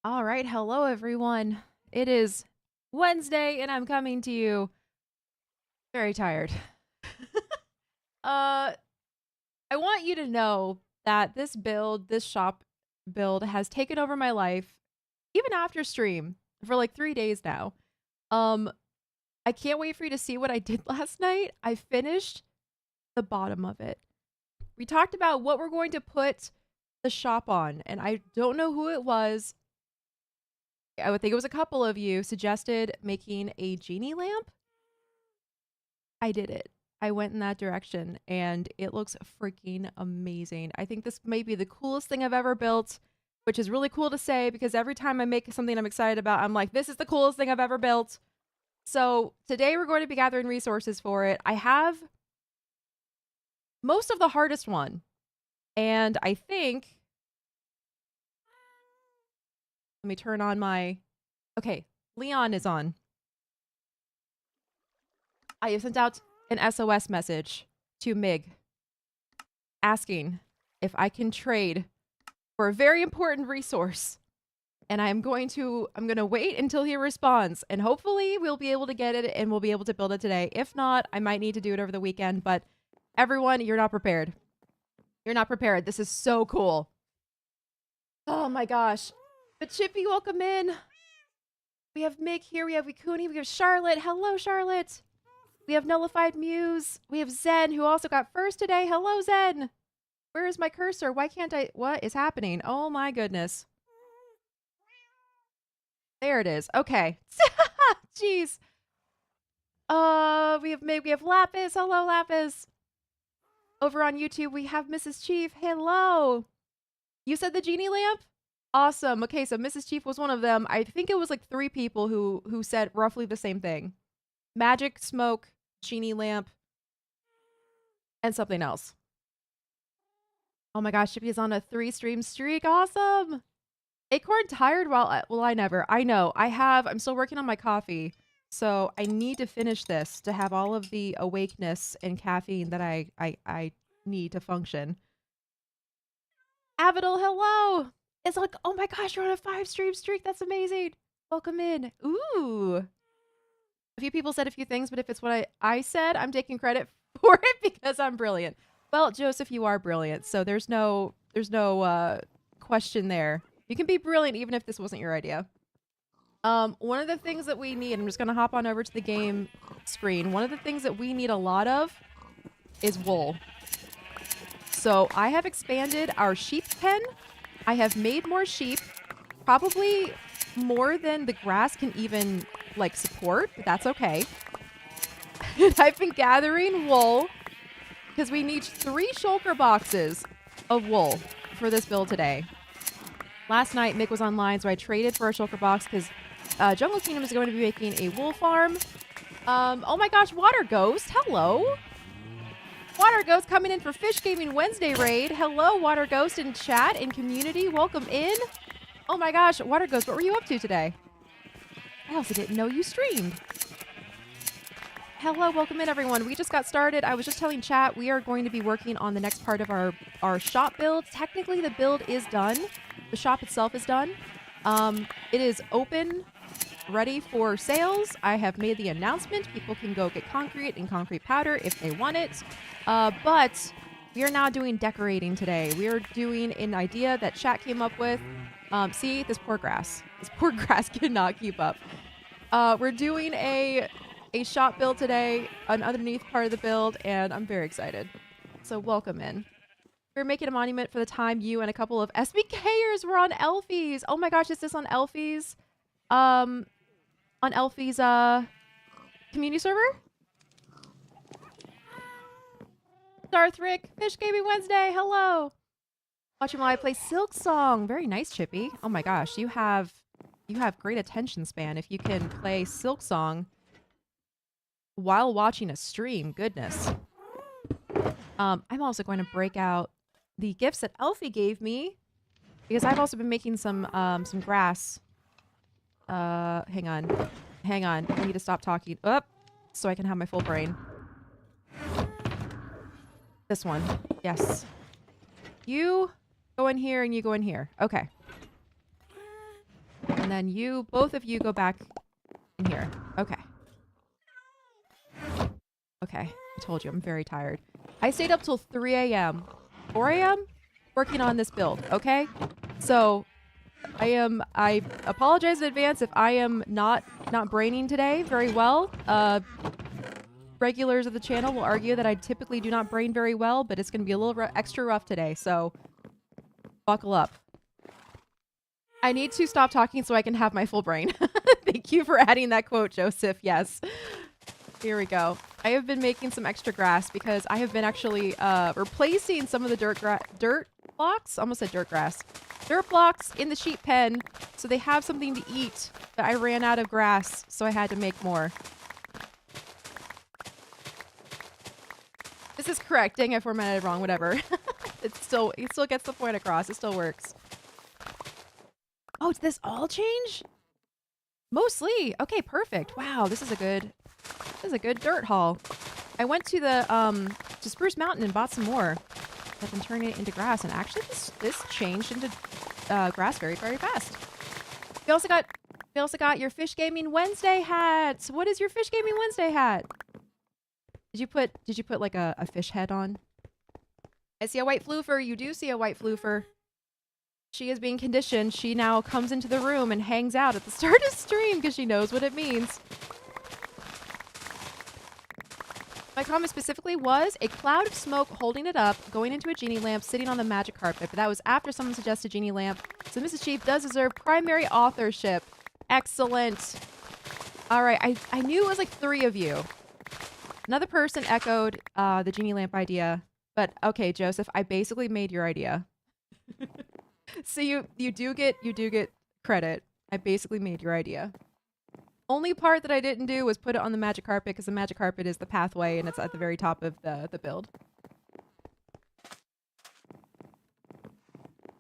All right, hello everyone. It is Wednesday and I'm coming to you very tired. uh I want you to know that this shop build has taken over my life even after stream for like 3 days now. Um I can't wait for you to see what I did last night. I finished the bottom of it. We talked about what we're going to put the shop on and I don't know who it was. I would think it was a couple of you suggested making a genie lamp. I did it. I went in that direction and it looks freaking amazing. I think this may be the coolest thing I've ever built, which is really cool to say because every time I make something I'm excited about, I'm like, this is the coolest thing I've ever built. So today we're going to be gathering resources for it. I have most of the hardest one. And I think, let me turn on my, okay, Leon is on. I have sent out an SOS message to Mig asking if I can trade for a very important resource. And I'm going to wait until he responds and hopefully we'll be able to get it and we'll be able to build it today. If not, I might need to do it over the weekend, but everyone, you're not prepared. You're not prepared. This is so cool. Oh my gosh. But Chippy, welcome in. We have Mig here, we have Wikuni, we have Charlotte. Hello, Charlotte. We have Nullified Muse. We have Zen, who also got first today. Hello, Zen. Where is my cursor? Why can't I? What is happening? Oh my goodness. There it is. Okay. Jeez. We have Mig. We have Lapis. Hello, Lapis. Over on YouTube, we have Mrs. Chief. Hello. You said the genie lamp? Awesome. Okay, so Mrs. Chief was one of them. I think it was like 3 people who said roughly the same thing. Magic, smoke, genie lamp, and something else. Oh my gosh, Chippy is on a 3-stream streak. Awesome. Acorn tired? Well, I never. I know. I'm still working on my coffee. So I need to finish this to have all of the awakeness and caffeine that I need to function. Avidal, hello. It's like, oh my gosh, you're on a 5-stream streak. That's amazing. Welcome in. Ooh. A few people said a few things, but if it's what I said, I'm taking credit for it because I'm brilliant. Well, Joseph, you are brilliant, so there's no question there. You can be brilliant even if this wasn't your idea. One of the things that we need, I'm just gonna hop on over to the game screen. One of the things that we need a lot of is wool. So I have expanded our sheep pen. I have made more sheep, probably more than the grass can even like support, but that's okay. And I've been gathering wool because we need 3 shulker boxes of wool for this build today. Last night, Mick was online, so I traded for a shulker box because Jungle Kingdom is going to be making a wool farm. Oh my gosh, Water Ghost, hello. Water Ghost coming in for Fish Gaming Wednesday raid. Hello, Water Ghost in chat and community. Welcome in. Oh my gosh, Water Ghost, what were you up to today? I also didn't know you streamed. Hello, welcome in everyone. We just got started. I was just telling chat we are going to be working on the next part of our shop build. Technically, the build is done. The shop itself is done. It is open, ready for sales. I have made the announcement. People can go get concrete and concrete powder if they want it. But we are now doing decorating today. We are doing an idea that chat came up with. See, this poor grass. This poor grass cannot keep up. We're doing a shop build today, an underneath part of the build, and I'm very excited. So welcome in. We're making a monument for the time you and a couple of SBKers were on Elfie's. Oh my gosh, is this on Elfie's? On Elfie's community server? Darth Rick, Fish Gaming Wednesday, hello. Watching while I play Silk Song. Very nice, Chippy. Oh my gosh, you have great attention span if you can play Silk Song while watching a stream. Goodness. I'm also going to break out the gifts that Elfie gave me because I've also been making some grass. Hang on. I need to stop talking. Up, so I can have my full brain. This one. Yes. You go in here and you go in here. Okay. And then you, both of you go back in here. Okay. Okay. I told you, I'm very tired. I stayed up till 3 a.m. 4 a.m. working on this build, okay? So I apologize in advance if I am not braining today very well. Regulars of the channel will argue that I typically do not brain very well, but it's going to be a little extra rough today, so buckle up. I need to stop talking so I can have my full brain. Thank you for adding that quote, Joseph. Yes. Here we go. I have been making some extra grass because I have been actually replacing some of the dirt blocks. Almost said dirt grass. Dirt blocks in the sheep pen so they have something to eat. But I ran out of grass, so I had to make more. This is correct. Dang, I formatted it wrong. Whatever. it still gets the point across. It still works. Oh, did this all change? Mostly. Okay, perfect. Wow, this is a good dirt haul. I went to the to Spruce Mountain and bought some more. I've been turning it into grass, and actually this changed into grass very, very fast. We also got your Fish Gaming Wednesday hat. What is your Fish Gaming Wednesday hat? Did you put like a fish head on? I see a white floofer. You do see a white floofer. She is being conditioned. She now comes into the room and hangs out at the start of stream because she knows what it means. My comment specifically was a cloud of smoke holding it up, going into a genie lamp, sitting on the magic carpet. But that was after someone suggested genie lamp. So Mrs. Chief does deserve primary authorship. Excellent. All right. I knew it was like 3 of you. Another person echoed the genie lamp idea. But okay, Joseph, I basically made your idea. So you do get credit. I basically made your idea. Only part that I didn't do was put it on the magic carpet because the magic carpet is the pathway and it's at the very top of the build.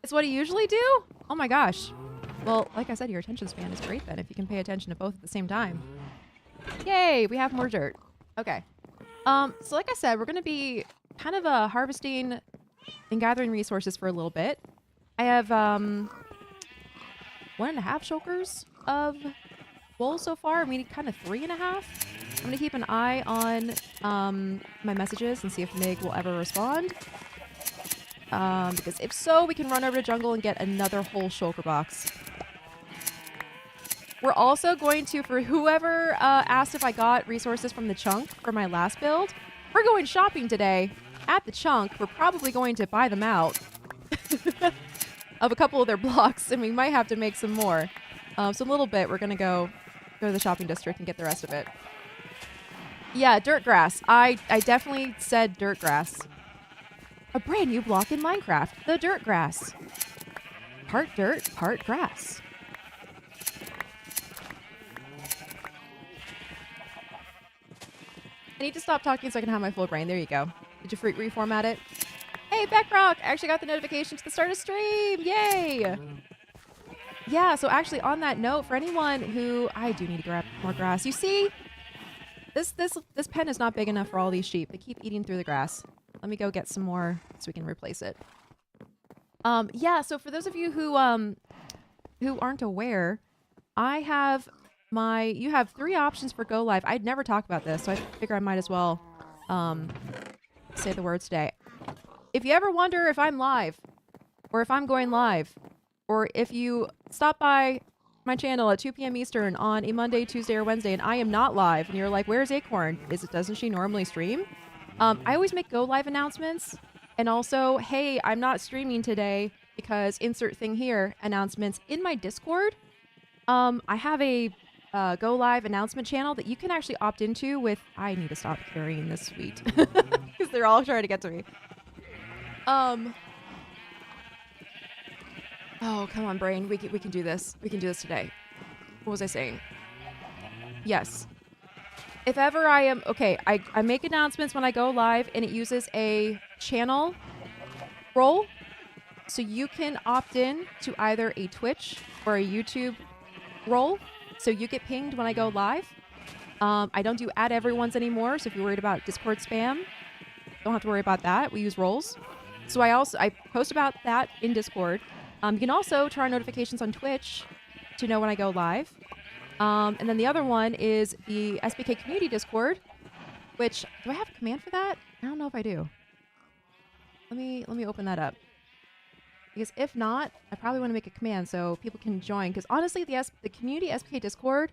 It's what I usually do? Oh my gosh. Well, like I said, your attention span is great then if you can pay attention to both at the same time. Yay, we have more dirt. Okay. So like I said, we're going to be kind of harvesting and gathering resources for a little bit. I have 1.5 shulkers of wool so far. We need kind of 3.5. I'm going to keep an eye on my messages and see if Mig will ever respond. Because if so, we can run over to jungle and get another whole shulker box. We're also going to, for whoever asked if I got resources from the chunk for my last build, we're going shopping today at the chunk. We're probably going to buy them out of a couple of their blocks, and we might have to make some more. So a little bit, we're going to go to the shopping district and get the rest of it. Yeah, dirt grass. I definitely said dirt grass. A brand new block in Minecraft, the dirt grass. Part dirt, part grass. I need to stop talking so I can have my full brain. There you go. Did you reformat it? Hey, Beckrock! I actually got the notification to the start of stream! Yay! Yeah, so actually on that note, for anyone who... I do need to grab more grass. You see? This pen is not big enough for all these sheep. They keep eating through the grass. Let me go get some more so we can replace it. Yeah, so for those of you who aren't aware, I have you have 3 options for go live. I'd never talk about this, so I figure I might as well say the words today. If you ever wonder if I'm live, or if I'm going live, or if you stop by my channel at 2 p.m. Eastern on a Monday, Tuesday, or Wednesday, and I am not live, and you're like, where's Acorn? Doesn't she normally stream? I always make go live announcements, and also, hey, I'm not streaming today because insert thing here announcements in my Discord. I have a go live announcement channel that you can actually opt into with. I need to stop carrying this sweet because they're all trying to get to me. Oh, come on, brain. We can do this. We can do this today. What was I saying? Yes. If ever I am... Okay, I make announcements when I go live, and it uses a channel role. So you can opt in to either a Twitch or a YouTube role. So you get pinged when I go live. I don't do ad everyone's anymore, so if you're worried about Discord spam, don't have to worry about that. We use roles. So I post about that in Discord. You can also turn on notifications on Twitch to know when I go live. And then the other one is the SBK Community Discord, which, do I have a command for that? I don't know if I do. Let me open that up. Because if not, I probably want to make a command so people can join. Because honestly, the Community SBK Discord,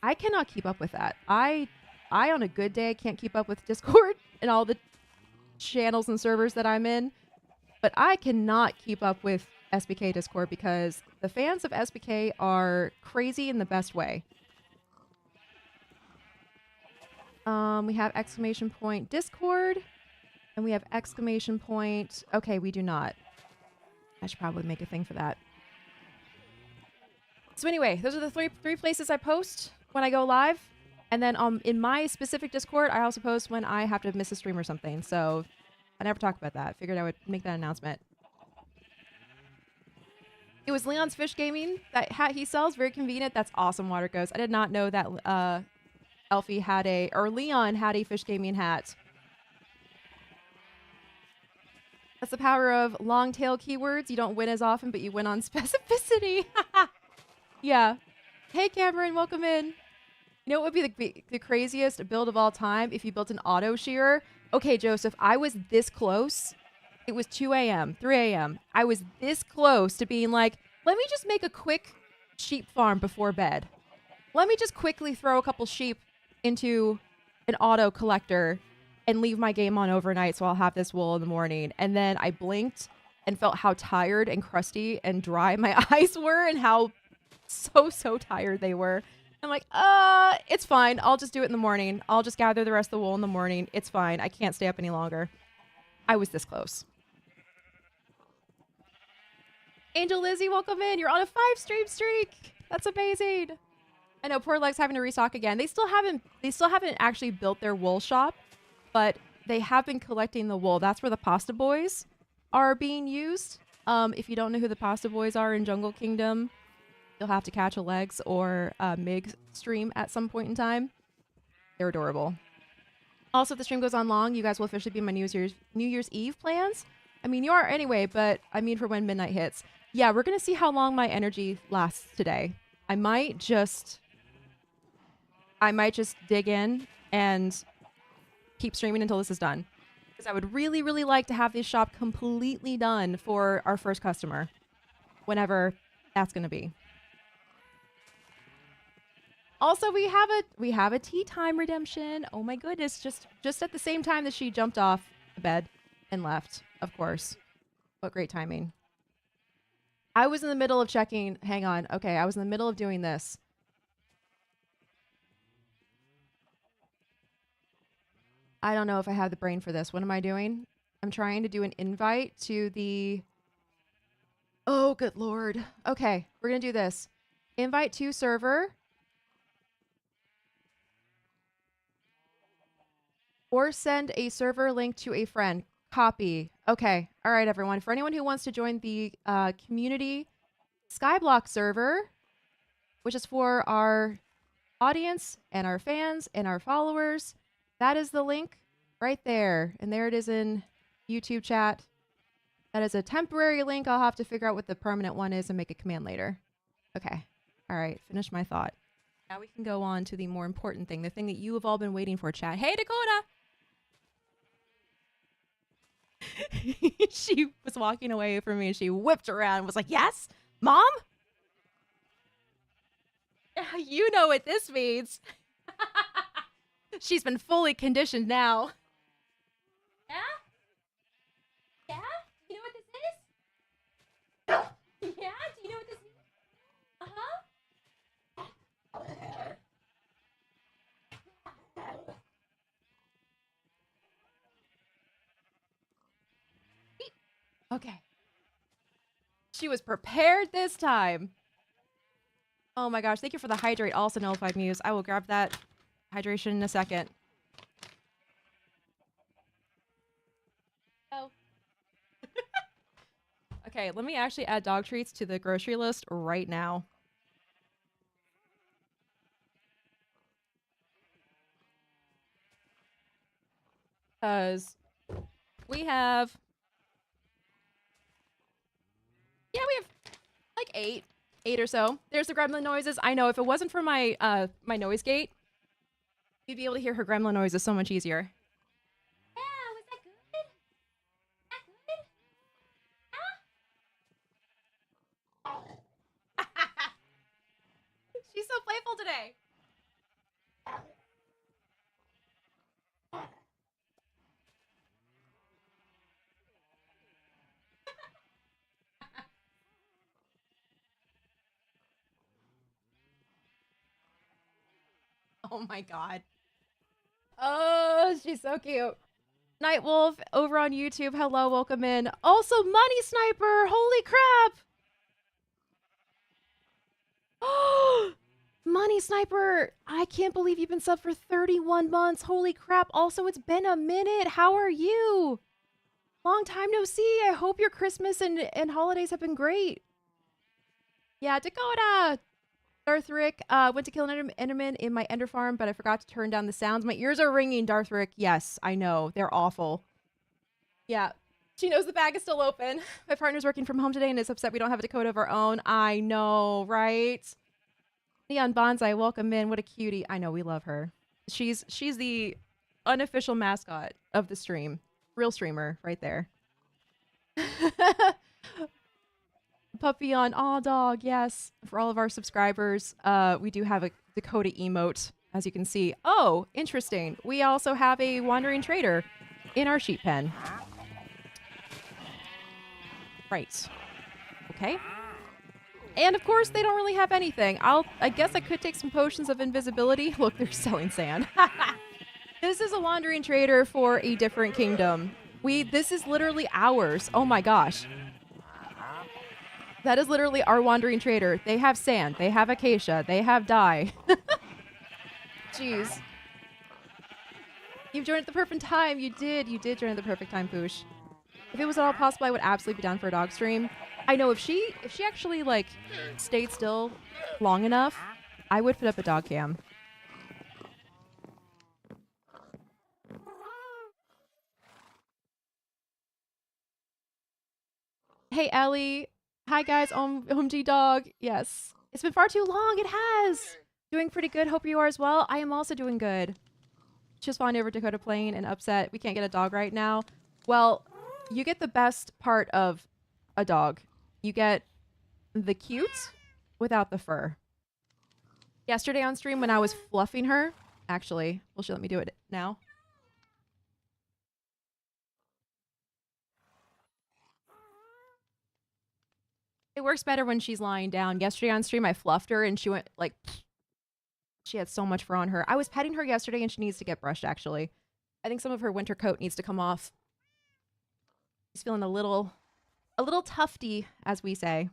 I cannot keep up with that. I on a good day can't keep up with Discord and all the channels and servers that I'm in. But I cannot keep up with SBK Discord because the fans of SBK are crazy in the best way. We have exclamation point Discord, and we have exclamation point. Okay, we do not. I should probably make a thing for that. So anyway, those are the three places I post when I go live, and then in my specific Discord, I also post when I have to miss a stream or something. So I never talk about that. Figured I would make that announcement. It was Leon's Fish Gaming. That hat he sells, very convenient. That's awesome, Water Ghost. I did not know that Elfie had Leon had a Fish Gaming hat. That's the power of long tail keywords. You don't win as often, but you win on specificity. Yeah. Hey, Cameron, welcome in. You know what would be the craziest build of all time if you built an auto shearer? Okay, Joseph, I was this close. It was 2 a.m., 3 a.m. I was this close to being like, let me just make a quick sheep farm before bed. Let me just quickly throw a couple sheep into an auto collector and leave my game on overnight so I'll have this wool in the morning. And then I blinked and felt how tired and crusty and dry my eyes were and how so tired they were. I'm like, it's fine. I'll just do it in the morning. I'll just gather the rest of the wool in the morning. It's fine. I can't stay up any longer. I was this close. Angel Lizzie, welcome in. You're on a 5-stream streak. That's amazing. I know poor Leg's having to restock again. They still haven't actually built their wool shop, but they have been collecting the wool. That's where the pasta boys are being used. If you don't know who the pasta boys are in Jungle Kingdom, you'll have to catch a Legs or Mig stream at some point in time. They're adorable. Also, if the stream goes on long, you guys will officially be my New Year's Eve plans. I mean, you are anyway, but I mean for when midnight hits. Yeah, we're going to see how long my energy lasts today. I might just dig in and keep streaming until this is done. Because I would really, really like to have this shop completely done for our first customer. Whenever that's going to be. Also, we have a tea time redemption. Oh my goodness, just at the same time that she jumped off the bed and left, of course. What great timing. I was in the middle of checking. Hang on. Okay, I was in the middle of doing this. I don't know if I have the brain for this. What am I doing? I'm trying to do an invite to the... Oh, good lord. Okay, we're going to do this. Invite to server. Or send a server link to a friend. Copy. Okay. All right, everyone. For anyone who wants to join the community Skyblock server, which is for our audience and our fans and our followers, that is the link right there. And there it is in YouTube chat. That is a temporary link. I'll have to figure out what the permanent one is and make a command later. Okay. All right. Finish my thought. Now we can go on to the more important thing, the thing that you have all been waiting for, chat. Hey, Dakota! She was walking away from me and she whipped around and was like, yes, Mom? You know what this means. She's been fully conditioned now. Yeah? Yeah? You know what this is? Yeah? Do you know what this means? Uh-huh. Okay. She was prepared this time. Oh my gosh. Thank you for the hydrate, also nullified muse. I will grab that hydration in a second. Oh. Okay, let me actually add dog treats to the grocery list right now. Because we have... Yeah, we have like eight 8 or so. There's the gremlin noises. I know if it wasn't for my my noise gate, you'd be able to hear her gremlin noises so much easier. Yeah, was that good? That good? She's so playful today. Oh my god. Oh, she's so cute. Nightwolf over on YouTube. Hello, welcome in. Also, Money Sniper. Holy crap. Oh, Money Sniper. I can't believe you've been subbed for 31 months. Holy crap. Also, it's been a minute. How are you? Long time no see. I hope your Christmas and holidays have been great. Yeah, Dakota. Darthrick went to kill an Enderman in my Ender farm, but I forgot to turn down the sounds. My ears are ringing, Darthrick. Yes, I know. They're awful. Yeah. She knows the bag is still open. My partner's working from home today and is upset we don't have a Dakota of our own. I know, right? Neon Bonsai, welcome in. What a cutie. I know, we love her. She's the unofficial mascot of the stream. Real streamer right there. Puppy on Aw Dog, yes. For all of our subscribers, we do have a Dakota emote, as you can see. Oh, interesting. We also have a wandering trader in our sheep pen. Right. Okay. And of course, they don't really have anything. I guess I could take some potions of invisibility. Look, they're selling sand. This is a wandering trader for a different kingdom. This is literally ours. Oh my gosh. That is literally our wandering trader. They have sand. They have acacia. They have dye. Jeez. You've joined at the perfect time. You did. You did join at the perfect time, Poosh. If it was at all possible, I would absolutely be down for a dog stream. I know if she actually like stayed still long enough, I would put up a dog cam. Hey, Ellie. Hi, guys. OMG dog. Yes. It's been far too long. It has. Doing pretty good. Hope you are as well. I am also doing good. Just flying over Dakota Plain and upset we can't get a dog right now. Well, you get the best part of a dog. You get the cute without the fur. Yesterday on stream when I was fluffing her, actually, will she let me do it now? It works better when she's lying down. Yesterday on stream, I fluffed her and she went like, she had so much fur on her. I was petting her yesterday and she needs to get brushed, actually. I think some of her winter coat needs to come off. She's feeling a little tufty, as we say.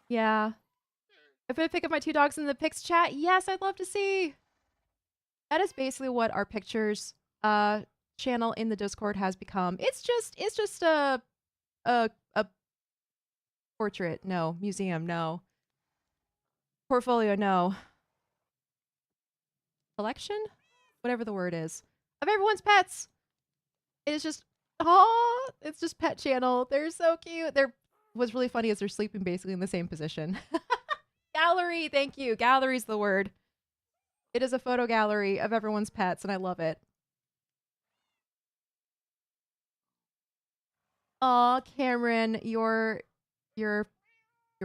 Yeah. If I pick up my 2 dogs in the pics chat, yes, I'd love to see. That is basically what our pictures channel in the Discord has become. It's just a portrait, no. Museum, no. Portfolio, no. Collection? Whatever the word is. Of everyone's pets. It is just, oh, it's just pet channel. They're so cute. What's really funny is they're sleeping basically in the same position. Gallery, thank you. Gallery's the word. It is a photo gallery of everyone's pets, and I love it. Aw, Cameron, your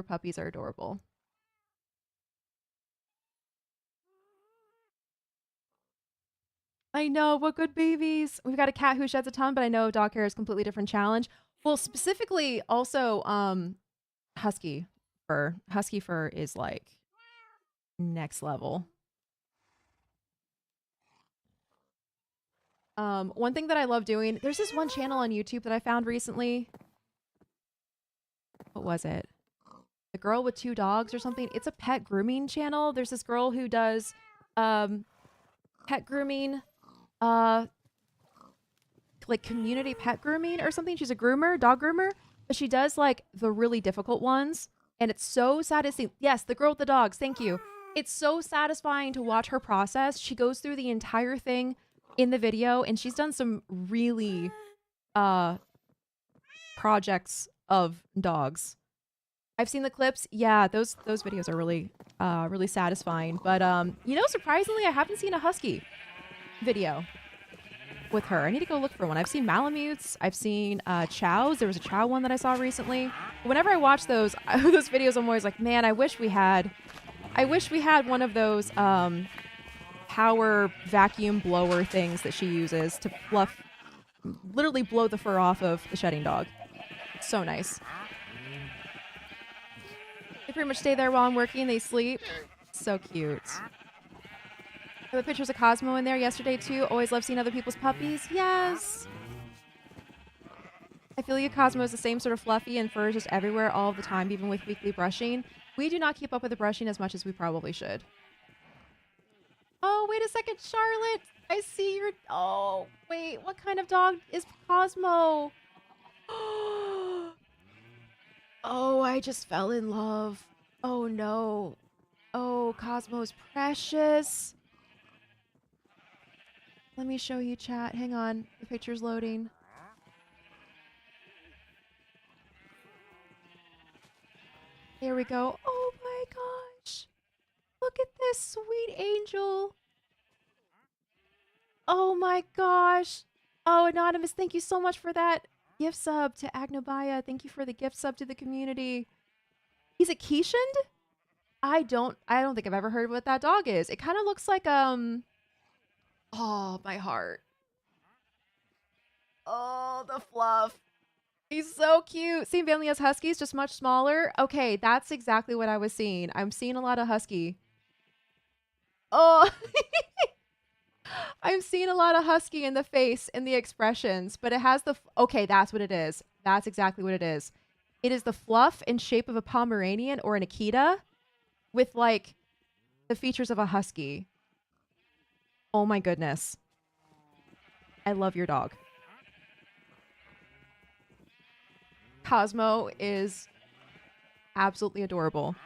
puppies are adorable. I know, what good babies. We've got a cat who sheds a ton, but I know dog hair is a completely different challenge. Well, specifically also husky fur. Husky fur is like next level. One thing that I love doing, there's this one channel on YouTube that I found recently. What was it? The Girl with 2 Dogs or something. It's a pet grooming channel. There's this girl who does pet grooming, like community pet grooming or something. She's a groomer, dog groomer, but she does like the really difficult ones. And it's so satisfying. Yes, the girl with the dogs. Thank you. It's so satisfying to watch her process. She goes through the entire thing in the video, and she's done some really projects of dogs. I've seen the clips. Yeah, those videos are really really satisfying. But you know, surprisingly, I haven't seen a husky video with her. I need to go look for one. I've seen Malamutes. I've seen chows. There was a chow one that I saw recently. Whenever I watch those those videos, I'm always like, man, I wish we had one of those power vacuum blower things that she uses to literally blow the fur off of the shedding dog. So nice. They pretty much stay there while I'm working. They sleep. So cute. I put pictures of Cosmo in there yesterday too. Always love seeing other people's puppies. Yes. I feel like Cosmo is the same sort of fluffy and fur is just everywhere all the time, even with weekly brushing. We do not keep up with the brushing as much as we probably should. Oh, wait a second, Charlotte. I see your... Oh, wait. What kind of dog is Cosmo? Oh, I just fell in love. Oh, no. Oh, Cosmo's precious. Let me show you, chat. Hang on. The picture's loading. There we go. Oh, my gosh. Look at this sweet angel. Oh, my gosh. Oh, Anonymous, thank you so much for that gift sub to Agnobaya. Thank you for the gift sub to the community. He's a Keeshond? I don't think I've ever heard what that dog is. It kind of looks like oh, my heart. Oh, the fluff. He's so cute. Same family as Huskies, just much smaller. Okay, that's exactly what I was seeing. I'm seeing a lot of Husky. Oh, I'm seeing a lot of Husky in the face and the expressions, but it has the... Okay, that's what it is. That's exactly what it is. It is the fluff and shape of a Pomeranian or an Akita with, like, the features of a Husky. Oh my goodness. I love your dog. Cosmo is absolutely adorable.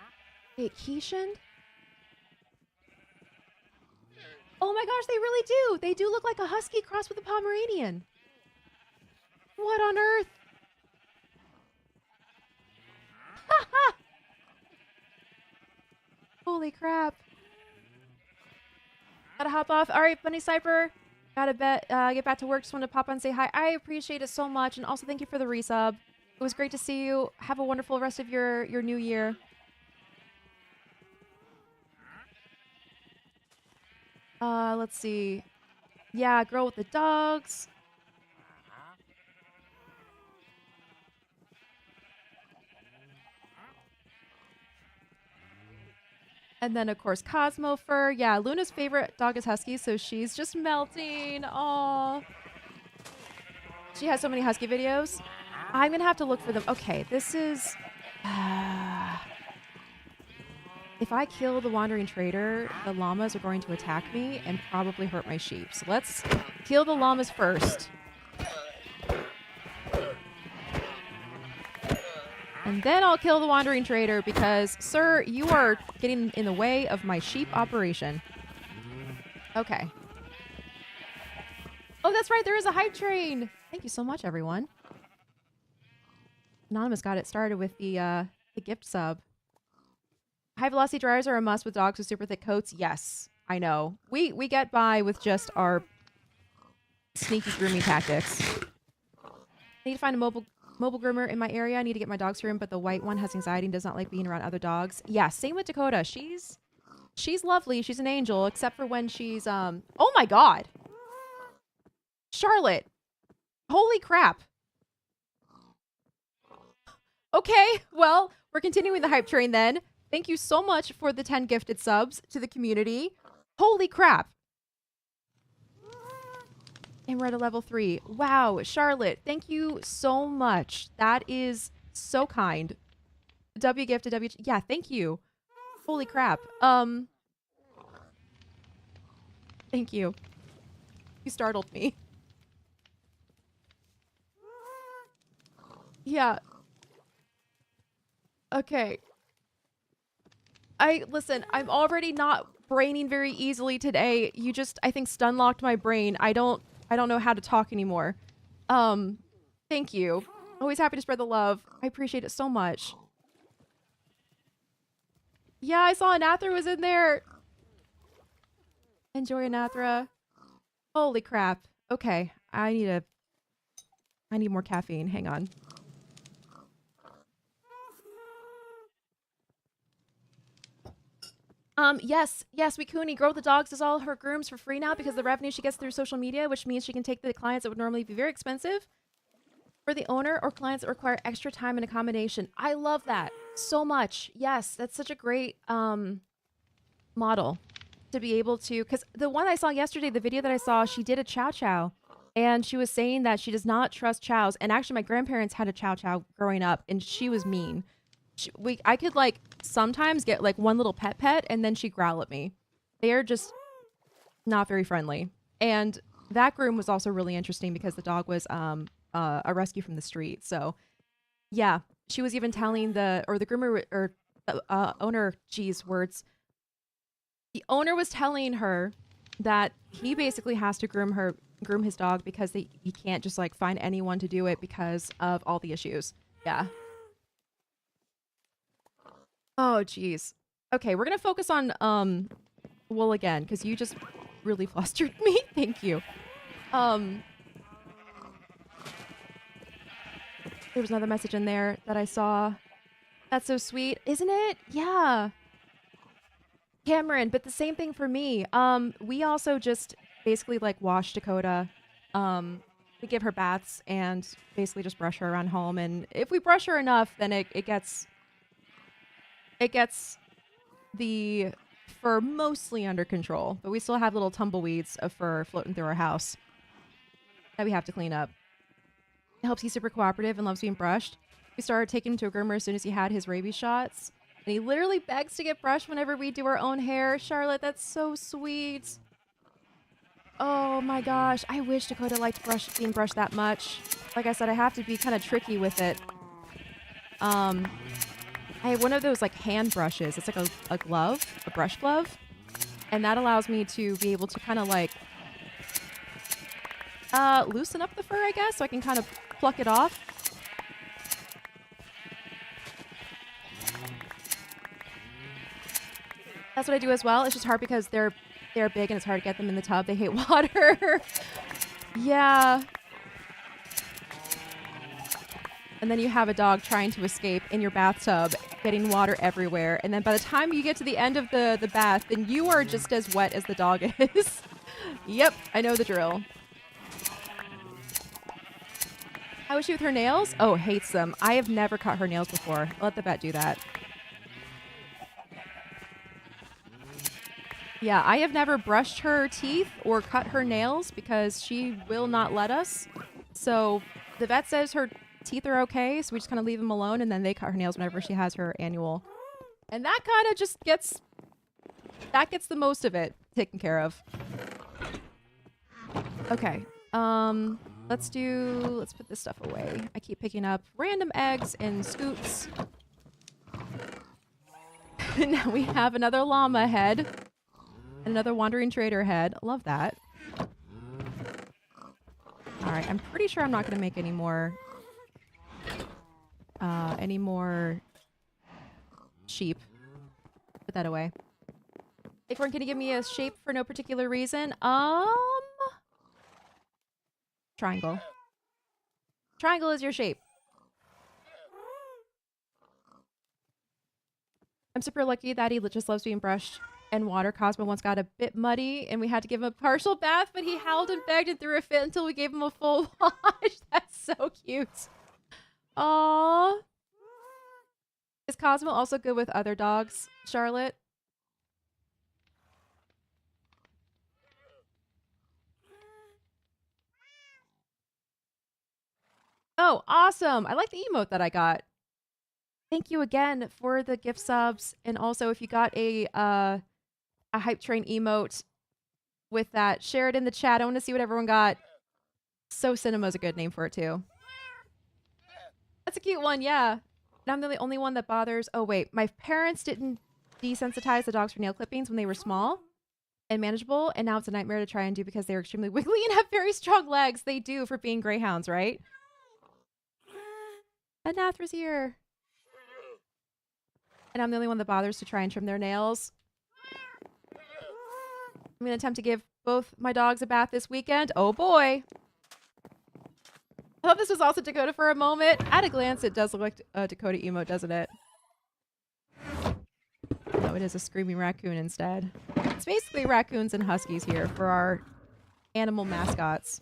Wait, Keeshond? Oh my gosh, they really do. They do look like a Husky crossed with a Pomeranian. What on earth? Holy crap. Gotta hop off. All right, Bunny Cypher. Gotta get back to work. Just wanted to pop on and say hi. I appreciate it so much. And also thank you for the resub. It was great to see you. Have a wonderful rest of your new year. Let's see. Yeah, girl with the dogs. And then, of course, Cosmo fur. Yeah, Luna's favorite dog is Husky, so she's just melting. Aww. She has so many Husky videos. I'm going to have to look for them. Okay, this is... If I kill the Wandering Trader, the llamas are going to attack me and probably hurt my sheep. So let's kill the llamas first. And then I'll kill the Wandering Trader because, sir, you are getting in the way of my sheep operation. Okay. Oh, that's right. There is a hype train. Thank you so much, everyone. Anonymous got it started with the gift sub. High velocity dryers are a must with dogs with super thick coats. Yes, I know. We get by with just our sneaky grooming tactics. I need to find a mobile groomer in my area. I need to get my dogs to him, but the white one has anxiety and does not like being around other dogs. Yeah, same with Dakota. She's lovely. She's an angel, except for when she's oh my god. Charlotte. Holy crap. Okay, well, we're continuing the hype train then. Thank you so much for the 10 gifted subs to the community. Holy crap. And we're at a level 3. Wow, Charlotte, thank you so much. That is so kind. W gifted, W... Yeah, thank you. Holy crap. Thank you. You startled me. Yeah. Okay. Listen, I'm already not braining very easily today. You just, I think, stun locked my brain. I don't know how to talk anymore. Thank you. Always happy to spread the love. I appreciate it so much. Yeah, I saw Anathra was in there. Enjoy Anathra. Holy crap. Okay, I need more caffeine. Hang on. Yes, Wikuni, Girl with the Dogs does all her grooms for free now because of the revenue she gets through social media, which means she can take the clients that would normally be very expensive for the owner or clients that require extra time and accommodation. I love that so much. Yes, that's such a great model to be able to, because the one I saw yesterday, the video that I saw, she did a chow chow and she was saying that she does not trust chows. And actually my grandparents had a chow chow growing up and she was mean. I could like sometimes get like one little pet and then she'd growl at me. They are just not very friendly. And that groom was also really interesting because the dog was a rescue from the street. So yeah, she was even telling the groomer or owner, geez, words. The owner was telling her that he basically has to groom his dog because he can't just like find anyone to do it because of all the issues. Yeah. Oh, geez. Okay, we're gonna focus on wool again because you just really flustered me. Thank you. There was another message in there that I saw. That's so sweet, isn't it? Yeah. Cameron, but the same thing for me. We also just basically like wash Dakota. We give her baths and basically just brush her around home. And if we brush her enough, then it gets the fur mostly under control. But we still have little tumbleweeds of fur floating through our house that we have to clean up. It helps. He's super cooperative and loves being brushed. We started taking him to a groomer as soon as he had his rabies shots. And he literally begs to get brushed whenever we do our own hair. Charlotte, that's so sweet. Oh my gosh. I wish Dakota liked being brushed that much. Like I said, I have to be kind of tricky with it. I have one of those like hand brushes. It's like a glove, a brush glove. And that allows me to be able to kind of like loosen up the fur, I guess, so I can kind of pluck it off. That's what I do as well. It's just hard because they're big and it's hard to get them in the tub. They hate water. Yeah. And then you have a dog trying to escape in your bathtub, getting water everywhere. And then by the time you get to the end of the bath, then you are just as wet as the dog is. Yep, I know the drill. How is she with her nails? Oh, hates them. I have never cut her nails before. Let the vet do that. Yeah, I have never brushed her teeth or cut her nails because she will not let us. So the vet says her teeth are okay, so we just kind of leave them alone, and then they cut her nails whenever she has her annual. And that kind of just gets the most of it taken care of. Okay. Let's put this stuff away. I keep picking up random eggs and scoots. Now we have another llama head. And another wandering trader head. Love that. Alright, I'm pretty sure I'm not going to make any more sheep. Put that away. Acorn, can you give me a shape for no particular reason? Triangle. Triangle is your shape. I'm super lucky that he just loves being brushed and water. Cosmo once got a bit muddy and we had to give him a partial bath, but he howled and begged and threw a fit until we gave him a full wash. That's so cute. Aww. Is Cosmo also good with other dogs, Charlotte? Oh, awesome. I like the emote that I got. Thank you again for the gift subs. And also if you got a hype train emote with that, share it in the chat. I want to see what everyone got. So Cinema's a good name for it too. That's a cute one, yeah. And I'm the only one that bothers. Oh wait, my parents didn't desensitize the dogs for nail clippings when they were small and manageable, and now it's a nightmare to try and do because they're extremely wiggly and have very strong legs. They do for being greyhounds, right? Anathra's here. And I'm the only one that bothers to try and trim their nails. I'm going to attempt to give both my dogs a bath this weekend. Oh boy. I hope this was also Dakota for a moment. At a glance, it does look like a Dakota emote, doesn't it? No, it is a screaming raccoon instead. It's basically raccoons and huskies here for our animal mascots.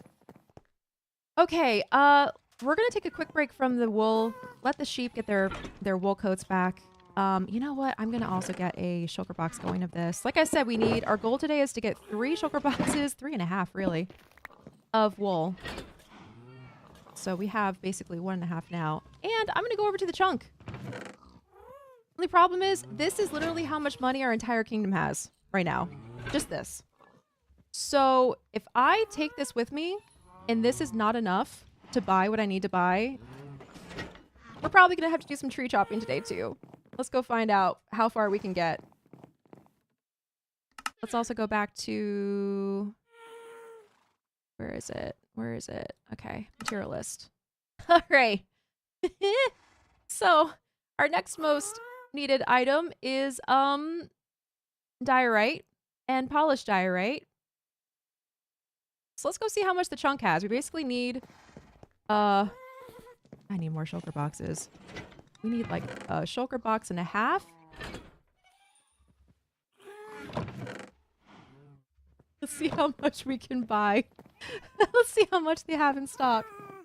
Okay, we're gonna take a quick break from the wool. Let the sheep get their wool coats back. You know what? I'm gonna also get a shulker box going of this. Like I said, our goal today is to get 3 shulker boxes, 3.5 really, of wool. So we have basically 1.5 now. And I'm gonna go over to the chunk. Only problem is, this is literally how much money our entire kingdom has right now. Just this. So if I take this with me, and this is not enough to buy what I need to buy, we're probably gonna have to do some tree chopping today too. Let's go find out how far we can get. Let's also go back to... Where is it? Where is it? Okay, material list. All right. So our next most needed item is diorite and polished diorite. So let's go see how much the chunk has. We basically need I need more shulker boxes. We need like a shulker box and a half. Let's see how much we can buy. Let's see how much they have in stock.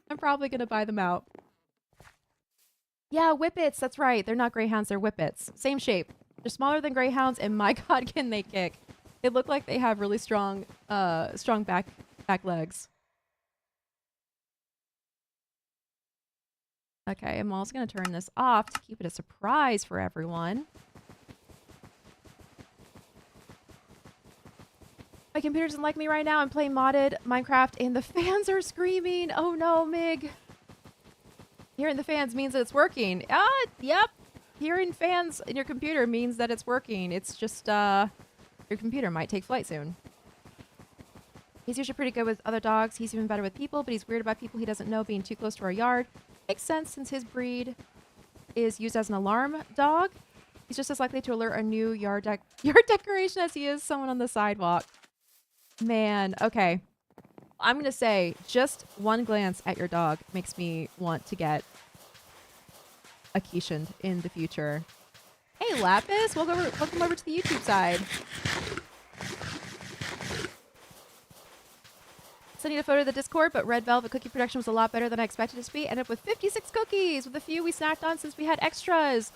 I'm probably gonna buy them out. Yeah, whippets. That's right. They're not greyhounds. They're whippets. Same shape. They're smaller than greyhounds, and my god, can they kick! It looked like they have really strong, strong back legs. Okay, I'm also gonna turn this off to keep it a surprise for everyone. My computer doesn't like me right now. I'm playing modded Minecraft, and the fans are screaming. Oh no, Mig. Hearing the fans means that it's working. Yep. Hearing fans in your computer means that it's working. It's just, your computer might take flight soon. He's usually pretty good with other dogs. He's even better with people, but he's weird about people he doesn't know being too close to our yard. Makes sense since his breed is used as an alarm dog. He's just as likely to alert a new yard decoration as he is someone on the sidewalk. Man, okay. I'm going to say just one glance at your dog makes me want to get a Keishan in the future. Hey, Lapis, welcome over to the YouTube side. Sending a photo of the Discord, but red velvet cookie production was a lot better than I expected it to be. Ended up with 56 cookies, with a few we snacked on since we had extras.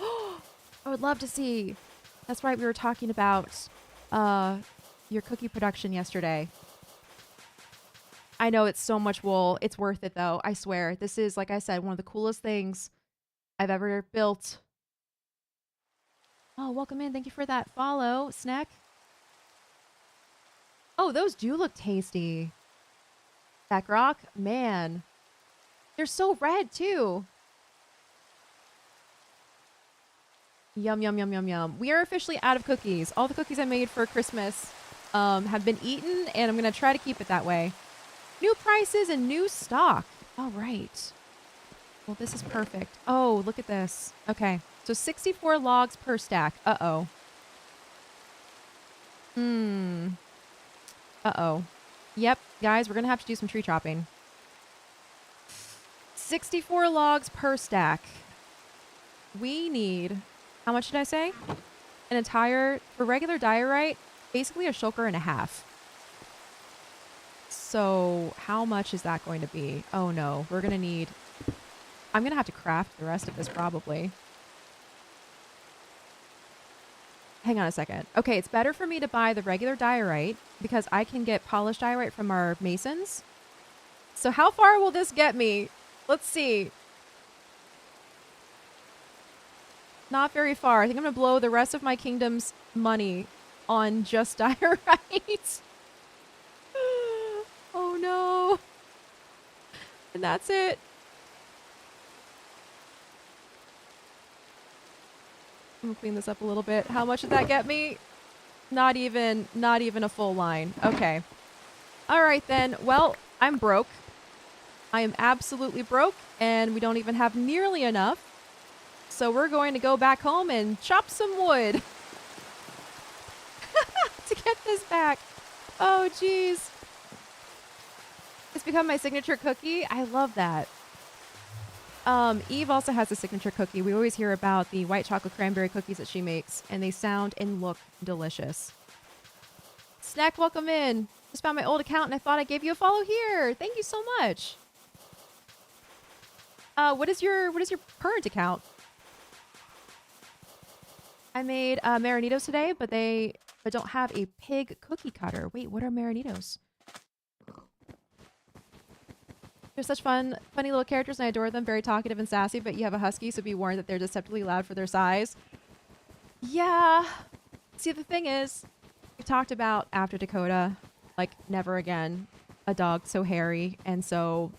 I would love to see. That's right, we were talking about your cookie production yesterday. I know it's so much wool. It's worth it, though. I swear. This is, like I said, one of the coolest things I've ever built. Oh, welcome in. Thank you for that follow, Snack. Oh, those do look tasty. That rock, man. They're so red, too. Yum, yum, yum, yum, yum. We are officially out of cookies. All the cookies I made for Christmas have been eaten, and I'm going to try to keep it that way. New prices and new stock. All right. Well, this is perfect. Oh, look at this. Okay. So 64 logs per stack. Uh-oh. Uh-oh. Yep, guys, we're going to have to do some tree chopping. 64 logs per stack. We need, how much did I say? An entire, for regular diorite, basically a shulker and a half. So how much is that going to be? Oh no, we're going to need, I'm going to have to craft the rest of this probably. Hang on a second. Okay, it's better for me to buy the regular diorite because I can get polished diorite from our masons. So how far will this get me? Let's see. Not very far. I think I'm going to blow the rest of my kingdom's money on just diorite. Oh no. And that's it. I'm gonna clean this up a little bit. How much did that get me? Not even a full line. Okay. All right then. Well, I'm broke. I am absolutely broke, and we don't even have nearly enough So we're going to go back home and chop some wood to get this back. Oh, geez. It's become my signature cookie. I love that. Eve also has a signature cookie. We always hear about the white chocolate cranberry cookies that she makes, and they sound and look delicious. Snack, welcome in. Just found my old account, and I thought I gave you a follow here. Thank you so much. What is your current account? I made Marinitos today, but they don't have a pig cookie cutter. Wait, what are Marinitos? They're such funny little characters, and I adore them. Very talkative and sassy, but you have a husky, so be warned that they're deceptively loud for their size. Yeah. See, the thing is, we talked about after Dakota, like, never again a dog so hairy and so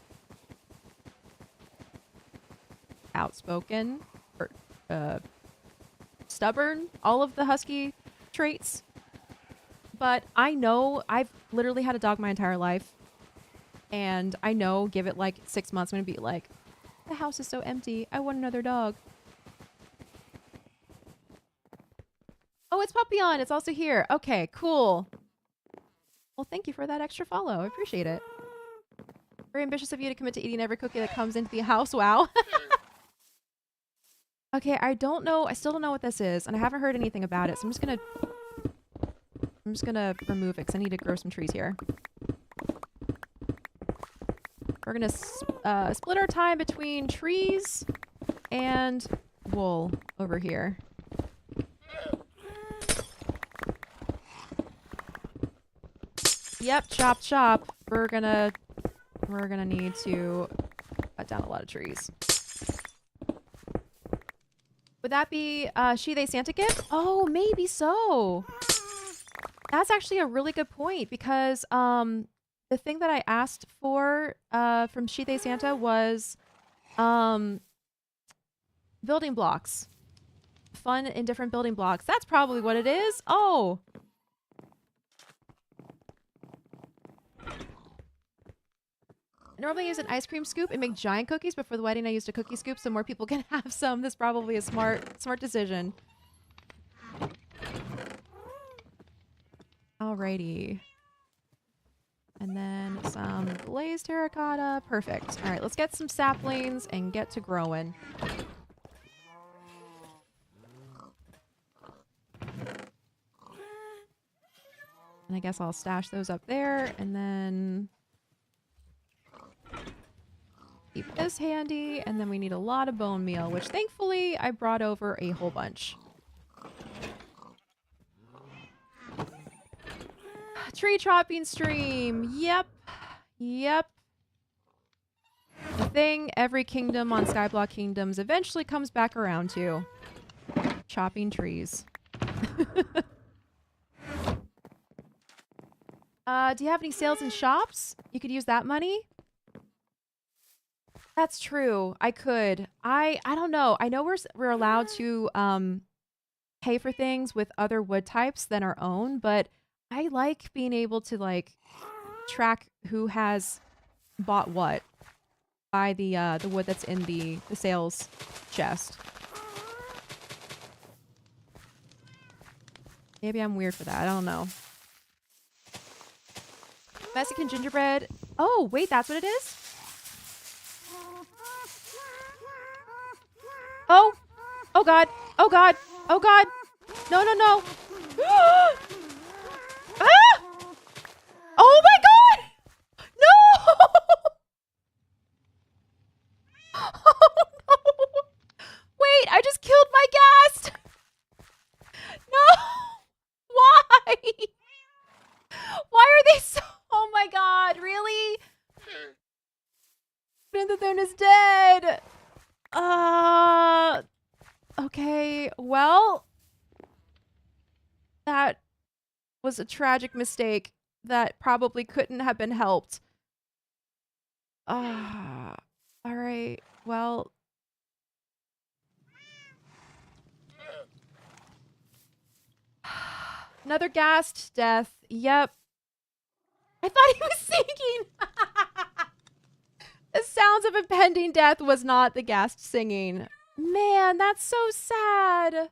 outspoken or stubborn, all of the husky traits. But I know I've literally had a dog my entire life, and I know give it like 6 months, I'm gonna be like, the house is so empty, I want another dog. Oh, it's Papillon, it's also here. Okay, cool. Well, thank you for that extra follow. I appreciate it. Very ambitious of you to commit to eating every cookie that comes into the house. Wow. Okay, I don't know. I still don't know what this is, and I haven't heard anything about it, so I'm just gonna remove it because I need to grow some trees here. We're gonna split our time between trees and wool over here. Yep, chop chop. We're gonna need to cut down a lot of trees. Would that be she they Santa gift? Oh, maybe so. That's actually a really good point, because the thing that I asked for from she they Santa was building blocks. Fun in different building blocks. That's probably what it is. Oh. I normally use an ice cream scoop and make giant cookies, but for the wedding I used a cookie scoop so more people can have some. This is probably a smart decision. Alrighty. And then some glazed terracotta. Perfect. All right, let's get some saplings and get to growing. And I guess I'll stash those up there, and then keep this handy, and then we need a lot of bone meal, which thankfully I brought over a whole bunch. Tree chopping stream. Yep. Yep. The thing every kingdom on Skyblock Kingdoms eventually comes back around to. Chopping trees. Do you have any sales in shops? You could use that money? That's true. I could. I don't know. I know we're allowed to pay for things with other wood types than our own, but I like being able to like track who has bought what by the wood that's in the sales chest. Maybe I'm weird for that. I don't know. Mexican gingerbread. Oh, wait, that's what it is? Oh! Oh god! Oh god! Oh god! No, no, no! Ah! Oh my god! No! Oh no! Wait, I just killed my guest! No! Why? Why are they so... Oh my god, really? Benthethorn is dead! Okay, well... That was a tragic mistake that probably couldn't have been helped. Alright, well... Another gassed death. Yep. I thought he was singing! The sounds of impending death was not the gassed singing. Man, that's so sad.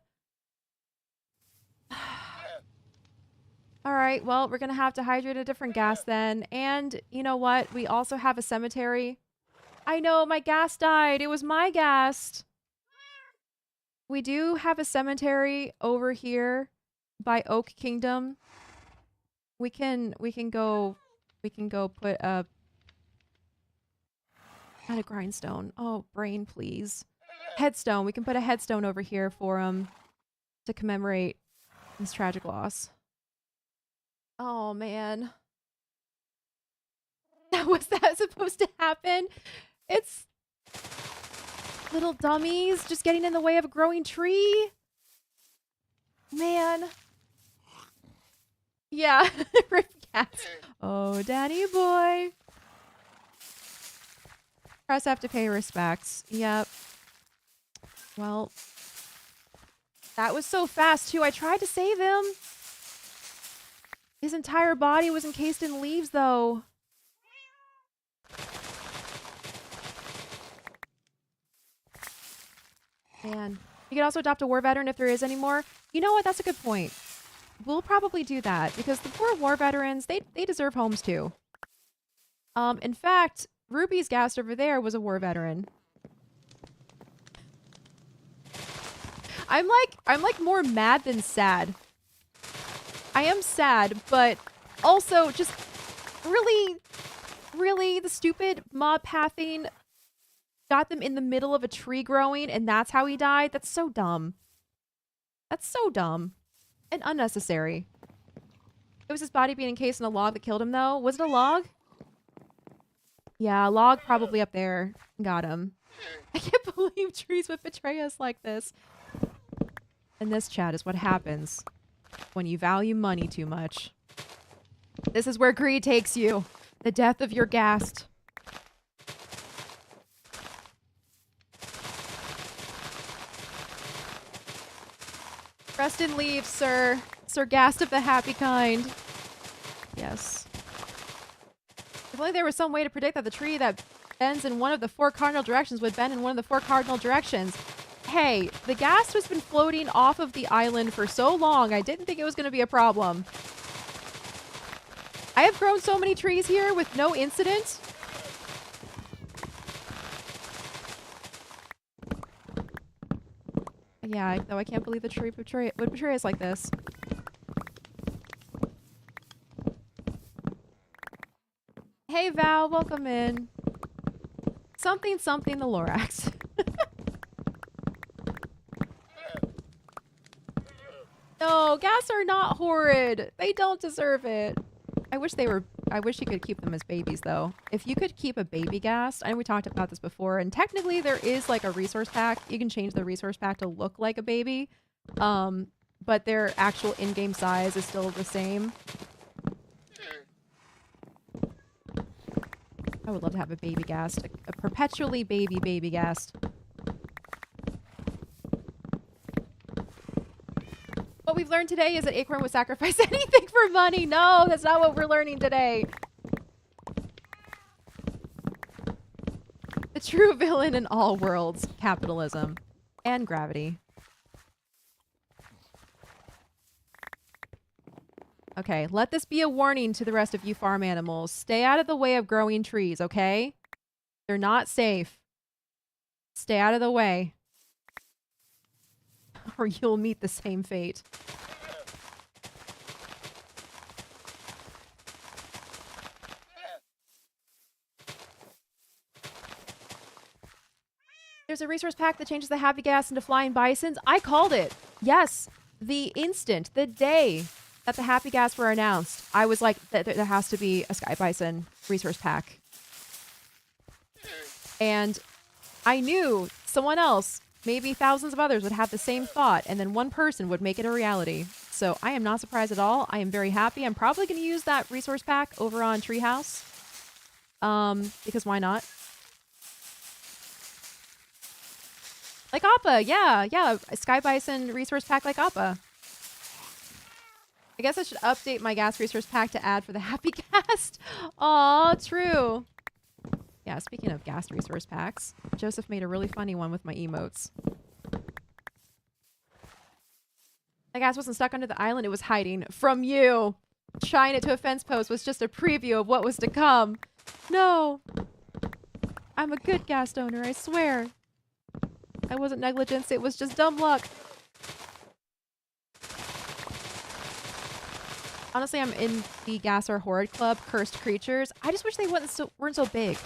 All right, well, we're going to have to hydrate a different gas then. And you know what? We also have a cemetery. I know, my gas died. It was my gas. We do have a cemetery over here by Oak Kingdom. We can go put a not a grindstone. Oh, brain, please. Headstone. We can put a headstone over here for him to commemorate this tragic loss. Oh man. Was that supposed to happen? It's little dummies just getting in the way of a growing tree. Man. Yeah. Rip cats. Oh, daddy boy. Press F to pay respects. Yep. Well, that was so fast too. I tried to save him. His entire body was encased in leaves though. Man. You can also adopt a war veteran if there is any more. You know what? That's a good point. We'll probably do that because the poor war veterans, they deserve homes too. In fact, Ruby's ghast over there was a war veteran. I'm like more mad than sad. I am sad, but also just really the stupid mob pathing got them in the middle of a tree growing and that's how he died. That's so dumb. That's so dumb and unnecessary. It was his body being encased in a log that killed him though. Was it a log? Yeah, a log probably up there got him. I can't believe trees would betray us like this. And this, chat, is what happens when you value money too much. This is where greed takes you. The death of your ghast. Rest in leave, sir. Sir Ghast of the happy kind. Yes. If only there was some way to predict that the tree that bends in one of the 4 cardinal directions would bend in one of the 4 cardinal directions. Hey, the ghast has been floating off of the island for so long, I didn't think it was going to be a problem. I have grown so many trees here with no incident. Yeah, though I can't believe the tree would betray us like this. Hey Val, welcome in. Something the Lorax. No, ghasts are not horrid. They don't deserve it. I wish you could keep them as babies though. If you could keep a baby ghast, I know we talked about this before, and technically there is like a resource pack. You can change the resource pack to look like a baby. But their actual in-game size is still the same. I would love to have a baby ghast. A perpetually baby ghast. What we've learned today is that Acorn would sacrifice anything for money. No, that's not what we're learning today. The true villain in all worlds, capitalism and gravity. Okay, let this be a warning to the rest of you farm animals. Stay out of the way of growing trees, okay? They're not safe. Stay out of the way. Or you'll meet the same fate. There's a resource pack that changes the happy ghast into flying bisons. I called it. Yes. The instant, the day that the happy ghast were announced, I was like, there has to be a sky bison resource pack. And I knew someone else, maybe thousands of others, would have the same thought, and then one person would make it a reality. So I am not surprised at all. I am very happy. I'm probably going to use that resource pack over on Treehouse. Because why not? Like Appa, yeah, a Sky Bison resource pack like Appa. I guess I should update my ghast resource pack to add for the happy ghast. Aw, true. Yeah, speaking of ghast resource packs, Joseph made a really funny one with my emotes. That gas wasn't stuck under the island. It was hiding from you. Tying it to a fence post was just a preview of what was to come. No. I'm a good gas donor, I swear. I wasn't negligence. It was just dumb luck. Honestly, I'm in the Gasser Horde Club, Cursed Creatures. I just wish they weren't so big.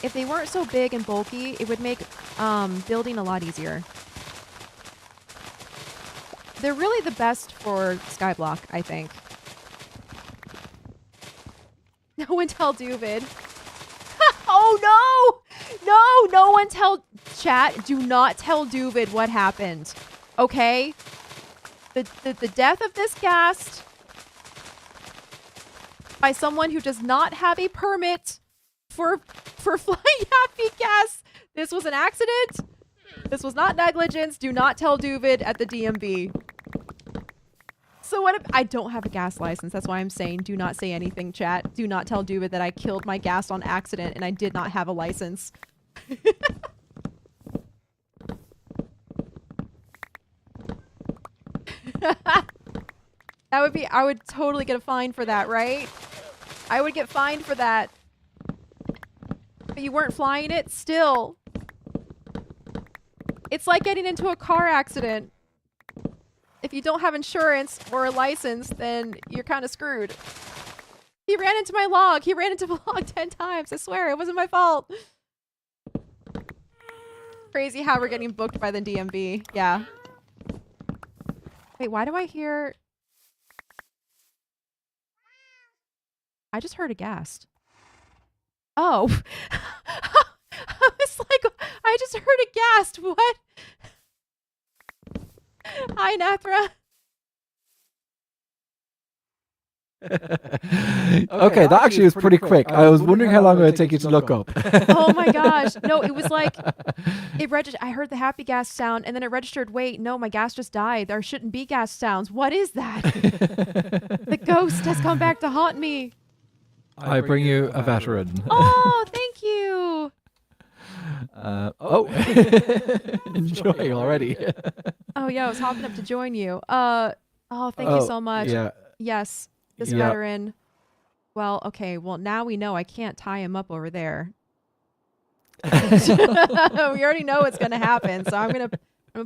If they weren't so big and bulky, it would make building a lot easier. They're really the best for Skyblock, I think. No one tell Duvid. Oh no! No one tell chat. Do not tell Duvid what happened. Okay? The death of this ghast by someone who does not have a permit for flying happy gas. This was an accident. This was not negligence. Do not tell Duvid at the DMV. So what if I don't have a gas license? That's why I'm saying do not say anything, chat. Do not tell Duvid that I killed my gas on accident and I did not have a license. That would be, I would totally get a fine for that, right? I would get fined for that. But you weren't flying it still. It's like getting into a car accident. If you don't have insurance or a license, then you're kind of screwed. He ran into my log. He ran into my log 10 times. I swear, it wasn't my fault. Crazy how we're getting booked by the DMV. Yeah. Wait, why do I hear... I just heard a ghast. Oh. I was like, I just heard a ghast. What? Hi, Nathra. Okay, that actually was pretty quick. I was wondering how long it would take you to look up. Oh my gosh. No, it was like, it registered. I heard the happy gas sound and then it registered, wait, no, my gas just died. There shouldn't be gas sounds. What is that? The ghost has come back to haunt me. I bring you a veteran. Oh, thank you. Enjoying already. Oh yeah, I was hopping up to join you. Oh, thank you so much. Yeah. Yes, this veteran. Well, okay. Well, now we know I can't tie him up over there. We already know what's gonna happen, so I'm gonna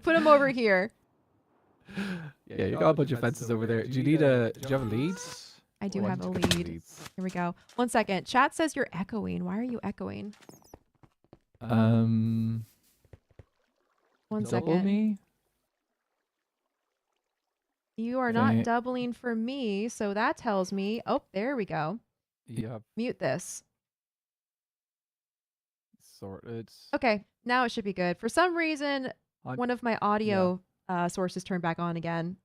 put him over here. Yeah, you got a bunch of fences over there. Do you need a? Do you have a lead? I do have a lead. Here we go. 1 second. Chat says you're echoing. Why are you echoing? 1 second. Me? You are not doubling for me, so that tells me... Oh, there we go. Yep. Mute this. Sorted. Okay, now it should be good. For some reason, one of my audio sources turned back on again.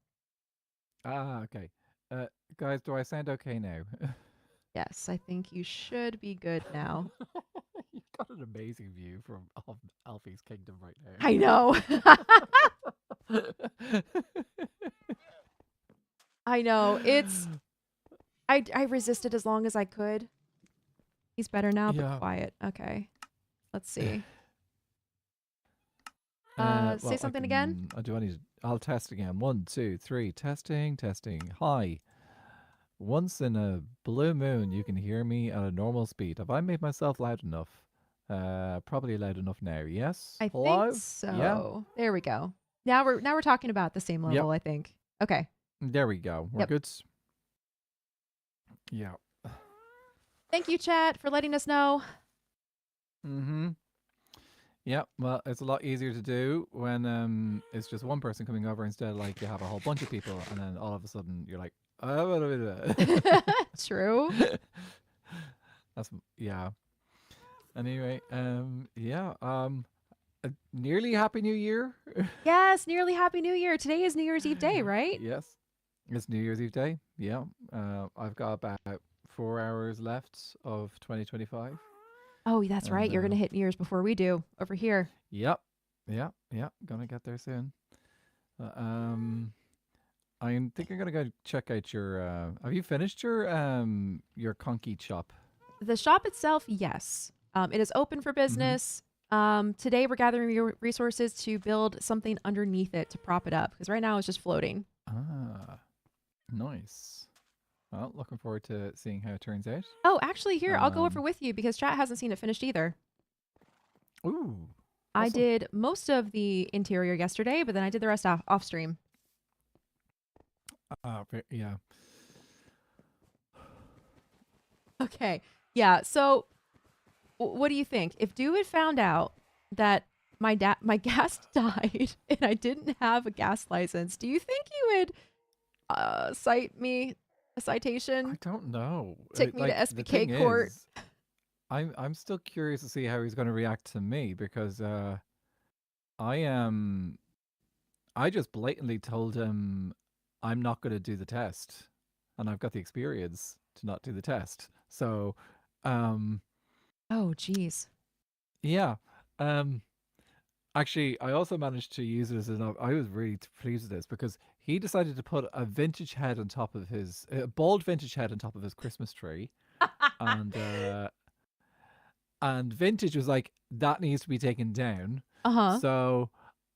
Ah, okay. Guys, do I sound okay now? Yes, I think you should be good now. You've got an amazing view from Alfie's kingdom right now. I know. I know. It's... I resisted as long as I could. He's better now, but quiet. Okay. Let's see. Say something again. I'll test again. 1, 2, 3. Testing. Hi. Once in a blue moon, you can hear me at a normal speed. Have I made myself loud enough? Probably loud enough now. Yes. I think so. Yeah. There we go. Now we're talking about the same level. I think. Okay. There we go. We're good. Yeah. Thank you, chat, for letting us know. Yeah, well, it's a lot easier to do when it's just one person coming over instead of like you have a whole bunch of people and then all of a sudden you're like, True. That's Anyway, nearly Happy New Year. Yes, nearly Happy New Year. Today is New Year's Eve day, right? Yes, it's New Year's Eve day. Yeah, I've got about 4 hours left of 2025. Oh, that's right. You're gonna hit New Year's before we do over here. Yep. Gonna get there soon. I think I'm gonna go check out your. Have you finished your conky shop? The shop itself, yes. It is open for business. Today we're gathering resources to build something underneath it to prop it up because right now it's just floating. Ah, nice. Well, looking forward to seeing how it turns out. Oh, actually, here, I'll go over Um, with you because chat hasn't seen it finished either. ooh, I awesome. did most of the interior yesterday, but then I did the rest off stream. Yeah. Okay. Yeah. So, what do you think? If Dew had found out that my gas died and I didn't have a gas license, do you think he would cite me a I citation, don't know. take me to Like the thing SBK court? is, I'm still curious to see how he's going to react to me because I am I just blatantly told him I'm not going to do the test, and I've got the experience to not do the test. So, um, Oh, geez. yeah. Um, Actually, I also managed to use it as an. I was really pleased with this because he decided to put a vintage head on top of his a bald vintage head on top of his Christmas tree, and vintage was like that needs to be taken down. Uh huh. So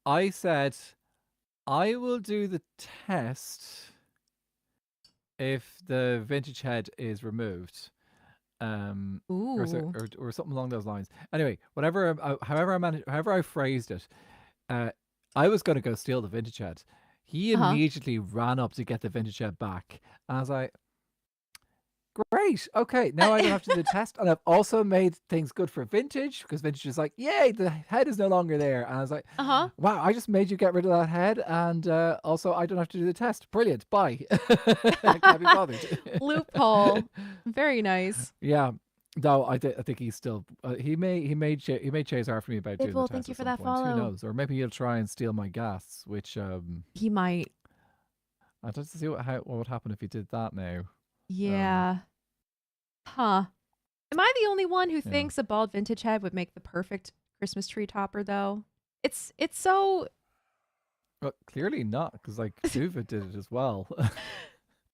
I said I will do the test if the vintage head is removed, Ooh. or something along those lines. Anyway, whatever, however I phrased it, uh, I was going to go steal the vintage head. He Uh huh. immediately ran up to get the vintage head back, and I was like, "Great, okay, now I don't have to do the test." And I've also made things good for vintage because vintage is like, "Yay, the head is no longer there." And I was like, Uh huh. "Wow, I just made you get rid of that head, and also I don't have to do the test. Brilliant, bye." I can't be bothered. Loophole. Very nice. Yeah, though I think he's still he may chase after me about doing the Well, thank test you at for some that point. Who follow. knows? Or maybe he'll try and steal my gas, which He might. I'd like to see what would happen if he did that now. Um, Yeah. Huh. Am I the only one who yeah. thinks a bald vintage head would make the perfect Christmas tree topper though? It's so But clearly not, because like Duva did it as well.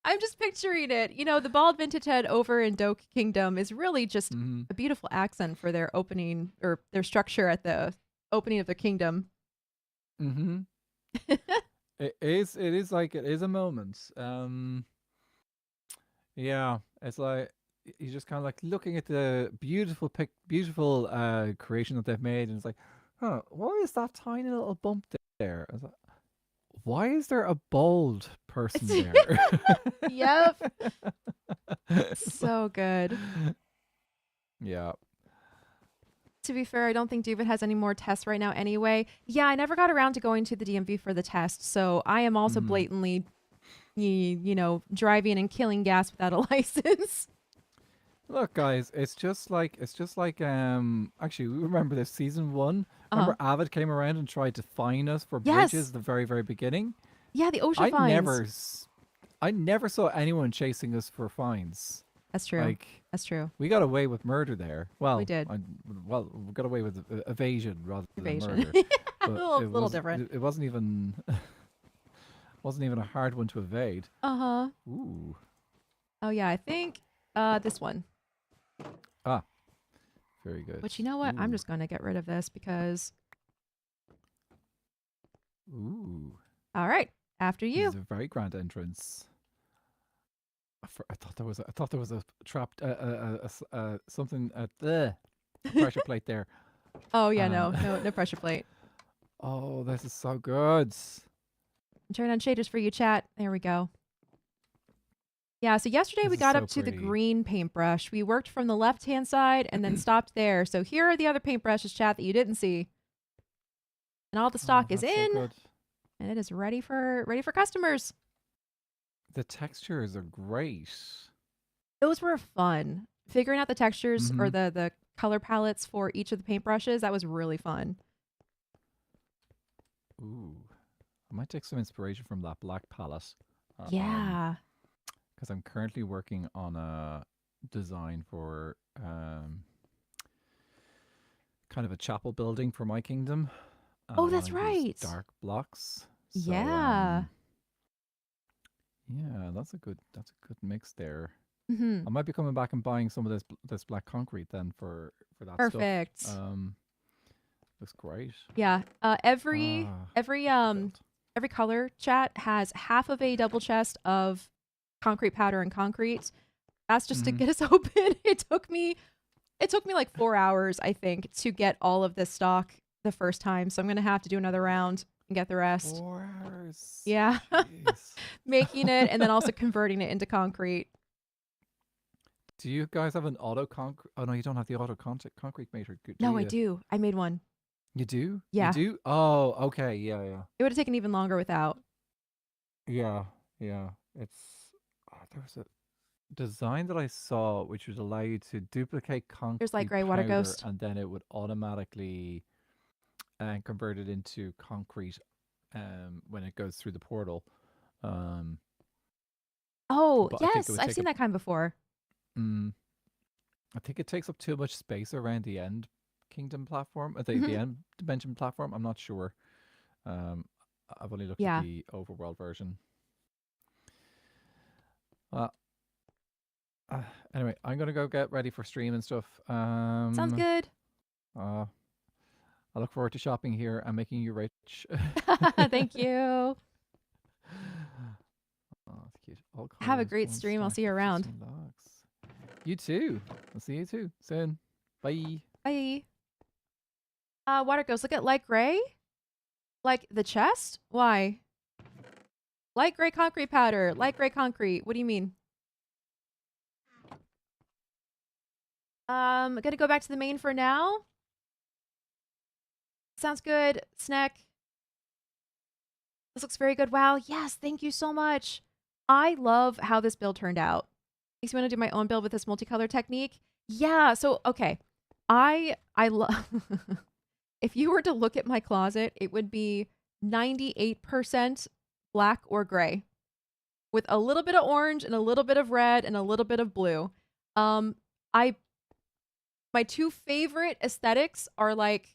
I'm just picturing it. You know, the bald vintage head over in Doke Kingdom is really just hmm a beautiful accent for their opening or their structure at the opening of their kingdom. hmm It is like it is a moment. Yeah, it's like you're just kind of like looking at the beautiful creation that they've made, and it's like, huh, why is that tiny little bump there? I was like, why is there a bald person there? Yep. It's like, So good. yeah. To be fair, I don't think David has any more tests right now anyway. Yeah, I never got around to going to the DMV for the test, so I am also hmm blatantly, you know, driving and killing gas without a license. Look, guys, it's just like actually we remember this season one. Uh-huh. Remember Avid came around and tried to fine us for bridges Yes. at the very beginning? Yeah, the OSHA I fines. never I never saw anyone chasing us for fines. That's true. Like That's true. we got away with murder there. We did. We got away with evasion rather than Evasion. murder. A But little different. it wasn't even wasn't even a hard one to evade. Uh-huh. Ooh. Oh yeah, I think this one. Ah, very good. Which you know what? I'm Ooh. just going to get rid of this because Ooh. all right, after This is you. a very grand entrance. I thought there was a trapped something at the pressure plate there. Oh yeah, And no pressure plate. oh, this is so good. Turn on shaders for you, chat. There we go. Yeah, so yesterday This we is got so up to the pretty. green paintbrush. We worked from the left-hand side and then stopped there. So here are the other paintbrushes, chat, that you didn't see. And all the Oh, stock is that's so in good. and it is ready for customers. The textures are great. Those were fun. Figuring out the textures or Mm-hmm. the color palettes for each of the paintbrushes, that was really fun. Ooh, I might take some inspiration from that black palette. Yeah. Because I'm currently working on a design for kind of a chapel building for my kingdom, and I Oh, want that's to use right. dark blocks. So Yeah. yeah, that's a good mix there. Hmm. I might be coming back and buying some of this black concrete then for that stuff. Perfect. Um, looks great. Yeah. Ah, Every well built. every color chat has half of a double chest of concrete powder and concrete. That's just to Mm-hmm. get us open. It took me like 4 hours, I think, to get all of this stock the first time. So I'm gonna have to do another round and get the rest. 4 hours. Yeah. Jeez. Making it and then also converting it into concrete. Do you guys have an auto concrete? Oh no, you don't have the auto concrete maker, do No, I you? do. I made one. You do? You Yeah. do? Oh, okay. Yeah, yeah. It would have taken even longer without. Yeah, yeah. It's there was a design that I saw which would allow you to duplicate There's light concrete gray water powder ghost. and then it would automatically convert it into concrete when it goes through the portal. Um, Oh, but I think it yes. would I've take seen up. that kind before. Mm, I think it takes up too much space around the end kingdom platform, the Mhm. end dimension platform. I'm not sure. Um, I've only looked at Yeah. the overworld version. Well, uh, anyway, I'm gonna go get ready for stream and stuff. Sounds good. I look forward to shopping here and making you rich. Thank you. Oh, that's cute. All Have a colors, great one stream. I'll stack see you of around. 15 logs. You too. I'll see you too soon. Bye. Bye. Water ghost. Look at light gray. Like the chest? Why? Light gray concrete powder. Light gray concrete. What do you mean? Gonna go back to the main for now. Sounds good. Snack. This looks very good. Wow. Yes. Thank you so much. I love how this build turned out. Makes me want to do my own build with this multicolor technique. Yeah. So, okay. I love if you were to look at my closet, it would be 98% black or gray with a little bit of orange and a little bit of red and a little bit of blue. Um, I my two favorite aesthetics are like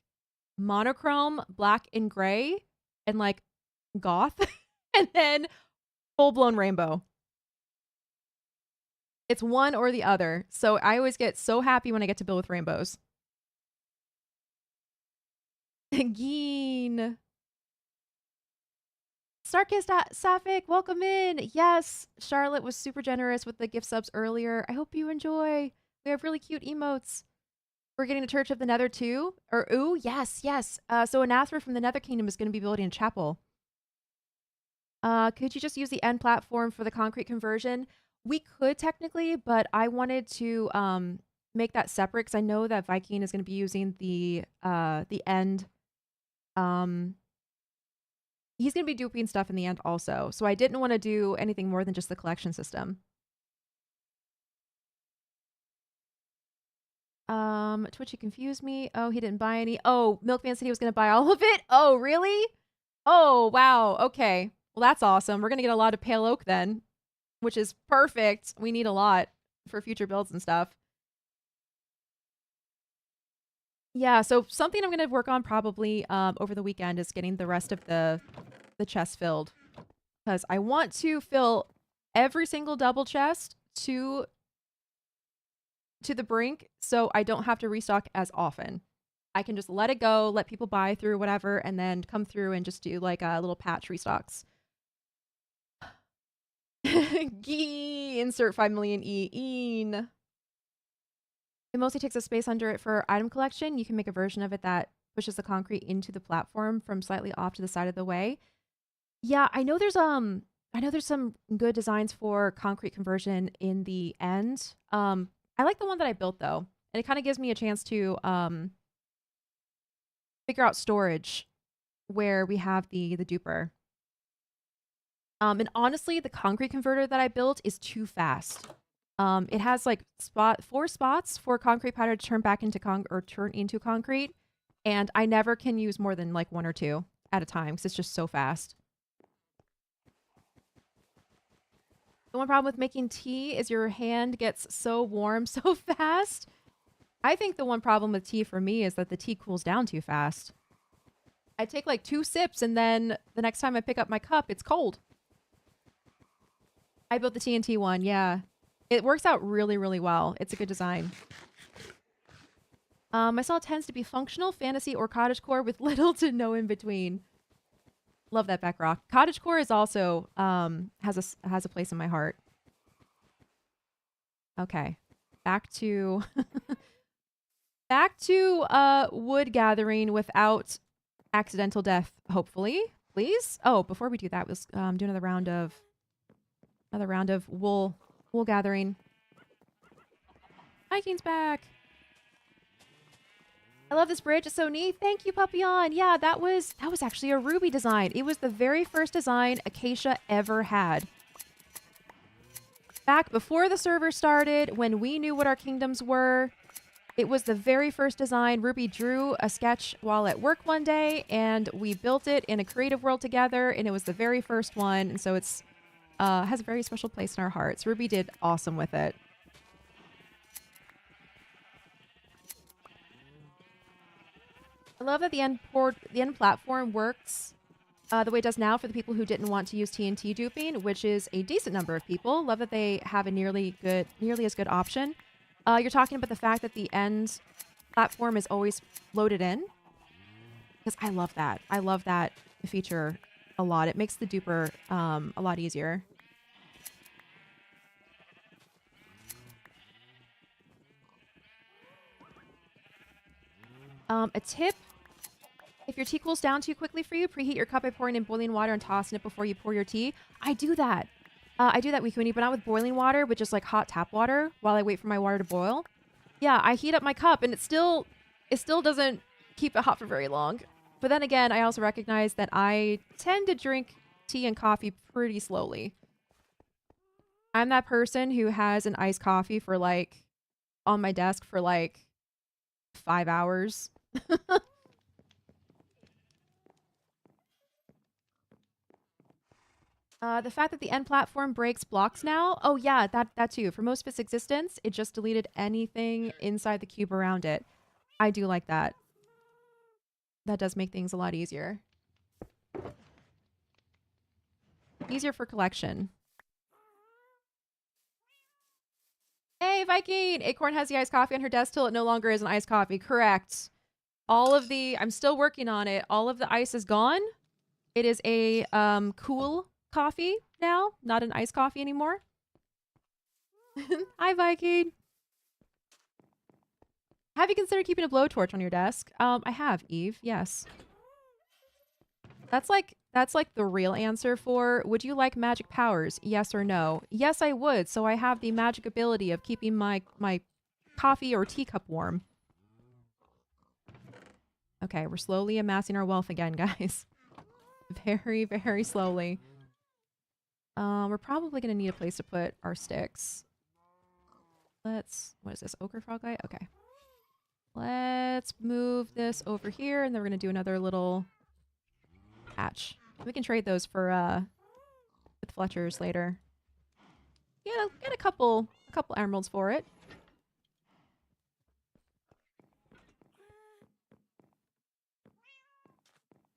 monochrome, black and gray, and like goth, and then full blown rainbow. It's one or the other. So I always get so happy when I get to build with rainbows. Geen. Starkist Sapphic, welcome in. Yes, Charlotte was super generous with the gift subs earlier. I hope you enjoy. We have really cute emotes. We're getting a Church of the Nether too. Or ooh, yes, yes. So Anathra from the Nether Kingdom is going to be building a chapel. Could you just use the end platform for the concrete conversion? We could technically, but I wanted to make that separate because I know that Viking is going to be using the end. He's going to be duping stuff in the end also. So I didn't want to do anything more than just the collection system. Twitchy confused me. Oh, he didn't buy any. Oh, Milkman said he was going to buy all of it. Oh, really? Oh, wow. Okay. Well, that's awesome. We're going to get a lot of pale oak then, which is perfect. We need a lot for future builds and stuff. Yeah, so something I'm going to work on probably over the weekend is getting the rest of the chest filled. Because I want to fill every single double chest to the brink so I don't have to restock as often. I can just let it go, let people buy through whatever, and then come through and just do like a little patch restocks. Gee, insert 5 million It mostly takes up space under it for item collection. You can make a version of it that pushes the concrete into the platform from slightly off to the side of the way. Yeah, I know there's some good designs for concrete conversion in the end. I like the one that I built though. And it kind of gives me a chance to figure out storage where we have the duper. And honestly, the concrete converter that I built is too fast. It has like 4 spots for concrete powder to turn back into turn into concrete, and I never can use more than like 1 or 2 at a time because it's just so fast. The one problem with making tea is your hand gets so warm so fast. I think the one problem with tea for me is that the tea cools down too fast. I take like 2 sips and then the next time I pick up my cup, it's cold. I built the TNT one, yeah. It works out really, really well. It's a good design. My style tends to be functional, fantasy, or cottagecore with little to no in between. Love that bedrock. Cottagecore is also has a place in my heart. Okay. Back to back to wood gathering without accidental death, hopefully. Please. Oh, before we do that, let's do another round of wool gathering. Viking's back. I love this bridge. It's so neat. Thank you, Papillon. Yeah, that was actually a Ruby design. It was the very first design Acacia ever had. Back before the server started, when we knew what our kingdoms were, it was the very first design. Ruby drew a sketch while at work one day, and we built it in a creative world together, and it was the very first one, and so it's has a very special place in our hearts. Ruby did awesome with it. I love that the end platform works the way it does now for the people who didn't want to use TNT duping, which is a decent number of people. Love that they have a nearly as good option. You're talking about the fact that the end platform is always loaded in, because I love that. I love that feature a lot. It makes the duper a lot easier. A tip: if your tea cools down too quickly for you, preheat your cup by pouring in boiling water and tossing it before you pour your tea. I do that. I do that, Weekuni, but not with boiling water, but just like hot tap water while I wait for my water to boil. Yeah, I heat up my cup and it still doesn't keep it hot for very long. But then again, I also recognize that I tend to drink tea and coffee pretty slowly. I'm that person who has an iced coffee for like on my desk for like 5 hours. The fact that the end platform breaks blocks now. Oh yeah, that too. For most of its existence, it just deleted anything inside the cube around it. I do like that. That does make things a lot easier. Easier for collection. Hey, Viking! Acorn has the iced coffee on her desk till it no longer is an iced coffee. Correct. I'm still working on it. All of the ice is gone. It is a cool coffee now, not an iced coffee anymore. Hi, Viking. Have you considered keeping a blowtorch on your desk? I have, Eve. Yes. That's like the real answer for, would you like magic powers? Yes or no? Yes, I would. So I have the magic ability of keeping my coffee or teacup warm. Okay, we're slowly amassing our wealth again, guys. Very, very slowly. We're probably going to need a place to put our sticks. What is this, ochre frog guy? Okay. Let's move this over here, and then we're going to do another little hatch. We can trade those for, with Fletcher's later. Get a couple emeralds for it.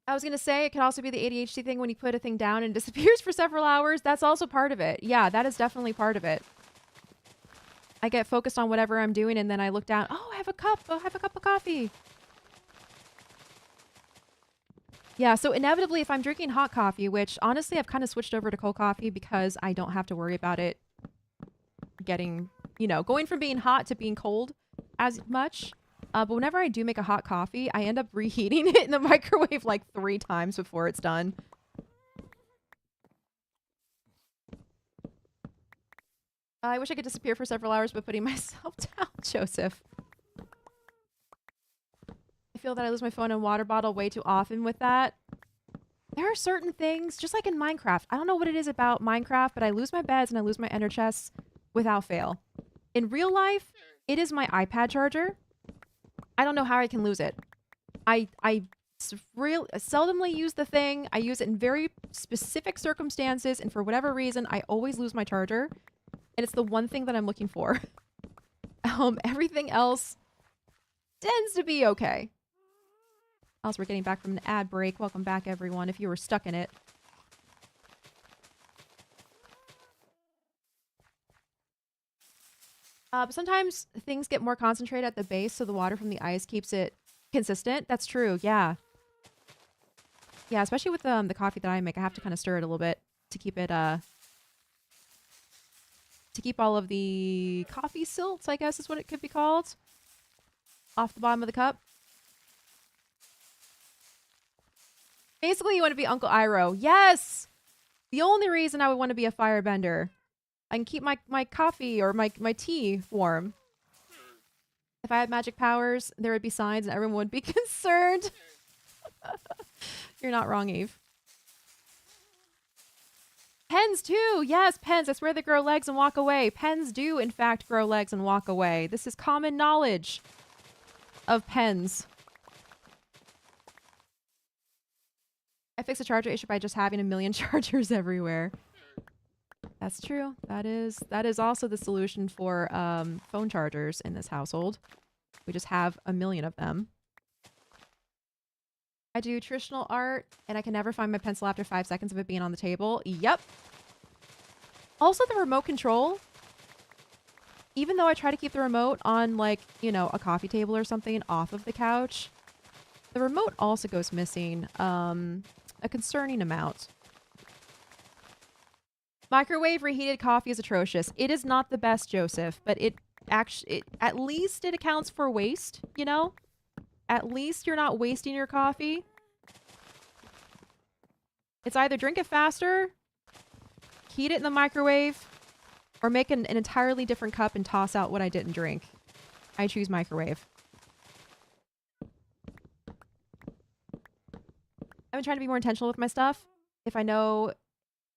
I was going to say, it could also be the ADHD thing when you put a thing down and it disappears for several hours. That's also part of it. Yeah, that is definitely part of it. I get focused on whatever I'm doing and then I look down. Oh, I have a cup. I'll have a cup of coffee. Yeah, so inevitably, if I'm drinking hot coffee, which honestly, I've kind of switched over to cold coffee because I don't have to worry about it getting, going from being hot to being cold as much. But whenever I do make a hot coffee, I end up reheating it in the microwave like 3 times before it's done. I wish I could disappear for several hours by putting myself down, Joseph. I feel that I lose my phone and water bottle way too often with that. There are certain things, just like in Minecraft. I don't know what it is about Minecraft, but I lose my beds and I lose my ender chests without fail. In real life, it is my iPad charger. I don't know how I can lose it. I seldomly use the thing. I use it in very specific circumstances, and for whatever reason, I always lose my charger. And it's the one thing that I'm looking for. Everything else tends to be okay. Also, we're getting back from an ad break. Welcome back, everyone, if you were stuck in it. But sometimes things get more concentrated at the base, so the water from the ice keeps it consistent. That's true, yeah. Yeah, especially with the coffee that I make, I have to kind of stir it a little bit to keep it to keep all of the coffee silts, I guess is what it could be called, off the bottom of the cup. Basically, you want to be Uncle Iroh. Yes! The only reason I would want to be a firebender. I can keep my coffee or my tea warm. If I had magic powers, there would be signs and everyone would be concerned. You're not wrong, Eve. Pens too! Yes, pens. That's where they grow legs and walk away. Pens do, in fact, grow legs and walk away. This is common knowledge of pens. I fix a charger issue by just having a million chargers everywhere. That's true. That is also the solution for phone chargers in this household. We just have a million of them. I do traditional art, and I can never find my pencil after 5 seconds of it being on the table. Yep. Also, the remote control. Even though I try to keep the remote on, like, you know, a coffee table or something off of the couch, the remote also goes missing a concerning amount. Microwave reheated coffee is atrocious. It is not the best, Joseph, but at least it accounts for waste, you know? At least you're not wasting your coffee. It's either drink it faster, heat it in the microwave, or make an entirely different cup and toss out what I didn't drink. I choose microwave. I've been trying to be more intentional with my stuff. If I know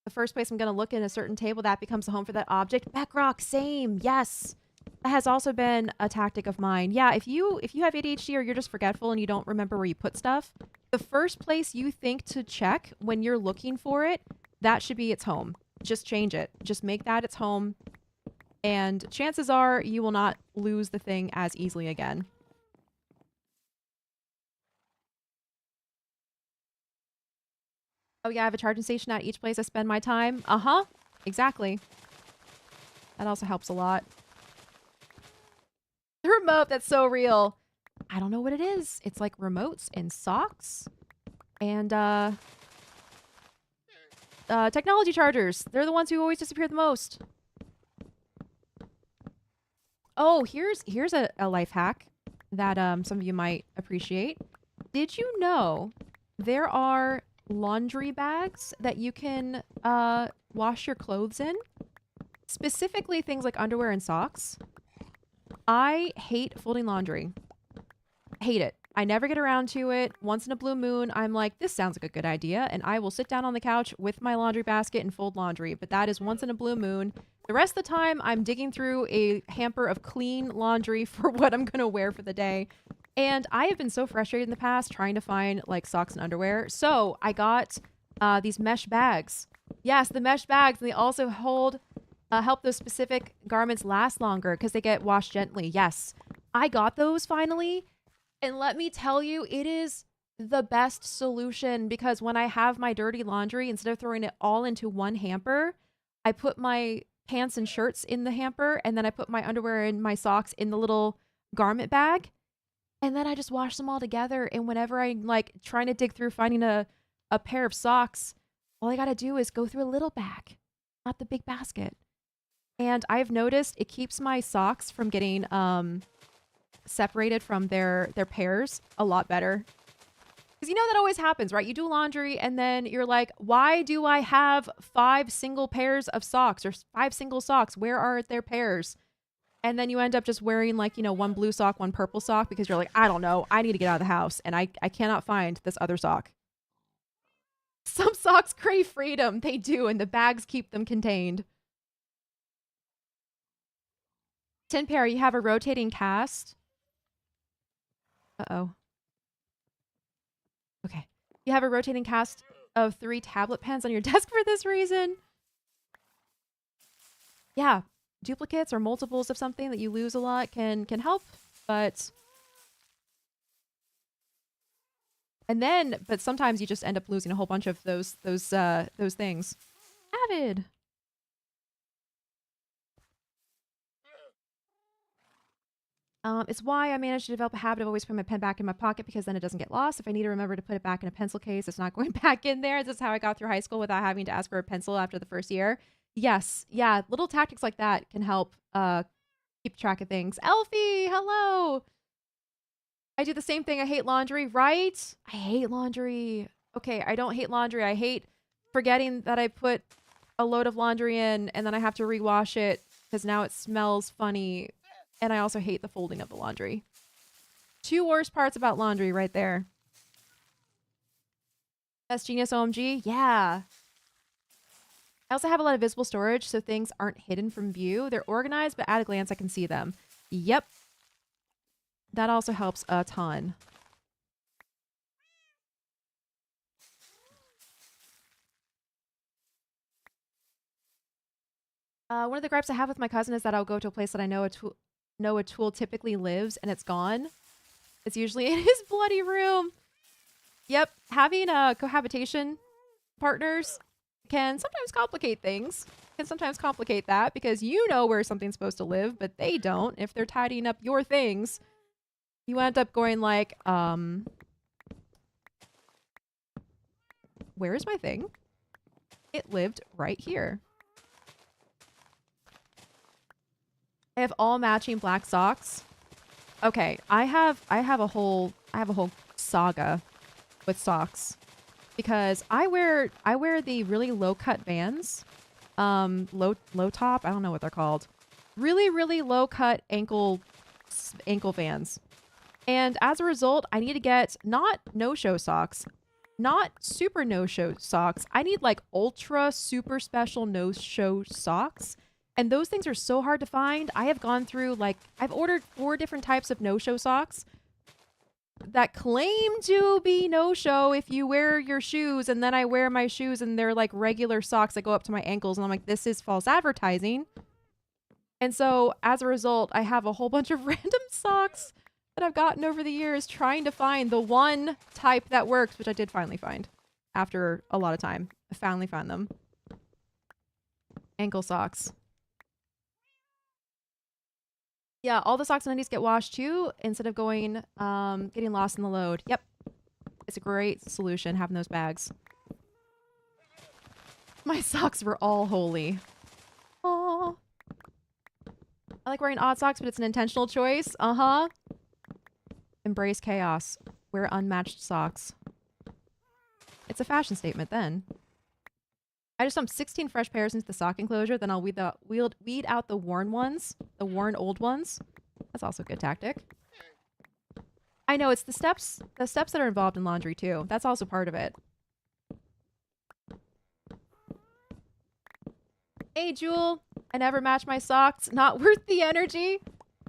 the first place I'm going to look in a certain table, that becomes the home for that object. Backrock, same. Yes. That has also been a tactic of mine. Yeah, if you have ADHD or you're just forgetful and you don't remember where you put stuff, the first place you think to check when you're looking for it, that should be its home. Just change it. Just make that its home. And chances are you will not lose the thing as easily again. Oh yeah, I have a charging station at each place I spend my time. Uh-huh. Exactly. That also helps a lot. The remote, that's so real. I don't know what it is. It's like remotes and socks and technology chargers. They're the ones who always disappear the most. Oh, here's a life hack that some of you might appreciate. Did you know there are laundry bags that you can wash your clothes in? Specifically things like underwear and socks. I hate folding laundry. Hate it. I never get around to it. Once in a blue moon, I'm like, this sounds like a good idea. And I will sit down on the couch with my laundry basket and fold laundry. But that is once in a blue moon. The rest of the time, I'm digging through a hamper of clean laundry for what I'm going to wear for the day. And I have been so frustrated in the past trying to find like socks and underwear. So I got these mesh bags. Yes, the mesh bags. And they also help those specific garments last longer because they get washed gently. Yes, I got those finally. And let me tell you, it is the best solution because when I have my dirty laundry, instead of throwing it all into one hamper, I put my pants and shirts in the hamper and then I put my underwear and my socks in the little garment bag. And then I just wash them all together. And whenever I'm like trying to dig through finding a pair of socks, all I got to do is go through a little bag, not the big basket. And I've noticed it keeps my socks from getting separated from their pairs a lot better. Because you know that always happens, right? You do laundry and then you're like, why do I have 5 single pairs of socks or 5 single socks? Where are their pairs? And then you end up just wearing like, you know, one blue sock, one purple sock because you're like, I don't know. I need to get out of the house and I cannot find this other sock. Some socks crave freedom. They do. And the bags keep them contained. Tin Pair, you have a rotating cast. Uh-oh. Okay. You have a rotating cast of 3 tablet pens on your desk for this reason. Yeah. Duplicates or multiples of something that you lose a lot can help, but sometimes you just end up losing a whole bunch of those things. Avid. It's why I managed to develop a habit of always putting my pen back in my pocket because then it doesn't get lost. If I need to remember to put it back in a pencil case, it's not going back in there. This is how I got through high school without having to ask for a pencil after the first year. Yes, yeah, little tactics like that can help keep track of things. Elfie, hello. I do the same thing. I hate laundry, right? I hate laundry. Okay, I don't hate laundry. I hate forgetting that I put a load of laundry in and then I have to rewash it because now it smells funny. And I also hate the folding of the laundry. Two worst parts about laundry right there. Best Genius OMG? Yeah. I also have a lot of visible storage, so things aren't hidden from view. They're organized, but at a glance I can see them. Yep. That also helps a ton. One of the gripes I have with my cousin is that I'll go to a place that I know a tool typically lives and it's gone. It's usually in his bloody room. Yep, having cohabitation partners can sometimes complicate things. Can sometimes complicate that because you know where something's supposed to live, but they don't. If they're tidying up your things, you end up going like, where is my thing? It lived right here. I have all matching black socks. Okay, I have a whole saga with socks because I wear the really low cut Vans, low top. I don't know what they're called. Really low cut ankle Vans, and as a result, I need to get not no show socks, not super no show socks. I need like ultra super special no show socks. And those things are so hard to find. I have gone through, like, I've ordered 4 different types of no-show socks that claim to be no-show if you wear your shoes. And then I wear my shoes and they're like regular socks that go up to my ankles. And I'm like, this is false advertising. And so as a result, I have a whole bunch of random socks that I've gotten over the years trying to find the one type that works, which I did finally find after a lot of time. I finally found them. Ankle socks. Yeah, all the socks and undies get washed too instead of going, getting lost in the load. Yep. It's a great solution having those bags. My socks were all holy. Aww. I like wearing odd socks, but it's an intentional choice. Uh-huh. Embrace chaos. Wear unmatched socks. It's a fashion statement then. I just dumped 16 fresh pairs into the sock enclosure, then I'll weed out the worn ones, the worn old ones. That's also a good tactic. I know, it's the steps that are involved in laundry too. That's also part of it. Hey, Jewel, I never match my socks. Not worth the energy.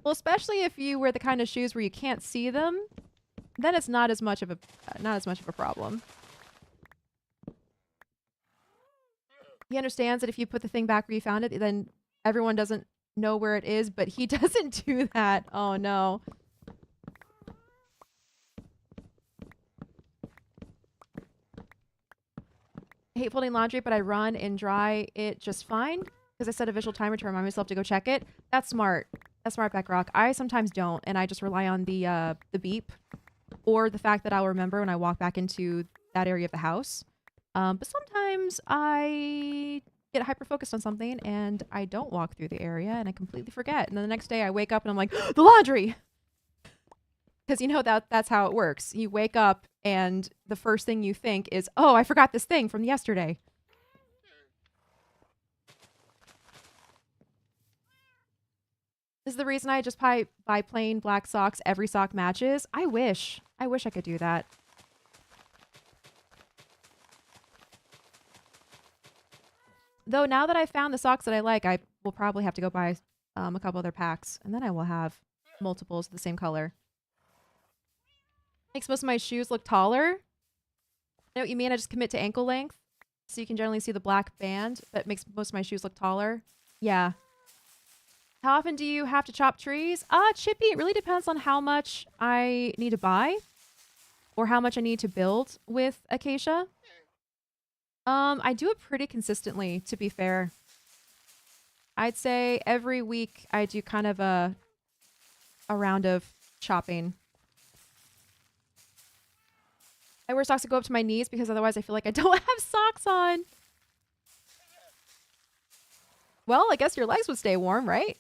Well, especially if you wear the kind of shoes where you can't see them, then it's not as much of a problem. He understands that if you put the thing back where you found it, then everyone doesn't know where it is, but he doesn't do that. Oh no. I hate folding laundry, but I run and dry it just fine because I set a visual timer to remind myself to go check it. That's smart. That's smart, Beckrock. I sometimes don't, and I just rely on the beep or the fact that I'll remember when I walk back into that area of the house. But sometimes I get hyper-focused on something and I don't walk through the area and I completely forget. And then the next day I wake up and I'm like, the laundry! Because you know that's how it works. You wake up and the first thing you think is, oh, I forgot this thing from yesterday. This is the reason I just buy plain black socks. Every sock matches. I wish I could do that. Though now that I found the socks that I like, I will probably have to go buy a couple other packs. And then I will have multiples of the same color. Makes most of my shoes look taller. I know what you mean. I just commit to ankle length. So you can generally see the black band. But it makes most of my shoes look taller. Yeah. How often do you have to chop trees? Chippy, it really depends on how much I need to buy. Or how much I need to build with acacia. I do it pretty consistently, to be fair. I'd say every week I do kind of a a round of chopping. I wear socks that go up to my knees because otherwise I feel like I don't have socks on. Well, I guess your legs would stay warm, right?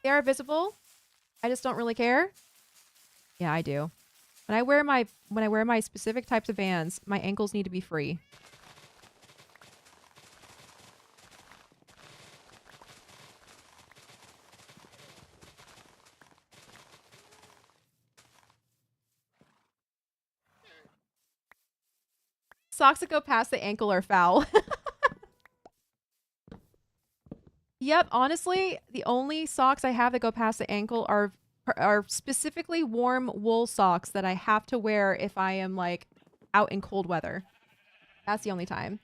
They are visible. I just don't really care. Yeah, I do. When I wear my specific types of Vans, my ankles need to be free. Socks that go past the ankle are foul. Yep, honestly, the only socks I have that go past the ankle are specifically warm wool socks that I have to wear if I am like out in cold weather. That's the only time.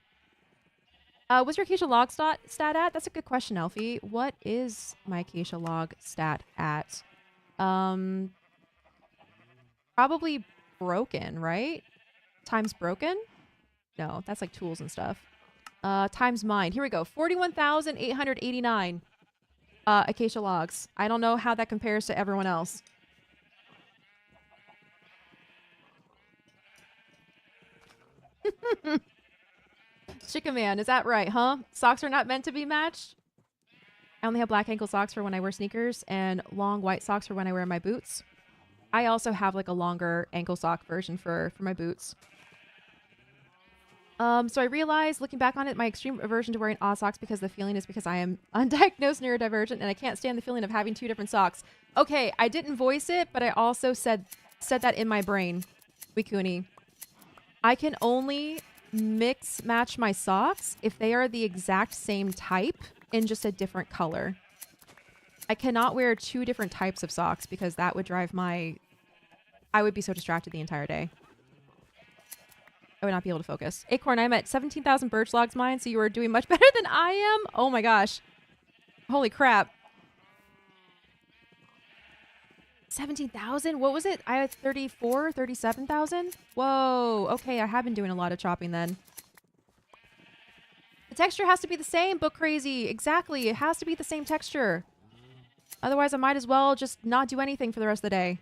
What's your acacia log stat at? That's a good question, Elfie. What is my acacia log stat at? Um, probably broken, right? Times broken? No, that's like tools and stuff. Times mine. Here we go. 41,889 acacia logs. I don't know how that compares to everyone else. Chicken Man, is that right, huh? Socks are not meant to be matched? I only have black ankle socks for when I wear sneakers and long white socks for when I wear my boots. I also have like a longer ankle sock version for my boots. So I realized, looking back on it, my extreme aversion to wearing odd socks because the feeling is because I am undiagnosed neurodivergent and I can't stand the feeling of having two different socks. Okay, I didn't voice it, but I also said that in my brain. Wikuni. I can only mix match my socks if they are the exact same type in just a different color. I cannot wear two different types of socks because that would drive I would be so distracted the entire day. I would not be able to focus. Acorn, I'm at 17,000 birch logs mine, so you are doing much better than I am. Oh my gosh. Holy crap. 17,000? What was it? I had 34, 37,000? Whoa. Okay, I have been doing a lot of chopping then. The texture has to be the same, Book Crazy. Exactly. It has to be the same texture. Otherwise, I might as well just not do anything for the rest of the day.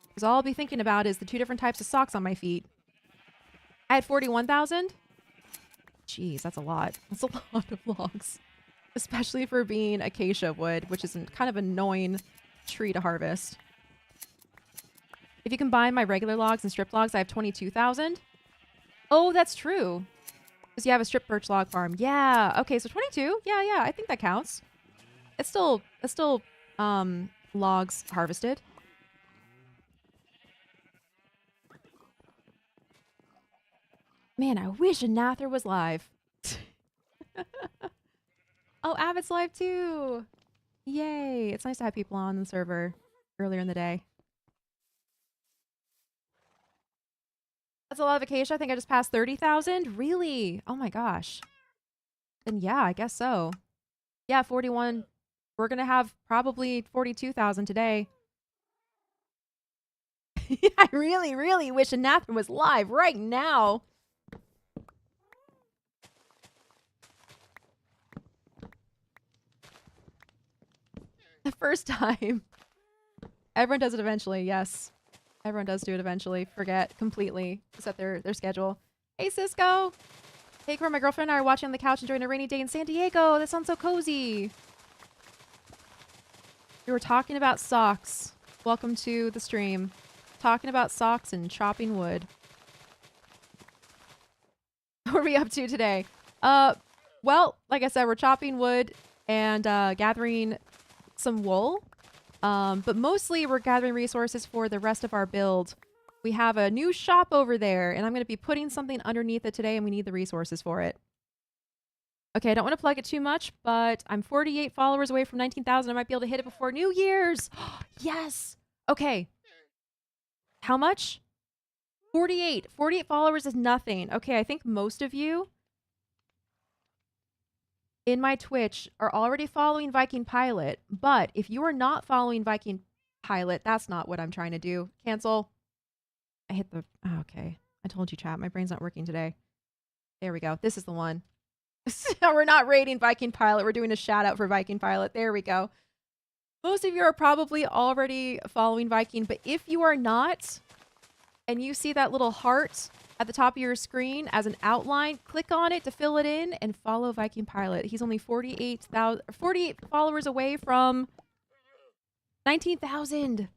Because all I'll be thinking about is the two different types of socks on my feet. I had 41,000? Jeez, that's a lot. That's a lot of logs. Especially for being acacia wood, which is kind of an annoying tree to harvest. If you combine my regular logs and strip logs, I have 22,000. Oh, that's true. Because you have a strip birch log farm. Yeah. Okay, so 22. Yeah, I think that counts. It's still logs harvested. Man, I wish Anather was live. Oh, Avid's live too. Yay. It's nice to have people on the server earlier in the day. That's a lot of acacia. I think I just passed 30,000. Really? Oh my gosh. Then yeah, I guess so. Yeah, 41. We're going to have probably 42,000 today. I really, really wish Anathema was live right now. The first time. Everyone does it eventually, yes. Everyone does do it eventually. Forget completely. Set their schedule. Hey, Cisco. Hey, Cora, my girlfriend and I are watching on the couch enjoying a rainy day in San Diego. That sounds so cozy. We were talking about socks. Welcome to the stream. Talking about socks and chopping wood. What are we up to today? Well, like I said, we're chopping wood and gathering some wool. But mostly we're gathering resources for the rest of our build. We have a new shop over there, and I'm going to be putting something underneath it today, and we need the resources for it. Okay, I don't want to plug it too much, but I'm 48 followers away from 19,000. I might be able to hit it before New Year's. Yes! Okay. How much? 48. 48 followers is nothing. Okay, I think most of you in my Twitch are already following Viking Pilot, but if you are not following Viking Pilot, that's not what I'm trying to do. Cancel. I hit the... Oh, okay. I told you, chat. My brain's not working today. There we go. This is the one. We're not raiding Viking Pilot. We're doing a shout out for Viking Pilot. There we go. Most of you are probably already following Viking, but if you are not, and you see that little heart at the top of your screen as an outline, click on it to fill it in and follow Viking Pilot. He's only 48 followers away from 19,000.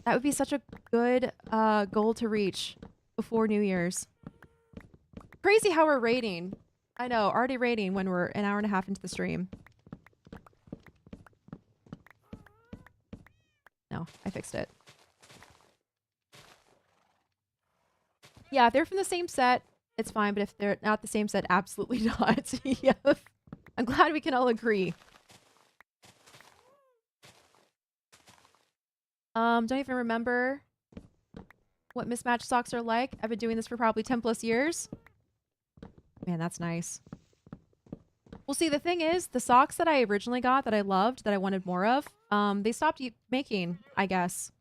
That would be such a good goal to reach before New Year's. Crazy how we're rating. I know, already rating when we're an hour and a half into the stream. No, I fixed it. Yeah, if they're from the same set, it's fine. But if they're not the same set, absolutely not. Yeah. I'm glad we can all agree. Don't even remember what mismatched socks are like. I've been doing this for probably 10 plus years. Man, that's nice. Well, see, the thing is, the socks that I originally got that I loved, that I wanted more of, they stopped making, I guess.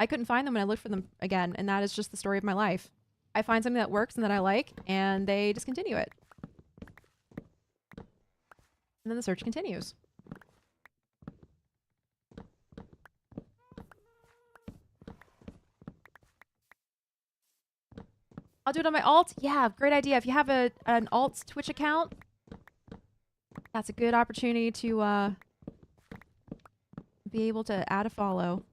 I couldn't find them when I looked for them again, and that is just the story of my life. I find something that works and that I like, and they discontinue it. And then the search continues. I'll do it on my alt. Yeah, great idea. If you have an alt Twitch account, that's a good opportunity to be able to add a follow.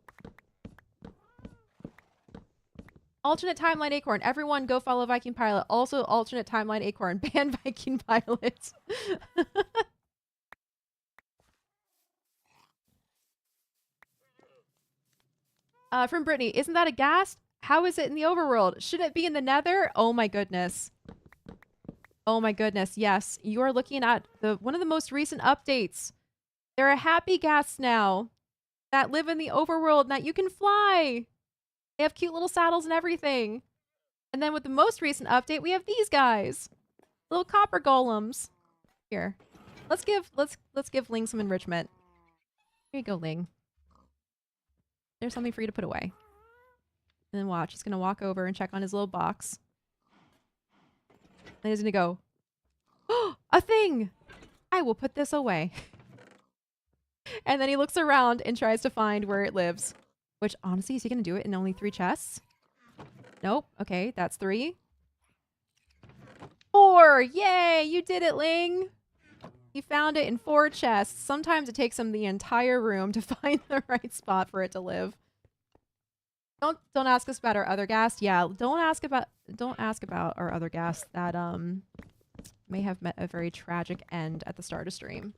Alternate timeline Acorn. Everyone go follow Viking Pilot. Also alternate timeline Acorn. Ban Viking Pilot. From Brittany. Isn't that a ghast? How is it in the overworld? Should it be in the nether? Oh my goodness. Oh my goodness. Yes. You are looking at one of the most recent updates. There are happy ghasts now that live in the overworld and that you can fly. They have cute little saddles and everything. And then with the most recent update, we have these guys. Little copper golems. Here. Let's give Ling some enrichment. Here you go, Ling. There's something for you to put away. And then watch. He's going to walk over and check on his little box. Then he's going to go, oh, a thing! I will put this away. And then he looks around and tries to find where it lives. Which, honestly, is he going to do it in only 3 chests? Nope. Okay, that's 3. 4! Yay! You did it, Ling! He found it in 4 chests. Sometimes it takes him the entire room to find the right spot for it to live. Don't ask us about our other ghast. Yeah, don't ask about our other ghast that may have met a very tragic end at the start of stream.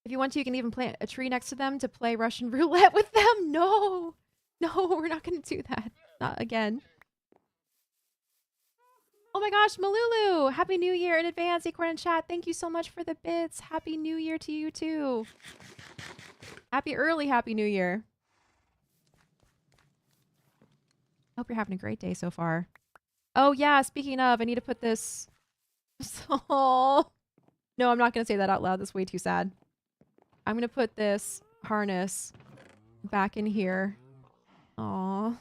If you want to, you can even plant a tree next to them to play Russian roulette with them. No, we're not going to do that. Not again. Oh my gosh, Malulu! Happy New Year in advance, Acorn and chat. Thank you so much for the bits. Happy New Year to you too. Happy New Year. I hope you're having a great day so far. Oh yeah, speaking of, I need to put this... Oh. No, I'm not going to say that out loud. That's way too sad. I'm going to put this harness back in here. Aww.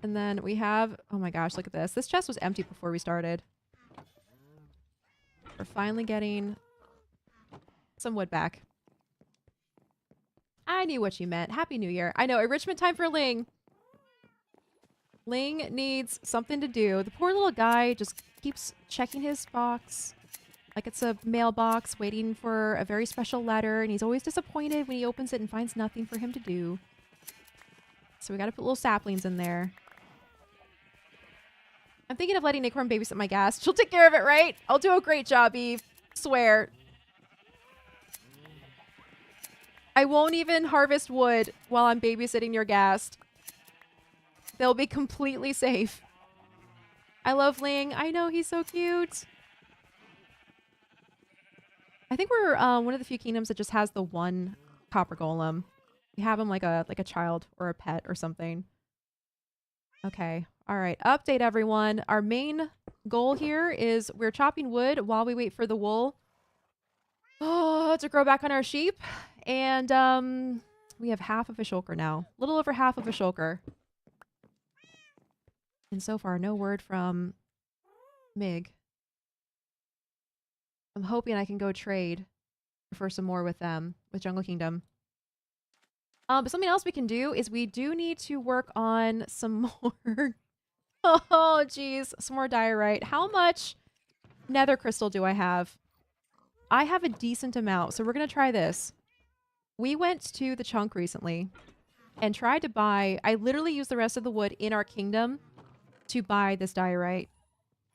And then we have... Oh my gosh, look at this. This chest was empty before we started. We're finally getting some wood back. I knew what you meant. Happy New Year. I know, enrichment time for Ling. Ling needs something to do. The poor little guy just keeps checking his box like it's a mailbox waiting for a very special letter, and he's always disappointed when he opens it and finds nothing for him to do. So we gotta put little saplings in there. I'm thinking of letting Acorn babysit my ghast. She'll take care of it, right? I'll do a great job, Eve. Swear. I won't even harvest wood while I'm babysitting your ghast. They'll be completely safe. I love Ling. I know, he's so cute. I think we're one of the few kingdoms that just has the one copper golem. We have him like a child or a pet or something. Okay. All right. Update, everyone. Our main goal here is we're chopping wood while we wait for the wool Oh, to grow back on our sheep. And we have half of a shulker now. A little over half of a shulker. And so far, no word from Mig. I'm hoping I can go trade for some more with them, with Jungle Kingdom. But something else we can do is we do need to work on some more. Oh, geez. Some more diorite. How much nether crystal do I have? I have a decent amount, so we're going to try this. We went to the chunk recently and tried to buy... I literally used the rest of the wood in our kingdom to buy this diorite.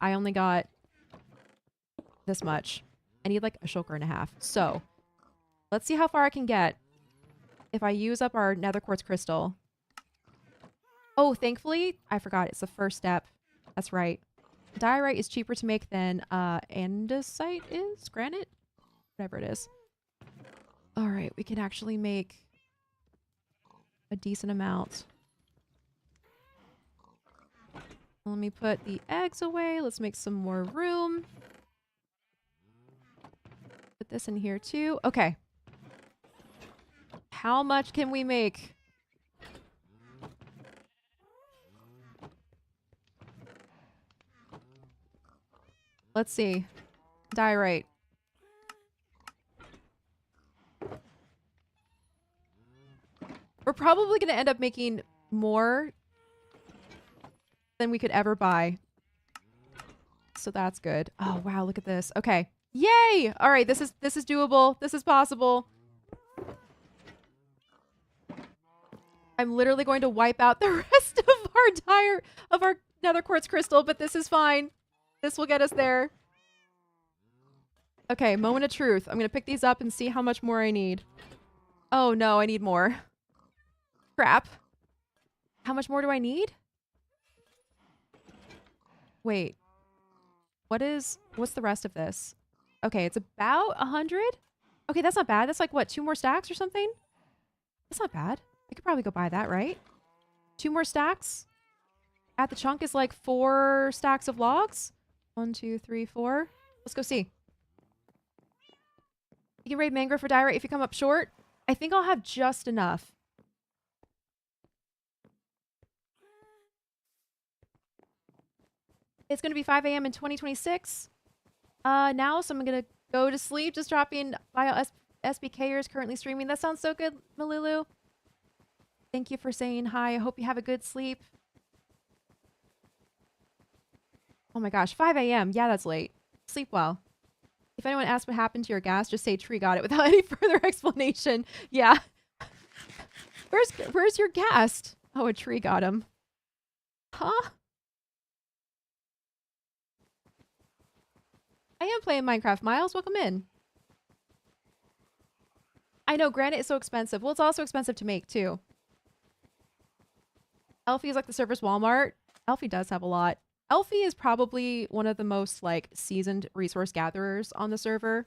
I only got this much. I need like a shulker and a half. So, let's see how far I can get if I use up our nether quartz crystal. Oh, thankfully, I forgot. It's the first step. That's right. Diorite is cheaper to make than andesite is? Granite? Whatever it is. Alright, we can actually make a decent amount. Let me put the eggs away. Let's make some more room. Put this in here too. Okay. How much can we make? Let's see. Diorite. We're probably going to end up making more than we could ever buy. So that's good. Oh, wow. Look at this. Okay. Yay! All right. This is doable. This is possible. I'm literally going to wipe out the rest of our nether quartz crystal, but this is fine. This will get us there. Okay, moment of truth. I'm going to pick these up and see how much more I need. Oh no, I need more. Crap. How much more do I need? Wait. What's the rest of this? Okay, it's about 100? Okay, that's not bad. That's like, what, 2 more stacks or something? That's not bad. I could probably go buy that, right? 2 more stacks? At the chunk is like 4 stacks of logs. 1, 2, 3, 4. Let's go see. You can raid mangrove for diorite if you come up short. I think I'll have just enough. It's going to be 5 a.m. in 2026. Now, so I'm going to go to sleep. Just dropping bio SBKers currently streaming. That sounds so good, Malulu. Thank you for saying hi. I hope you have a good sleep. Oh my gosh, 5 a.m. Yeah, that's late. Sleep well. If anyone asks what happened to your gas, just say tree got it without any further explanation. Yeah. Where's your ghast? Oh, a tree got him. Huh? I am playing Minecraft, Miles. Welcome in. I know, granite is so expensive. Well, it's also expensive to make, too. Elfie is like the server's Walmart. Elfie does have a lot. Elfie is probably one of the most, like, seasoned resource gatherers on the server.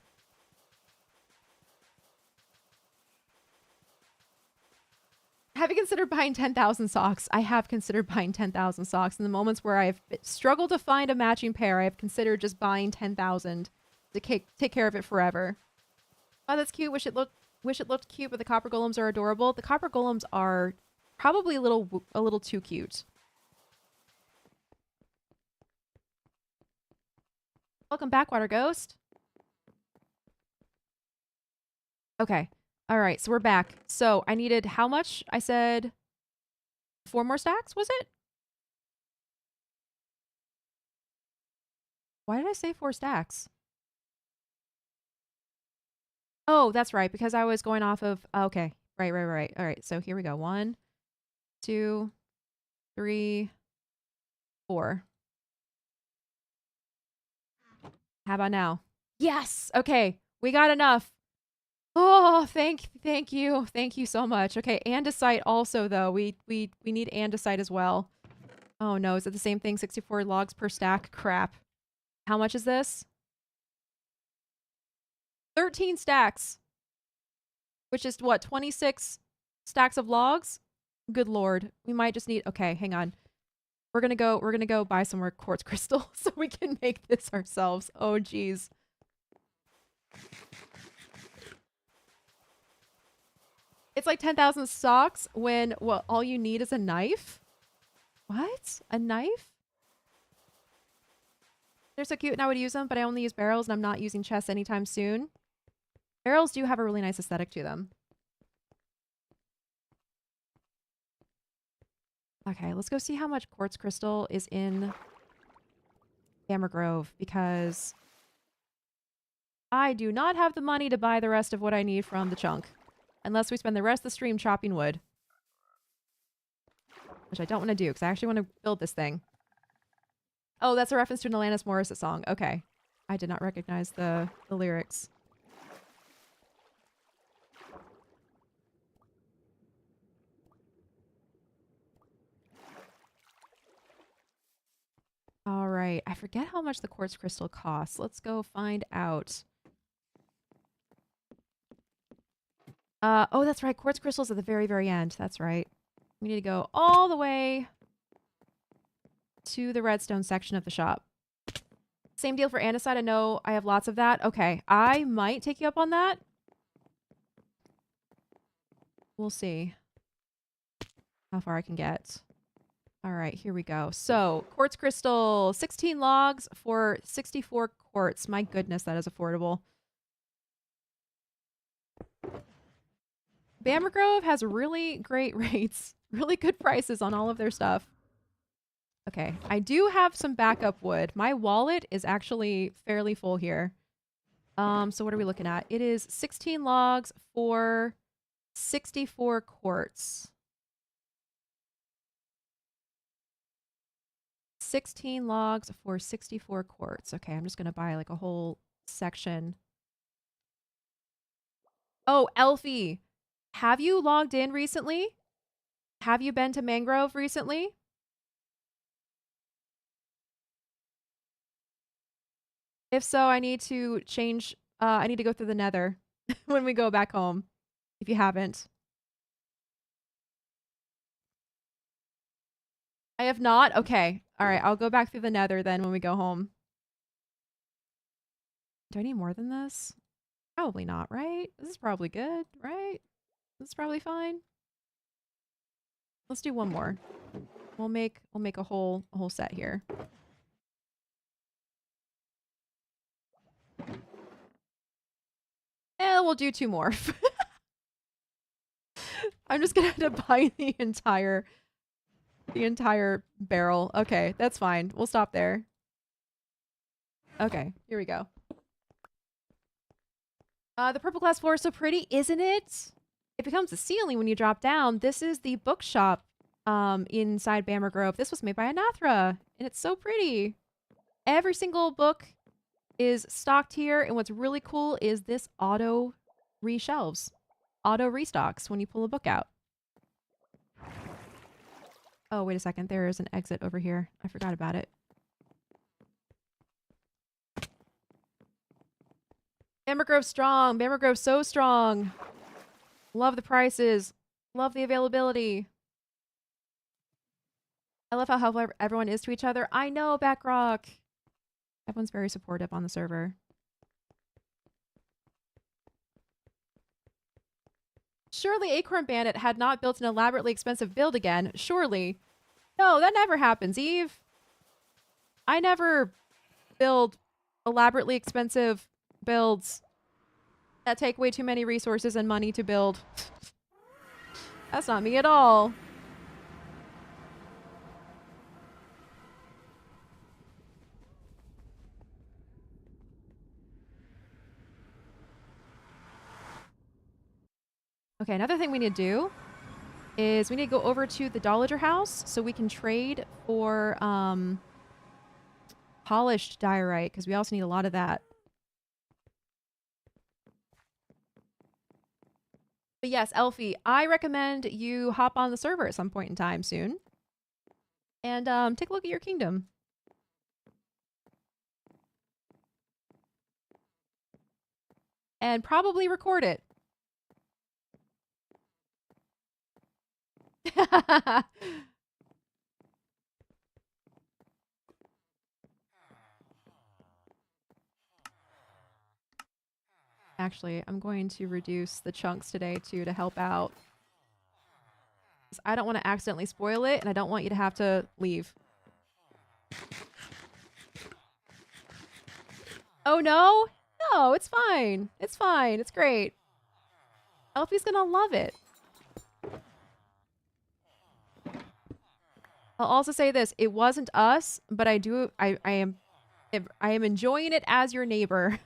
Have you considered buying 10,000 socks? I have considered buying 10,000 socks. In the moments where I've struggled to find a matching pair, I have considered just buying 10,000 to take care of it forever. Oh, that's cute. Wish it looked cute, but the copper golems are adorable. The copper golems are probably a little too cute. Welcome back, Water Ghost. Okay. All right, so we're back. So I needed how much? I said 4 more stacks, was it? Why did I say 4 stacks? Oh, that's right, because I was going off of... Okay, right. All right, so here we go. 1, 2, 3, 4. How about now? Yes! Okay, we got enough. Oh, thank you. Thank you so much. Okay, andesite also, though. We need andesite as well. Oh, no. Is it the same thing? 64 logs per stack? Crap. How much is this? 13 stacks. Which is, what, 26 stacks of logs? Good lord. We might just need... Okay, hang on. We're gonna go buy some more quartz crystal so we can make this ourselves. Oh, geez. It's like 10,000 stocks when, well, all you need is a knife? What? A knife? They're so cute and I would use them, but I only use barrels and I'm not using chests anytime soon. Barrels do have a really nice aesthetic to them. Okay, let's go see how much quartz crystal is in Hammer Grove because I do not have the money to buy the rest of what I need from the chunk. Unless we spend the rest of the stream chopping wood. Which I don't want to do because I actually want to build this thing. Oh, that's a reference to an Alanis Morissette song. Okay. I did not recognize the lyrics. All right. I forget how much the quartz crystal costs. Let's go find out. Oh, that's right. Quartz crystals at the very, very end. That's right. We need to go all the way to the redstone section of the shop. Same deal for andesite. I know I have lots of that. Okay. I might take you up on that. We'll see how far I can get. All right, here we go. So, quartz crystal, 16 logs for 64 quartz. My goodness, that is affordable. Bamber Grove has really great rates, really good prices on all of their stuff. Okay, I do have some backup wood. My wallet is actually fairly full here. So what are we looking at? It is 16 logs for 64 quartz. 16 logs for 64 quartz. Okay, I'm just going to buy like a whole section. Oh, Elfie, have you logged in recently? Have you been to Mangrove recently? If so, I need to change, I need to go through the nether when we go back home, if you haven't. I have not? Okay. All right, I'll go back through the nether then when we go home. Do I need more than this? Probably not, right? This is probably good, right? This is probably fine. Let's do one more. We'll make a whole set here. And we'll do two more. I'm just gonna end up buying the entire barrel. Okay, that's fine. We'll stop there. Okay, here we go. The purple glass floor is so pretty, isn't it? It becomes a ceiling when you drop down. This is the bookshop inside Bamber Grove. This was made by Anathra, and it's so pretty. Every single book is stocked here, and what's really cool is this auto reshelves. Auto restocks when you pull a book out. Oh, wait a second. There is an exit over here. I forgot about it. Bamber Grove strong. Bamber Grove so strong. Love the prices. Love the availability. I love how helpful everyone is to each other. I know, Backrock. Everyone's very supportive on the server. Surely Acorn Bandit had not built an elaborately expensive build again. Surely. No, that never happens, Eve. I never build elaborately expensive builds that take way too many resources and money to build. That's not me at all. Okay, another thing we need to do is we need to go over to the Dollager house so we can trade for polished diorite because we also need a lot of that. But yes, Elfie, I recommend you hop on the server at some point in time soon and take a look at your kingdom. And probably record it. Actually, I'm going to reduce the chunks today too to help out. 'Cause I don't want to accidentally spoil it, and I don't want you to have to leave. Oh, no? No, it's fine. It's fine. It's great. Elfie's gonna love it. I'll also say this. It wasn't us, but I am enjoying it as your neighbor.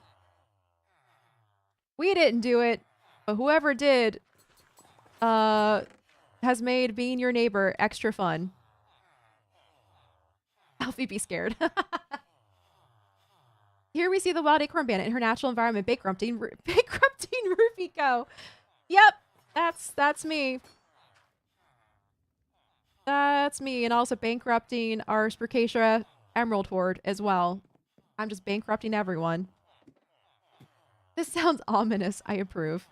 We didn't do it, but whoever did, has made being your neighbor extra fun. Alfie, be scared. Here we see the wild acorn bandit in her natural environment, bankrupting Rufiko. Yep, that's me. That's me, and also bankrupting our Spercacia Emerald Horde as well. I'm just bankrupting everyone. This sounds ominous. I approve.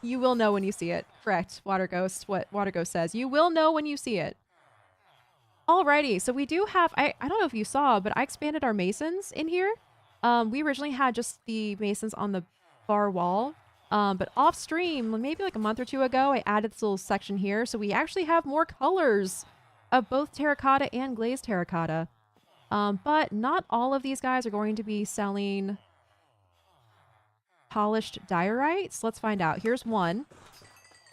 You will know when you see it. Correct, Water Ghost. What Water Ghost says. You will know when you see it. Alrighty, so we do have, I don't know if you saw, but I expanded our masons in here. We originally had just the masons on the far wall. But off stream, maybe like a month or two ago, I added this little section here. So we actually have more colors of both terracotta and glazed terracotta. But not all of these guys are going to be selling polished diorites. Let's find out. Here's one.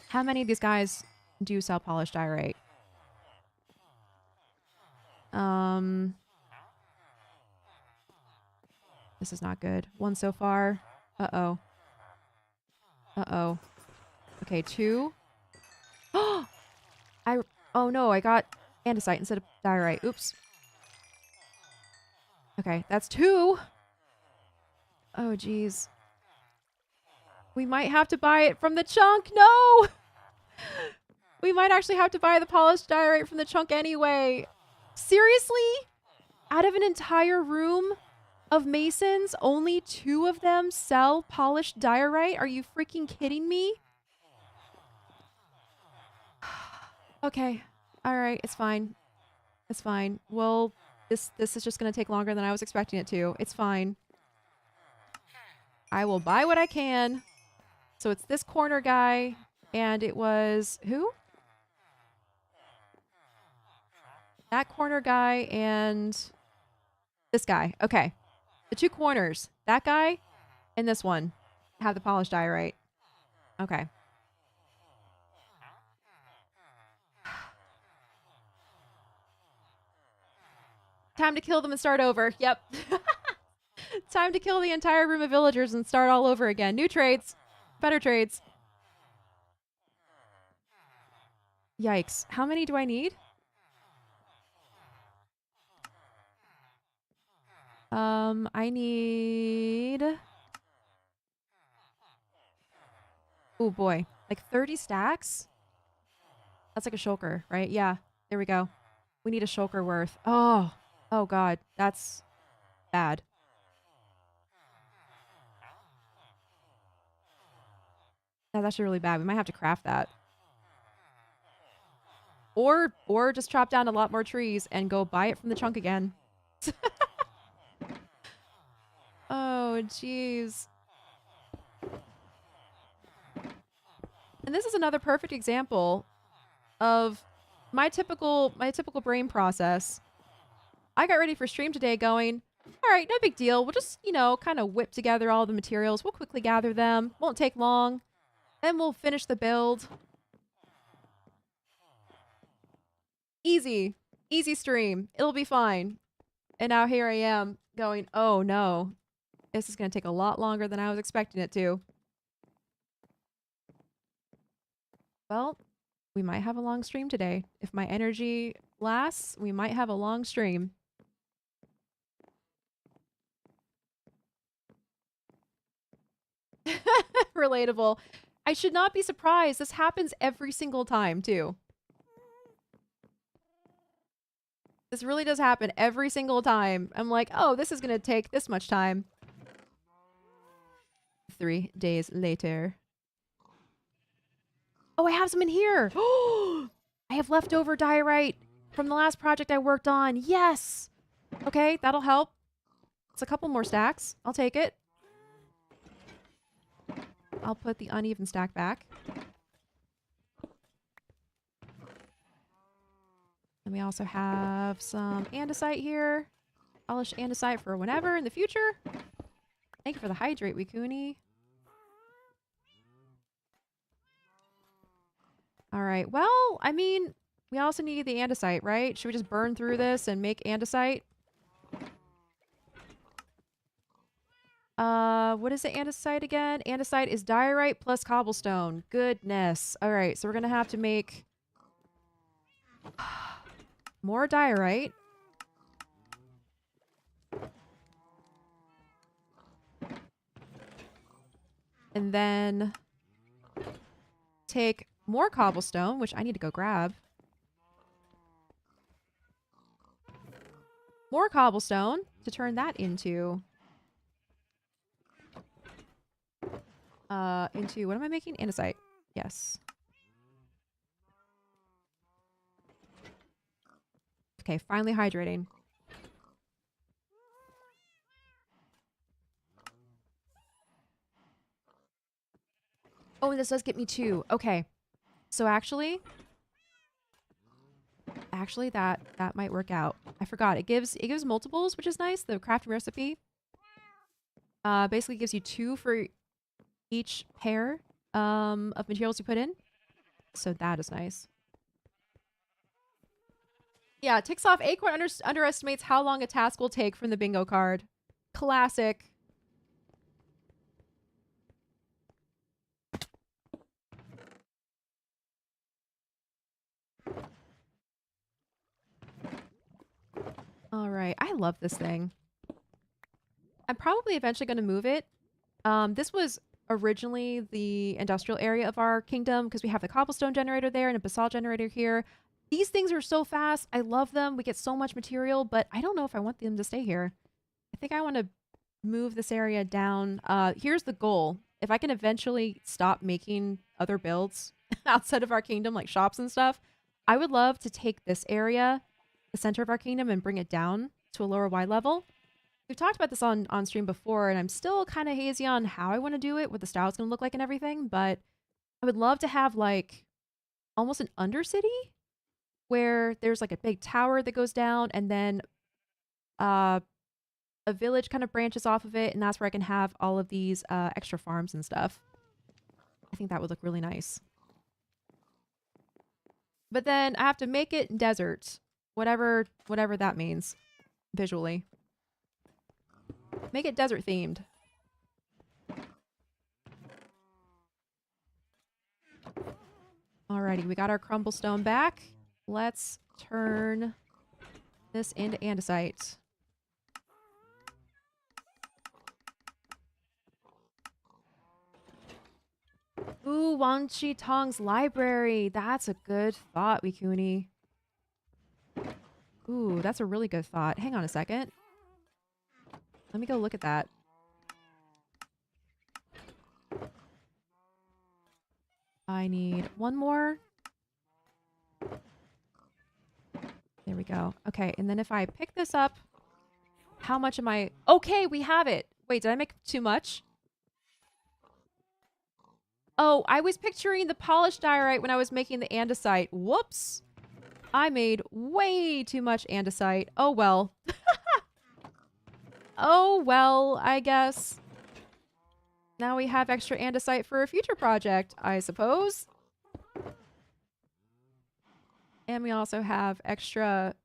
How many of these guys do sell polished diorite? This is not good. One so far. Uh-oh. Uh-oh. Okay, 2. Oh no, I got andesite instead of diorite. Oops. Okay, that's 2. Oh, geez. We might have to buy it from the chunk. No! We might actually have to buy the polished diorite from the chunk anyway. Seriously? Out of an entire room of masons, only 2 of them sell polished diorite? Are you freaking kidding me? Okay. All right. It's fine. It's fine. Well, this is just going to take longer than I was expecting it to. It's fine. I will buy what I can. So it's this corner guy, and it was who? That corner guy and this guy. Okay. The 2 corners. That guy and this one have the polished diorite. Okay. Time to kill them and start over. Yep. Time to kill the entire room of villagers and start all over again. New trades. Better trades. Yikes. How many do I need? I need... Oh boy. Like 30 stacks? That's like a shulker, right? Yeah. There we go. We need a shulker worth. Oh. Oh god. That's bad. That's actually really bad. We might have to craft that. Or just chop down a lot more trees and go buy it from the chunk again. Oh, jeez. And this is another perfect example of my typical brain process. I got ready for stream today going, all right, no big deal. We'll just, kind of whip together all the materials. We'll quickly gather them. Won't take long. Then we'll finish the build. Easy. Easy stream. It'll be fine. And now here I am going, oh no. This is going to take a lot longer than I was expecting it to. Well, we might have a long stream today. If my energy lasts, we might have a long stream. Relatable. I should not be surprised. This happens every single time, too. This really does happen every single time. I'm like, oh, this is going to take this much time. 3 days later. Oh, I have some in here. I have leftover diorite from the last project I worked on. Yes. Okay, that'll help. It's a couple more stacks. I'll take it. I'll put the uneven stack back. we also have some andesite here. Polish andesite for whenever in the future. Thank you for the hydrate, Wikuni. All right. Well, I mean, we also need the andesite, right? Should we just burn through this and make andesite? What is the andesite again? Andesite is diorite plus cobblestone. Goodness. All right, so we're gonna have to make more diorite. And then take more cobblestone, which I need to go grab. More cobblestone to turn that into what am I making? Andesite. Yes. Okay, finally hydrating. Oh, and this does get me two. Okay. So actually that might work out. I forgot. It gives multiples, which is nice. The crafting recipe basically gives you 2 for each pair of materials you put in. So that is nice. Yeah, ticks off Acorn underestimates how long a task will take from the bingo card. Classic. All right, I love this thing. I'm probably eventually going to move it. This was originally the industrial area of our kingdom because we have the cobblestone generator there and a basalt generator here. These things are so fast. I love them. We get so much material, but I don't know if I want them to stay here. I think I want to move this area down. Here's the goal. If I can eventually stop making other builds outside of our kingdom, like shops and stuff, I would love to take this area, the center of our kingdom, and bring it down to a lower Y level. We've talked about this on stream before, and I'm still kind of hazy on how I want to do it, what the style is going to look like and everything, but I would love to have like almost an undercity where there's like a big tower that goes down and then a village kind of branches off of it, and that's where I can have all of these extra farms and stuff. I think that would look really nice. But then I have to make it desert, whatever that means visually. Make it desert themed. Alrighty, we got our crumblestone back. Let's turn this into andesite. Ooh, Wang Chi Tong's library. That's a good thought, Wikuni. Ooh, that's a really good thought. Hang on a second. Let me go look at that. I need one more. There we go. Okay, and then if I pick this up, how much am I? Okay, we have it. Wait, did I make too much? Oh, I was picturing the polished diorite when I was making the andesite. Whoops. I made way too much andesite. Oh, well. Oh, well, I guess. Now we have extra andesite for a future project, I suppose. And we also have extra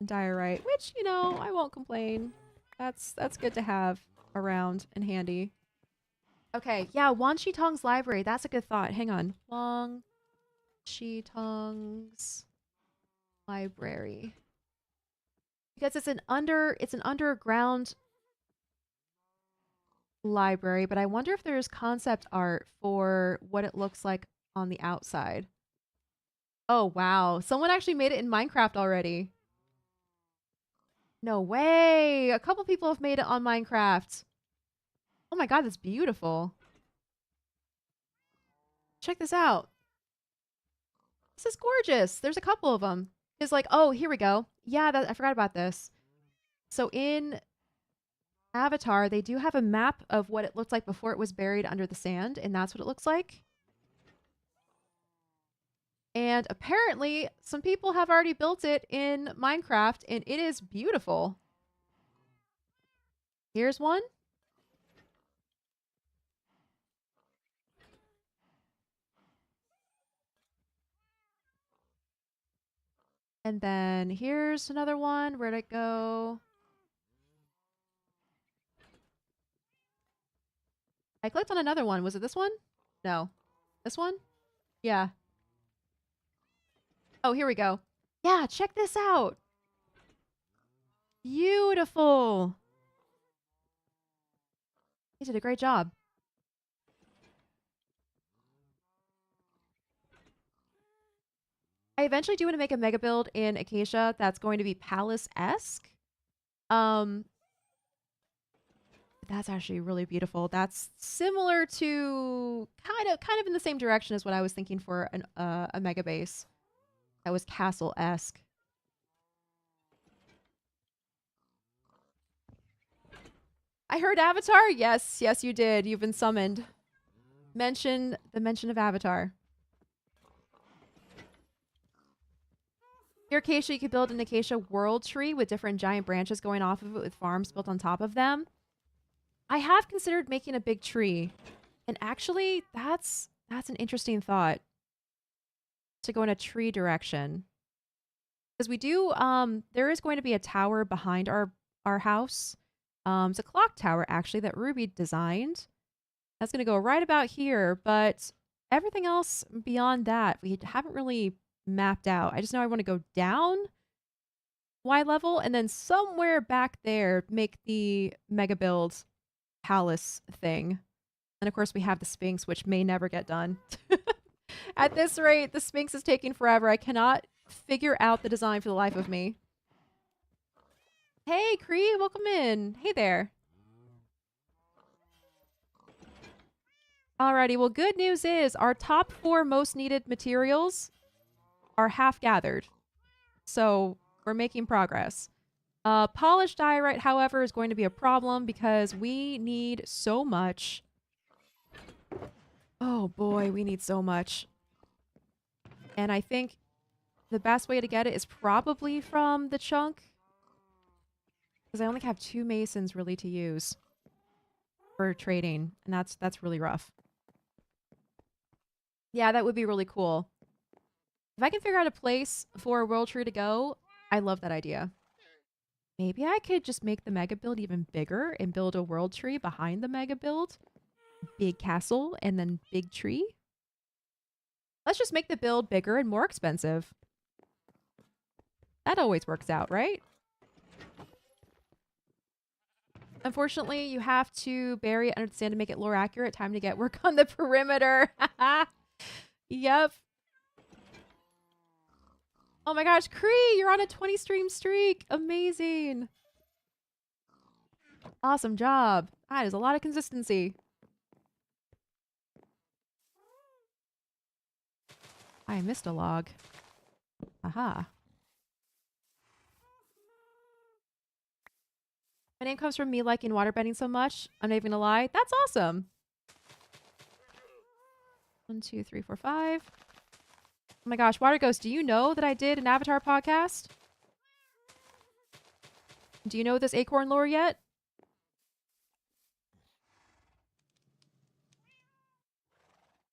diorite, which, you know, I won't complain. That's good to have around and handy. Okay, yeah, Wan Shi Tong's library. That's a good thought. Hang on. Wang Shi Tong's library. Because it's an underground library, but I wonder if there's concept art for what it looks like on the outside. Oh, wow. Someone actually made it in Minecraft already. No way. A couple people have made it on Minecraft. Oh my god, that's beautiful. Check this out. This is gorgeous. There's a couple of them. It's like, oh, here we go. Yeah, I forgot about this. So in Avatar, they do have a map of what it looked like before it was buried under the sand, and that's what it looks like. And apparently, some people have already built it in Minecraft, and it is beautiful. Here's one. And then here's another one. Where'd it go? I clicked on another one. Was it this one? No. This one? Yeah. Oh, here we go. Yeah, check this out. Beautiful. You did a great job. I eventually do want to make a mega build in Acacia that's going to be palace-esque. Um, that's actually really beautiful. That's similar to kind of in the same direction as what I was thinking for a mega base that was castle-esque. I heard Avatar. Yes, yes, you did. You've been summoned. Mention the mention of Avatar. Your acacia, you could build an acacia world tree with different giant branches going off of it with farms built on top of them. I have considered making a big tree. And actually, that's an interesting thought to go in a tree direction. Because we do, there is going to be a tower behind our house. It's a clock tower, actually, that Ruby designed. That's going to go right about here, but everything else beyond that, we haven't really mapped out. I just know I want to go down Y level and then somewhere back there make the mega build palace thing. And of course we have the Sphinx, which may never get done. At this rate, the Sphinx is taking forever. I cannot figure out the design for the life of me. Hey, Cree, welcome in. Hey there. Alrighty, well, good news is our top 4 most needed materials are half gathered. So we're making progress. Polished diorite, however, is going to be a problem because we need so much. Oh boy, we need so much. And I think the best way to get it is probably from the chunk. Because I only have 2 masons really to use for trading. And that's really rough. Yeah, that would be really cool. If I can figure out a place for a world tree to go, I love that idea. Maybe I could just make the mega build even bigger and build a world tree behind the mega build. Big castle and then big tree. Let's just make the build bigger and more expensive. That always works out, right? Unfortunately, you have to bury it under the sand to make it lore accurate. Time to get work on the perimeter. Yep. Oh my gosh, Cree, you're on a 20 stream streak. Amazing. Awesome job. That is a lot of consistency. I missed a log. Aha. My name comes from me liking waterbending so much. I'm not even gonna lie. That's awesome. 1, 2, 3, 4, 5. Oh my gosh, Water Ghost, do you know that I did an Avatar podcast? Do you know this acorn lore yet?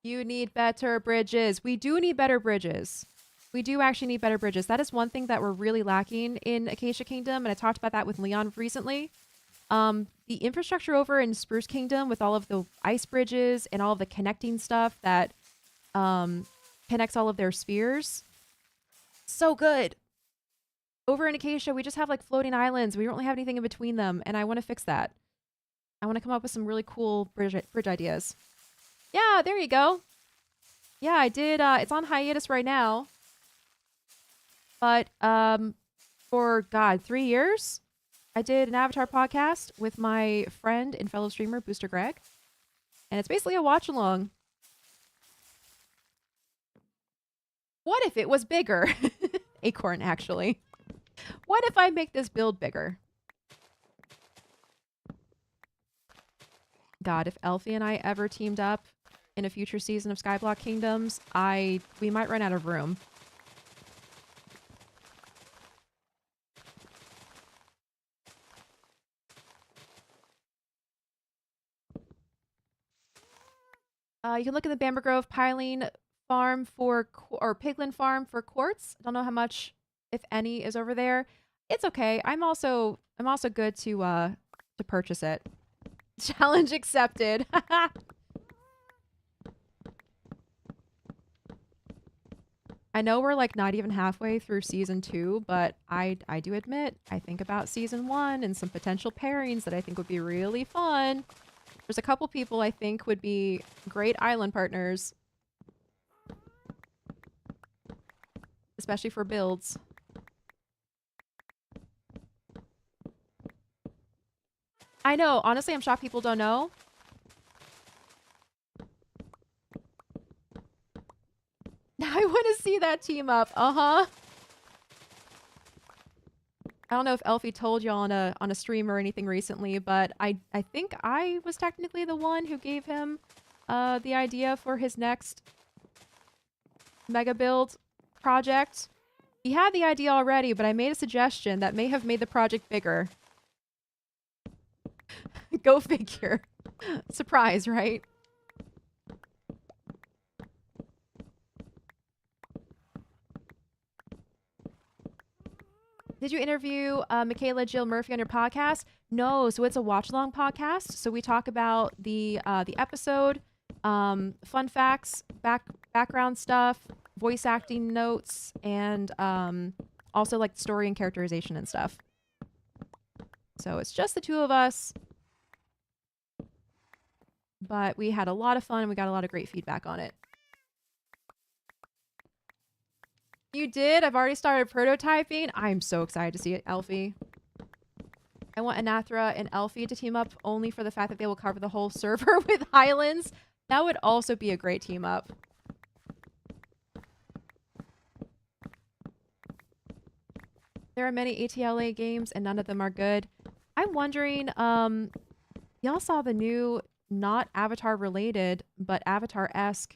You need better bridges. We do need better bridges. We do actually need better bridges. That is one thing that we're really lacking in Acacia Kingdom, and I talked about that with Leon recently. The infrastructure over in Spruce Kingdom with all of the ice bridges and all of the connecting stuff that connects all of their spheres. So good. Over in Acacia, we just have like floating islands. We don't really have anything in between them, and I want to fix that. I want to come up with some really cool bridge ideas. Yeah, there you go. Yeah, I did. It's on hiatus right now. But for, God, 3 years, I did an Avatar podcast with my friend and fellow streamer, Booster Greg. And it's basically a watch-along. What if it was bigger? Acorn, actually. What if I make this build bigger? God, if Elfie and I ever teamed up, in a future season of Skyblock Kingdoms, we might run out of room. You can look at the Bamber Grove piling farm or piglin farm for quartz. I don't know how much, if any, is over there. It's okay. I'm also good to purchase it. Challenge accepted. I know we're like not even halfway through season 2, but I do admit I think about season 1 and some potential pairings that I think would be really fun. There's a couple people I think would be great island partners. Especially for builds. I know, honestly, I'm shocked people don't know. I want to see that team up. Uh-huh. I don't know if Elfie told you on a stream or anything recently, but I think I was technically the one who gave him the idea for his next mega build project. He had the idea already, but I made a suggestion that may have made the project bigger. Go figure. Surprise, right? Did you interview Michaela Jill Murphy on your podcast? No, so it's a watch-along podcast. So we talk about the episode, fun facts, background stuff, voice acting notes, and also like story and characterization and stuff. So it's just the two of us. But we had a lot of fun and we got a lot of great feedback on it. You did? I've already started prototyping. I'm so excited to see it, Elfie. I want Anathra and Elfie to team up only for the fact that they will cover the whole server with Highlands. That would also be a great team up. There are many ATLA games and none of them are good. I'm wondering, y'all saw the new, not Avatar related, but Avatar-esque,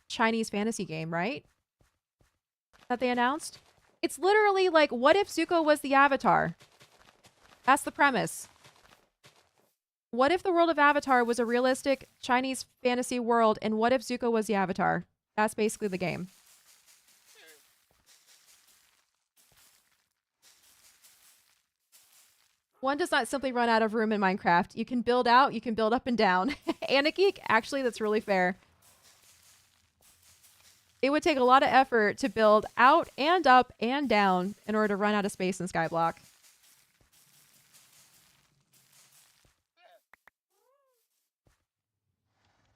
Chinese fantasy game, right? That they announced? It's literally like, what if Zuko was the Avatar? That's the premise. What if the world of Avatar was a realistic Chinese fantasy world, and what if Zuko was the Avatar? That's basically the game. One does not simply run out of room in Minecraft. You can build out, you can build up and down. Anageek, actually, that's really fair. It would take a lot of effort to build out and up and down in order to run out of space in Skyblock.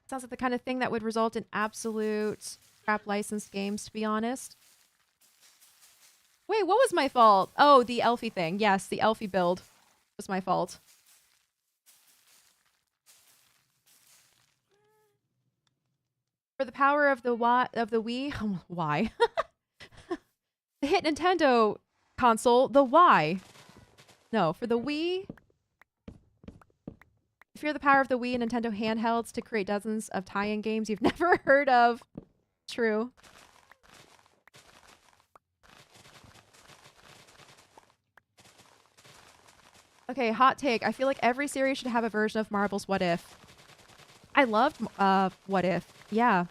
Sounds like the kind of thing that would result in absolute crap licensed games, to be honest. Wait, what was my fault? Oh, the Elfie thing. Yes, the Elfie build was my fault. For the power of the Wii, why? The hit Nintendo console, the why? No, for the Wii. Fear the power of the Wii and Nintendo handhelds to create dozens of tie-in games you've never heard of. True. Okay, hot take. I feel like every series should have a version of Marvel's What If. I loved What If. Yeah.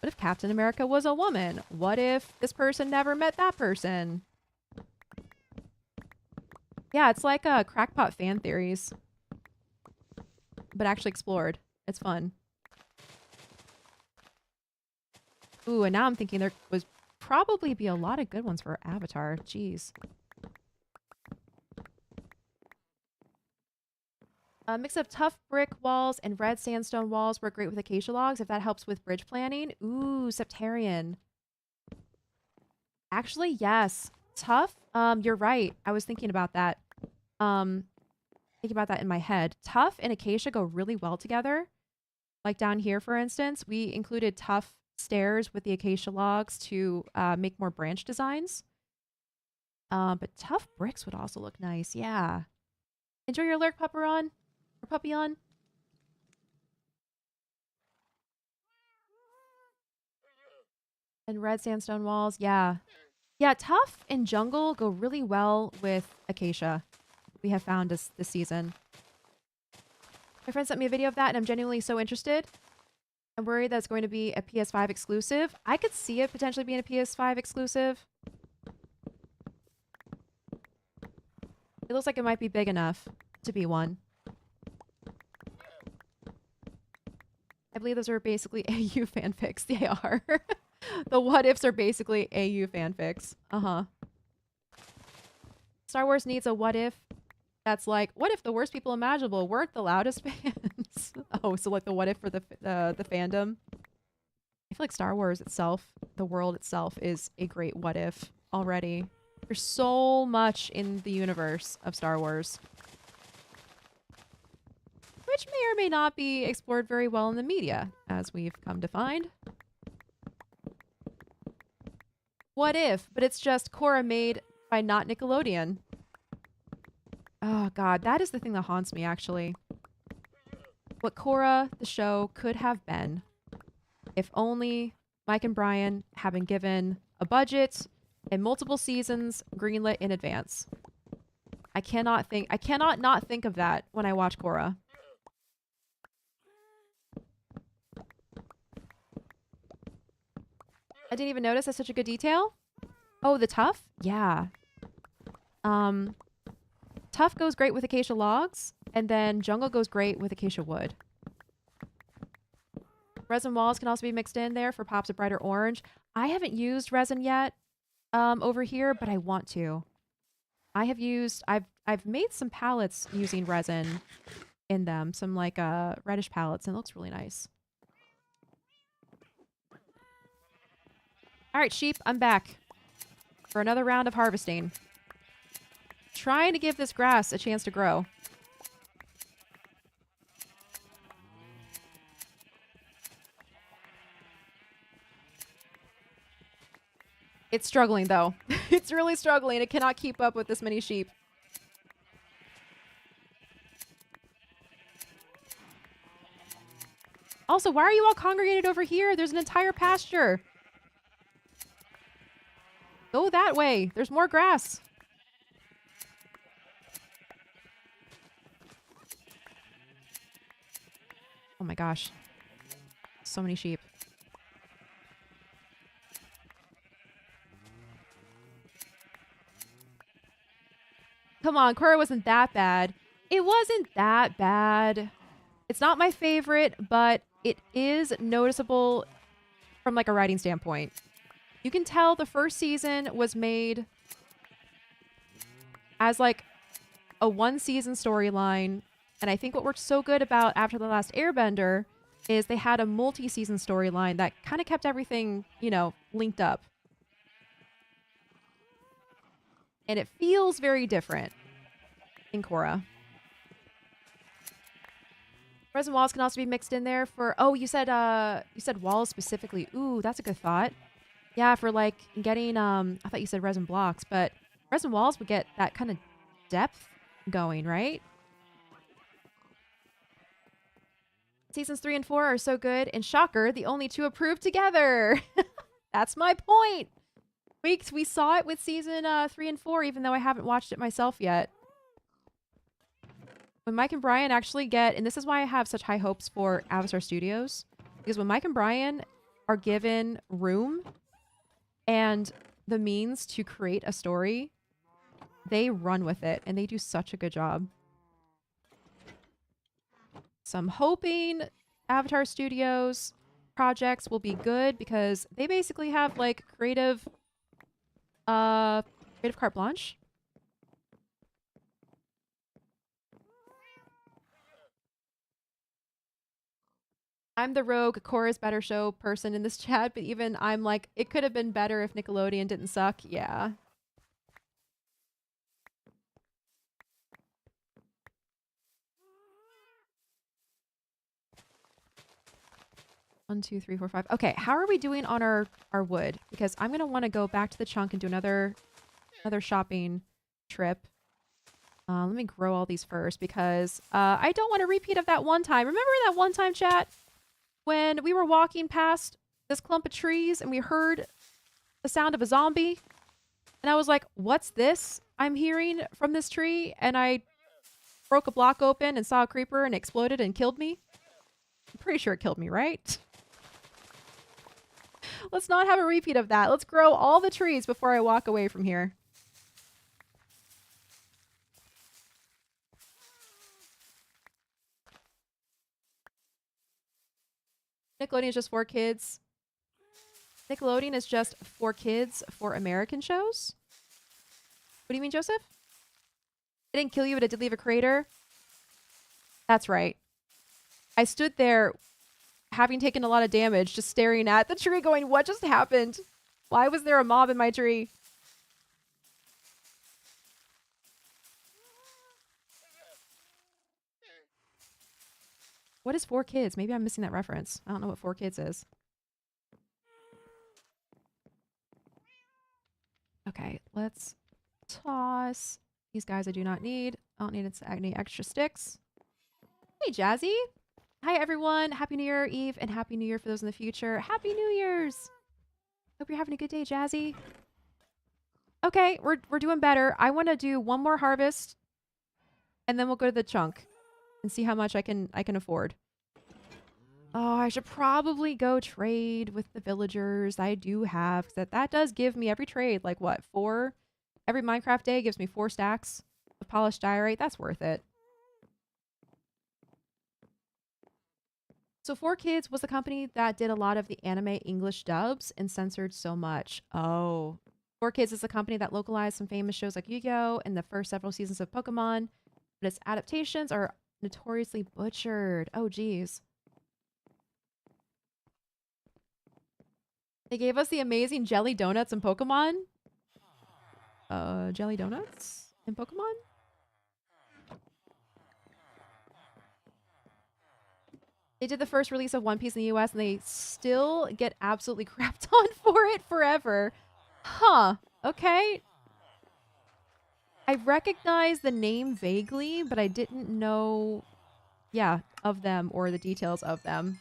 What if Captain America was a woman? What if this person never met that person? Yeah, it's like crackpot fan theories. But actually explored. It's fun. Ooh, and now I'm thinking there would probably be a lot of good ones for Avatar. Jeez. A mix of tough brick walls and red sandstone walls work great with acacia logs if that helps with bridge planning. Ooh, Septarian. Actually, yes. Tough? You're right. I was thinking about that. Thinking about that in my head. Tough and acacia go really well together. Like down here, for instance, we included tough stairs with the acacia logs to make more branch designs. But tough bricks would also look nice. Yeah. Enjoy your lurk, Pupperon. for Papillon. And red sandstone walls. Yeah. Yeah, tough and jungle go really well with acacia. We have found this season. My friend sent me a video of that, and I'm genuinely so interested. I'm worried that it's going to be a PS5 exclusive. I could see it potentially being a PS5 exclusive. It looks like it might be big enough to be one. I believe those are basically AU fanfics. They are. The what ifs are basically AU fanfics. Uh-huh. Star Wars needs a what if that's like, what if the worst people imaginable weren't the loudest fans? Oh, so like the what if for the fandom. I feel like Star Wars itself, the world itself, is a great what if already. There's so much in the universe of Star Wars, which may or may not be explored very well in the media, as we've come to find. What if? But it's just Korra made by not Nickelodeon. Oh god, that is the thing that haunts me, actually. What Korra, the show, could have been if only Mike and Brian had been given a budget and multiple seasons greenlit in advance. I cannot not think of that when I watch Korra. I didn't even notice that's such a good detail. Oh, the tough? Yeah. Tough goes great with acacia logs, and then jungle goes great with acacia wood. Resin walls can also be mixed in there for pops of brighter orange. I haven't used resin yet over here, but I want to. I've made some palettes using resin in them, some like reddish palettes, and it looks really nice. All right, sheep, I'm back for another round of harvesting. Trying to give this grass a chance to grow. It's struggling, though. It's really struggling. It cannot keep up with this many sheep. Also, why are you all congregated over here? There's an entire pasture. Go that way. There's more grass. Oh my gosh. So many sheep. Come on, Korra wasn't that bad. It wasn't that bad. It's not my favorite, but it is noticeable from like a writing standpoint. You can tell the first season was made as like a one season storyline. And I think what worked so good about After the Last Airbender is they had a multi-season storyline that kind of kept everything, you know, linked up. And it feels very different in Korra. Resin walls can also be mixed in there for, oh, you said walls specifically. Ooh, that's a good thought. Yeah, for like getting, I thought you said resin blocks, but resin walls would get that kind of depth going, right? Seasons 3 and 4 are so good, and shocker, the only two approved together. That's my point. We saw it with season 3 and 4, even though I haven't watched it myself yet. When Mike and Brian actually get, and this is why I have such high hopes for Avatar Studios, because when Mike and Brian are given room and the means to create a story, they run with it, and they do such a good job. So I'm hoping Avatar Studios projects will be good because they basically have like creative carte blanche. I'm the rogue Korra's better show person in this chat, but even I'm like, it could have been better if Nickelodeon didn't suck. Yeah. One, two, three, four, five. Okay, how are we doing on our wood? Because I'm gonna want to go back to the chunk and do another shopping trip. Let me grow all these first because I don't want a repeat of that one time. Remember that one time, chat, when we were walking past this clump of trees and we heard the sound of a zombie? And I was like, what's this I'm hearing from this tree? And I broke a block open and saw a creeper and it exploded and killed me. I'm pretty sure it killed me, right? Let's not have a repeat of that. Let's grow all the trees before I walk away from here. Nickelodeon is just for kids. Nickelodeon is just for kids for American shows? What do you mean, Joseph? It didn't kill you, but it did leave a crater? That's right. I stood there having taken a lot of damage, just staring at the tree going, what just happened? Why was there a mob in my tree? What is 4Kids? Maybe I'm missing that reference. I don't know what 4Kids is. Okay, let's toss these guys I do not need. I don't need any extra sticks. Hey, Jazzy. Hi, everyone. Happy New Year, Eve, and Happy New Year for those in the future. Happy New Year's. Hope you're having a good day, Jazzy. Okay, we're doing better. I want to do one more harvest, and then we'll go to the chunk and see how much I can afford. Oh, I should probably go trade with the villagers I do have. That does give me every trade, like what, 4? Every Minecraft day gives me 4 stacks of polished diorite. That's worth it. So 4Kids was the company that did a lot of the anime English dubs and censored so much. Oh. 4Kids is a company that localized some famous shows like Yu-Gi-Oh! And the first several seasons of Pokemon, but its adaptations are notoriously butchered. Oh, geez. They gave us the amazing jelly donuts in Pokemon. Jelly donuts in Pokemon? They did the first release of One Piece in the US and they still get absolutely crapped on for it forever. Huh. Okay. I recognize the name vaguely, but I didn't know, yeah, of them or the details of them.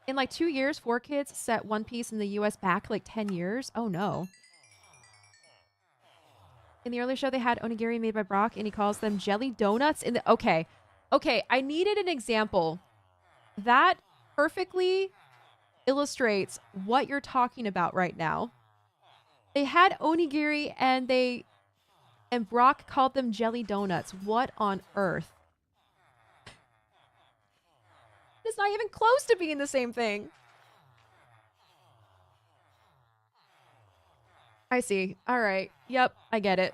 In like 2 years, 4Kids set One Piece in the US back like 10 years. Oh no. In the early show, they had onigiri made by Brock, and he calls them jelly donuts. In the okay, I needed an example that perfectly illustrates what you're talking about right now. They had onigiri, and Brock called them jelly donuts. What on earth? It's not even close to being the same thing. I see. All right. Yep, I get it.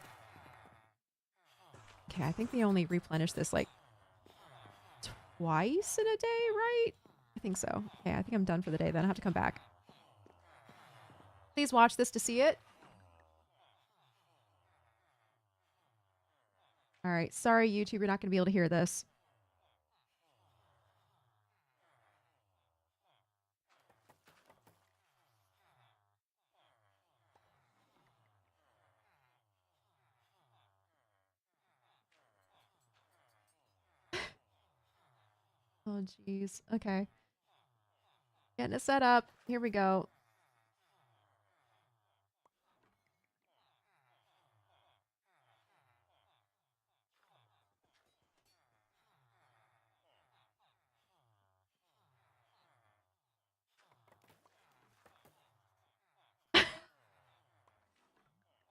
Okay, I think they only replenish this like twice in a day, right? I think so. Okay, I think I'm done for the day then. I have to come back. Please watch this to see it. All right. Sorry, YouTube. You're not going to be able to hear this. Oh, jeez. Okay. Getting it set up. Here we go.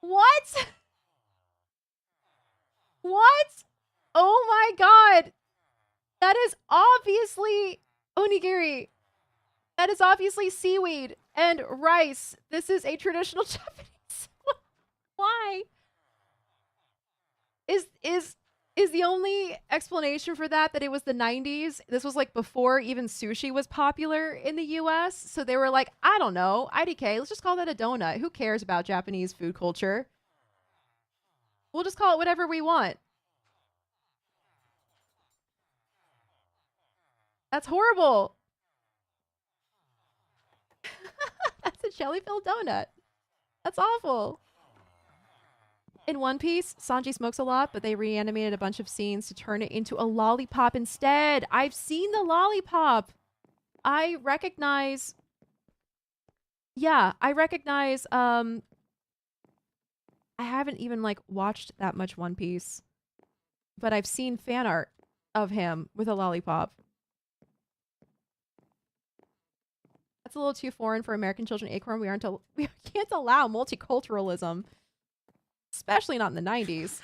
What? What? Oh my god. That is obviously onigiri. That is obviously seaweed and rice. This is a traditional Japanese. Why? Is the only explanation for that it was the 90s? This was like before even sushi was popular in the US. So they were like, I don't know, IDK, let's just call that a donut. Who cares about Japanese food culture? We'll just call it whatever we want. That's horrible. jelly-filled donut. That's awful. In One Piece, Sanji smokes a lot, but they reanimated a bunch of scenes to turn it into a lollipop instead. I've seen the lollipop. I recognize. Yeah, I recognize. I haven't even like watched that much One Piece, but I've seen fan art of him with a lollipop. That's a little too foreign for American children. Acorn, we can't allow multiculturalism, especially not in the 90s.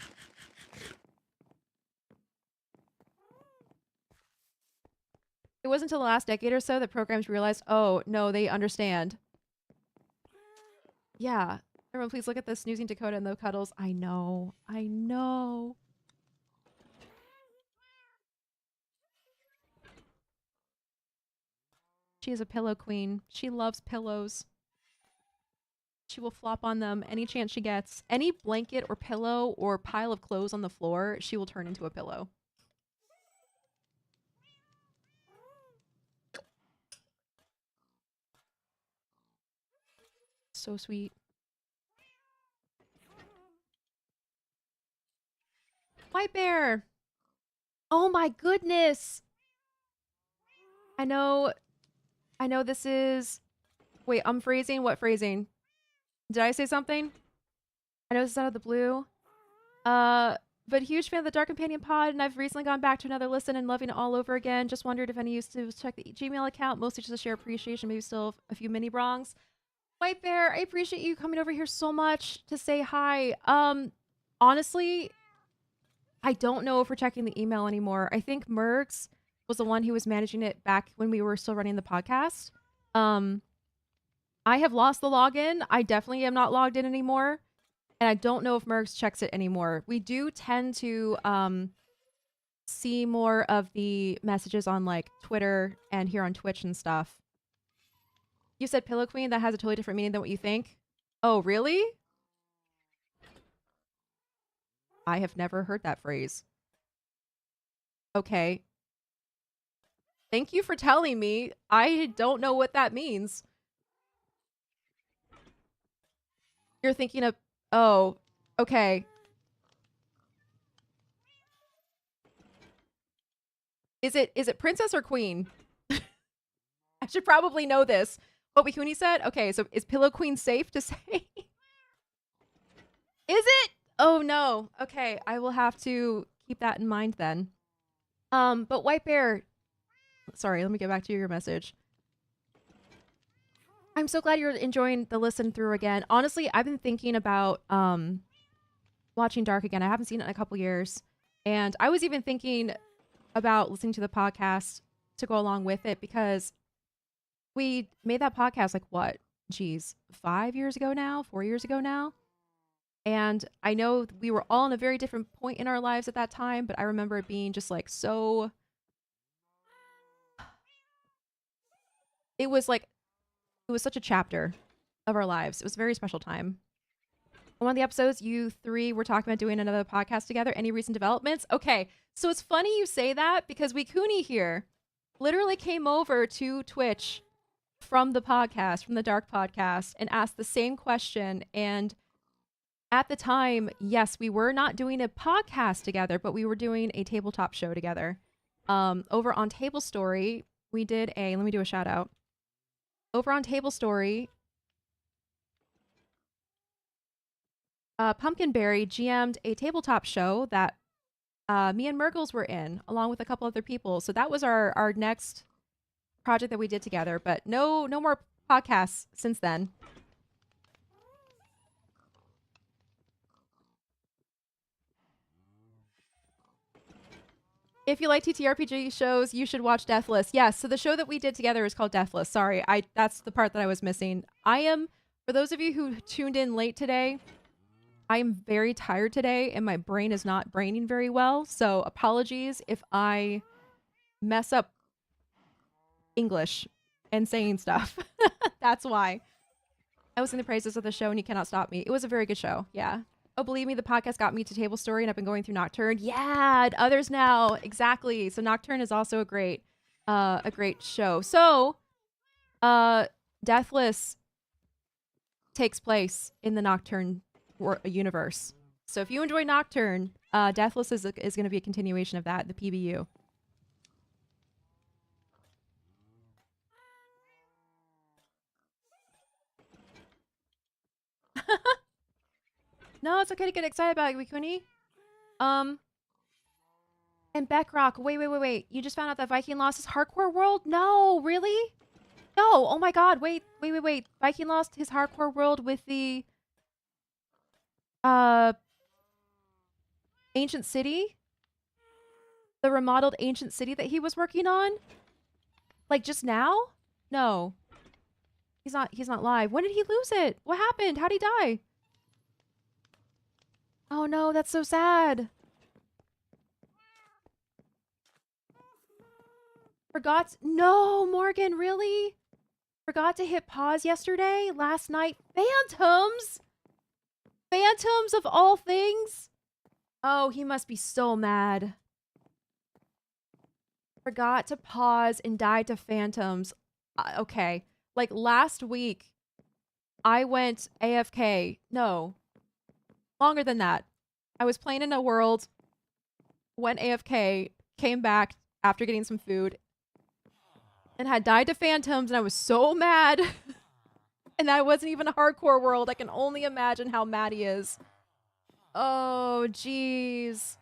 It wasn't until the last decade or so that programs realized, oh, no, they understand. Yeah. Everyone, please look at this snoozing Dakota and no cuddles. I know. I know. She is a pillow queen. She loves pillows. She will flop on them any chance she gets. Any blanket or pillow or pile of clothes on the floor, she will turn into a pillow. So sweet. White bear. Oh my goodness. I know this is... Wait, I'm phrasing? What phrasing? Did I say something? I know this is out of the blue. But huge fan of the Dark Companion pod, and I've recently gone back to another listen and loving it all over again. Just wondered if any used to check the Gmail account, mostly just to share appreciation, maybe still a few mini brongs. White Bear, I appreciate you coming over here so much to say hi. Honestly, I don't know if we're checking the email anymore. I think Mergs was the one who was managing it back when we were still running the podcast. I have lost the login. I definitely am not logged in anymore. And I don't know if Mergs checks it anymore. We do tend to see more of the messages on like Twitter and here on Twitch and stuff. You said Pillow Queen. That has a totally different meaning than what you think. Oh, really? I have never heard that phrase. Okay. Thank you for telling me. I don't know what that means. You're thinking of... Oh, okay. Is it princess or queen? I should probably know this. What Wikuni said? Okay, so is Pillow Queen safe to say? Is it? Oh no. Okay, I will have to keep that in mind then. But White Bear... Sorry, let me get back to your message. I'm so glad you're enjoying the listen through again. Honestly, I've been thinking about watching Dark again. I haven't seen it in a couple years. And I was even thinking about listening to the podcast to go along with it because we made that podcast like what? Geez, 5 years ago now? 4 years ago now? And I know we were all in a very different point in our lives at that time, but I remember it being just like so... It was such a chapter of our lives. It was a very special time. On one of the episodes, you three were talking about doing another podcast together. Any recent developments? Okay, so it's funny you say that because Wikuni here literally came over to Twitch from the podcast, from the Dark podcast, and asked the same question. And at the time, yes, we were not doing a podcast together, but we were doing a tabletop show together. Over on Table Story, we did let me do a shout out. Over on Table Story, Pumpkinberry GM'd a tabletop show that me and Mergles were in, along with a couple other people. So that was our next project that we did together. But no more podcasts since then. If you like TTRPG shows, you should watch Deathless. Yes, so the show that we did together is called Deathless. Sorry, that's the part that I was missing. For those of you who tuned in late today, I am very tired today and my brain is not braining very well. So apologies if I mess up English and saying stuff. That's why. I was in the praises of the show and you cannot stop me. It was a very good show. Yeah. Oh, believe me, the podcast got me to Table Story and I've been going through Nocturne. Yeah, and others now. Exactly. So Nocturne is also a great show. So, Deathless, takes place in the Nocturne universe. So if you enjoy Nocturne, Deathless is going to be a continuation of that, the PBU. No, it's okay to get excited about it, Wikuni. And Beckrock, wait. You just found out that Viking lost his hardcore world? No, really? No, oh my god, wait. Viking lost his hardcore world with the ancient city? The remodeled ancient city that he was working on? Like just now? No. He's not live. When did he lose it? What happened? How'd he die? Oh no, that's so sad. No, Morgan, really? Forgot to hit pause yesterday? Last night? Phantoms? Phantoms of all things? Oh, he must be so mad. Forgot to pause and died to phantoms. Okay. Like last week, I went AFK. No. Longer than that. I was playing in a world, went AFK, came back after getting some food, and had died to phantoms, and I was so mad. And that wasn't even a hardcore world. I can only imagine how mad he is. Oh, jeez.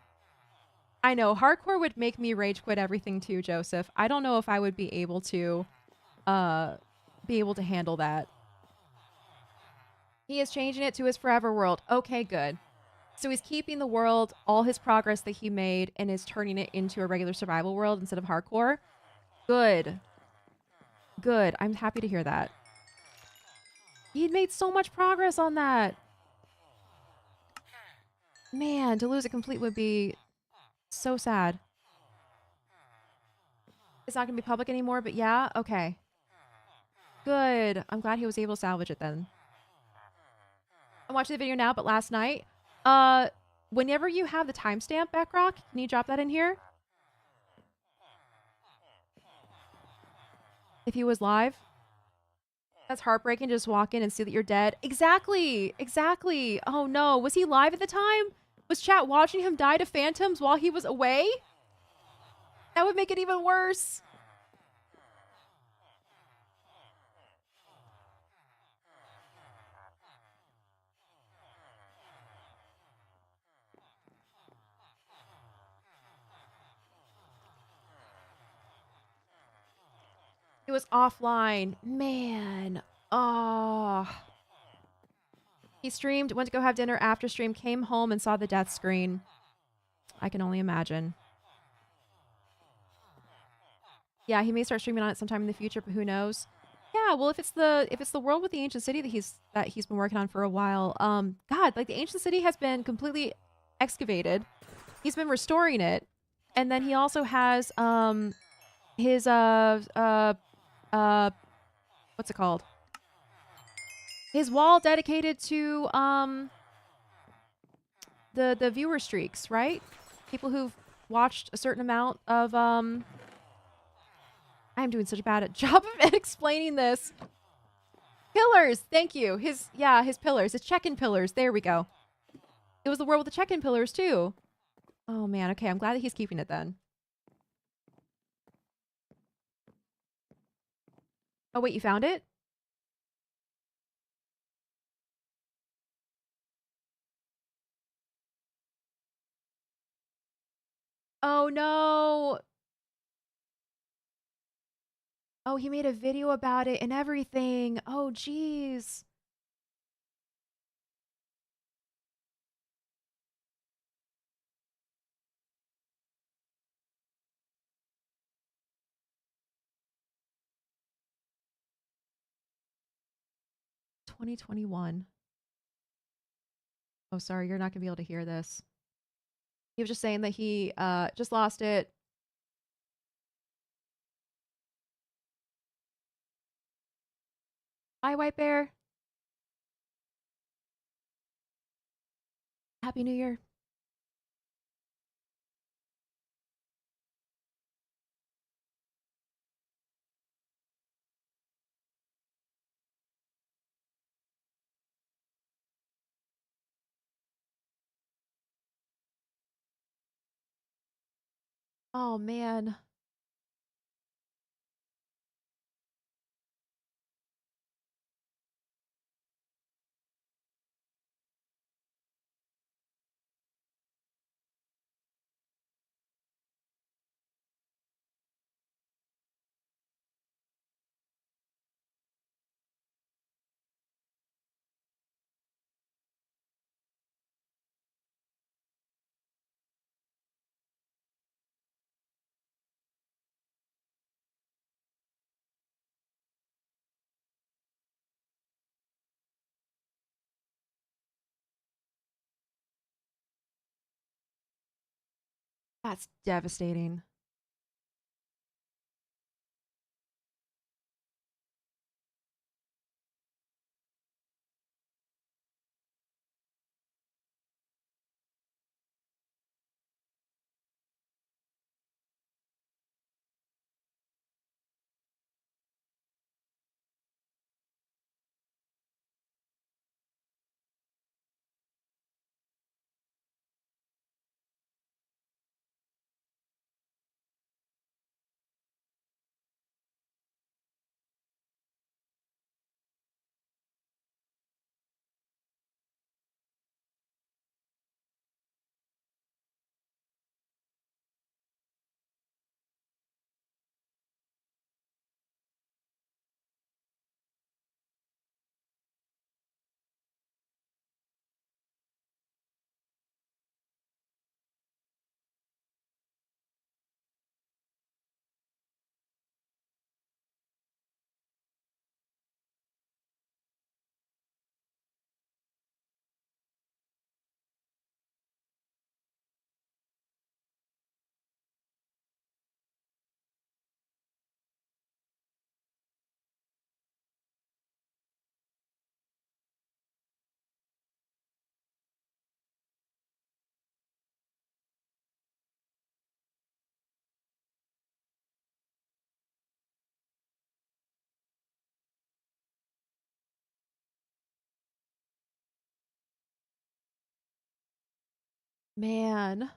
I know. Hardcore would make me rage quit everything too, Joseph. I don't know if I would be able to handle that. He is changing it to his forever world. Okay, good. So he's keeping the world, all his progress that he made, and is turning it into a regular survival world instead of hardcore. Good. Good. I'm happy to hear that. He'd made so much progress on that. Man, to lose it complete would be so sad. It's not going to be public anymore, but yeah? Okay. Good. I'm glad he was able to salvage it then. I'm watching the video now, but last night, whenever you have the timestamp, Backrock, can you drop that in here? If he was live? That's heartbreaking to just walk in and see that you're dead. Exactly. Oh no. Was he live at the time? Was chat watching him die to phantoms while he was away? That would make it even worse. It was offline. Man. Oh. He streamed, went to go have dinner after stream, came home and saw the death screen. I can only imagine. Yeah, he may start streaming on it sometime in the future, but who knows? Yeah, well, if it's the world with the ancient city that he's been working on for a while, God, like the ancient city has been completely excavated. He's been restoring it, and then he also has his what's it called? His wall dedicated to the viewer streaks, right? People who've watched a certain amount of I'm doing such a bad job of explaining this. Pillars, thank you. His pillars, his check-in pillars. There we go. It was the world with the check-in pillars too. Oh man, okay, I'm glad that he's keeping it then. Oh wait, you found it? Oh no. Oh, he made a video about it and everything. Oh geez. $2021. Oh, sorry, you're not gonna be able to hear this. He was just saying that he just lost it. Bye, White Bear. Happy New Year. Oh, man. That's devastating. Man.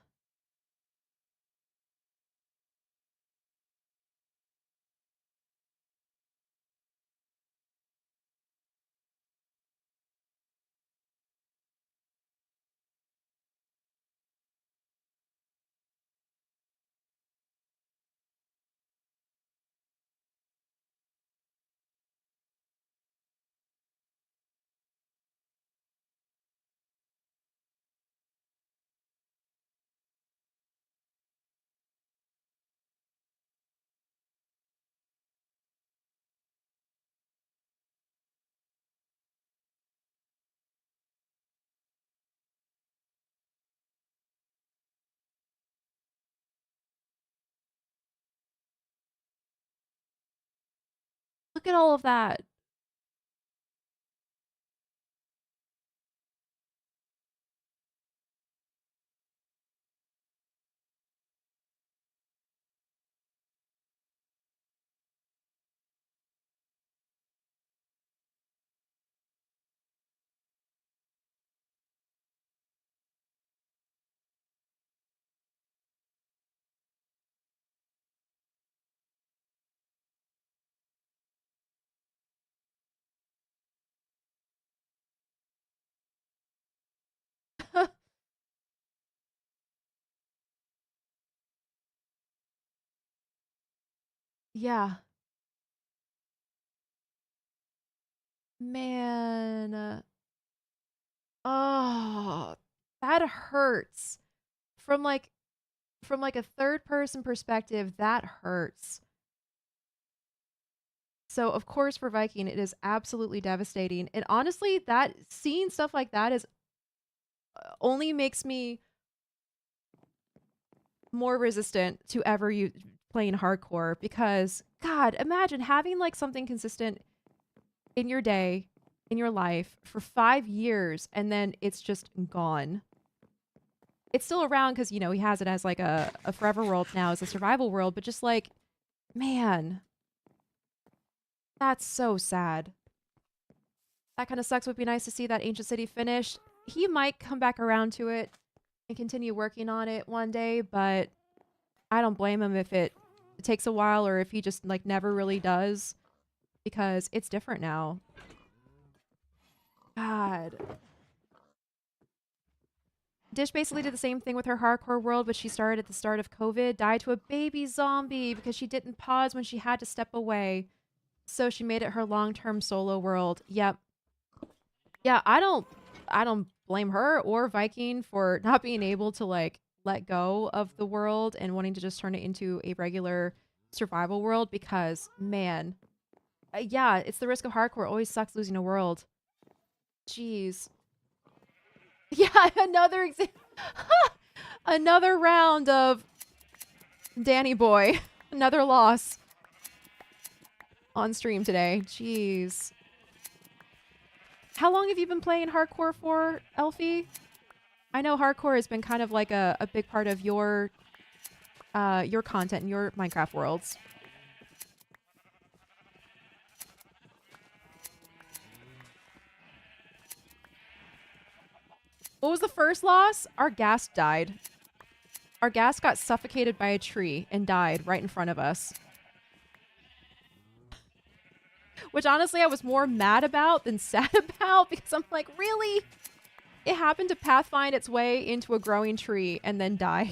Look at all of that. Yeah. Man. Oh, that hurts. From like from like a third person perspective, that hurts. So of course for Viking, it is absolutely devastating. And honestly, that seeing stuff like that is only makes me more resistant to ever you playing hardcore because God, imagine having like something consistent in your day, in your life for 5 years, and then it's just gone. It's still around because you know he has it as like a forever world now as a survival world, but just like man, that's so sad. That kind of sucks. Would be nice to see that ancient city finished. He might come back around to it and continue working on it one day, but I don't blame him if it takes a while or if he just like never really does because it's different now. God. Dish basically did the same thing with her hardcore world, but she started at the start of COVID, died to a baby zombie because she didn't pause when she had to step away. So she made it her long-term solo world. Yep. Yeah, I don't blame her or Viking for not being able to like let go of the world and wanting to just turn it into a regular survival world because man, yeah, it's the risk of hardcore. It always sucks losing a world. Jeez. Yeah, another another round of Danny boy. Another loss on stream today. Jeez. How long have you been playing hardcore for, Elfie? I know hardcore has been kind of like a big part of your content in your Minecraft worlds. What was the first loss? Our gas died. Our gas got suffocated by a tree and died right in front of us. Which honestly I was more mad about than sad about because I'm like, really? It happened to pathfind its way into a growing tree and then died.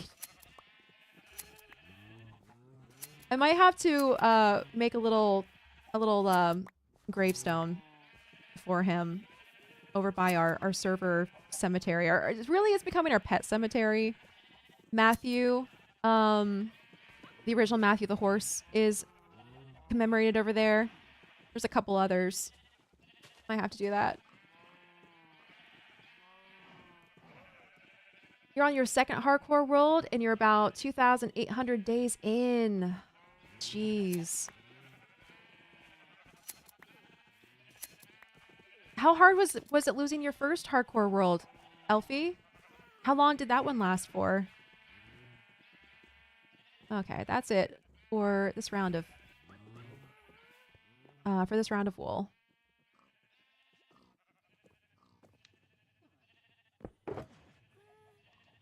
I might have to make a little gravestone for him over by our server cemetery. It really is becoming our pet cemetery. Matthew, the original Matthew the horse is commemorated over there. There's a couple others. Might have to do that. You're on your second hardcore world and you're about 2,800 days in. Jeez. How hard was it losing your first hardcore world, Elfie? How long did that one last for? Okay, that's it for this round of wool.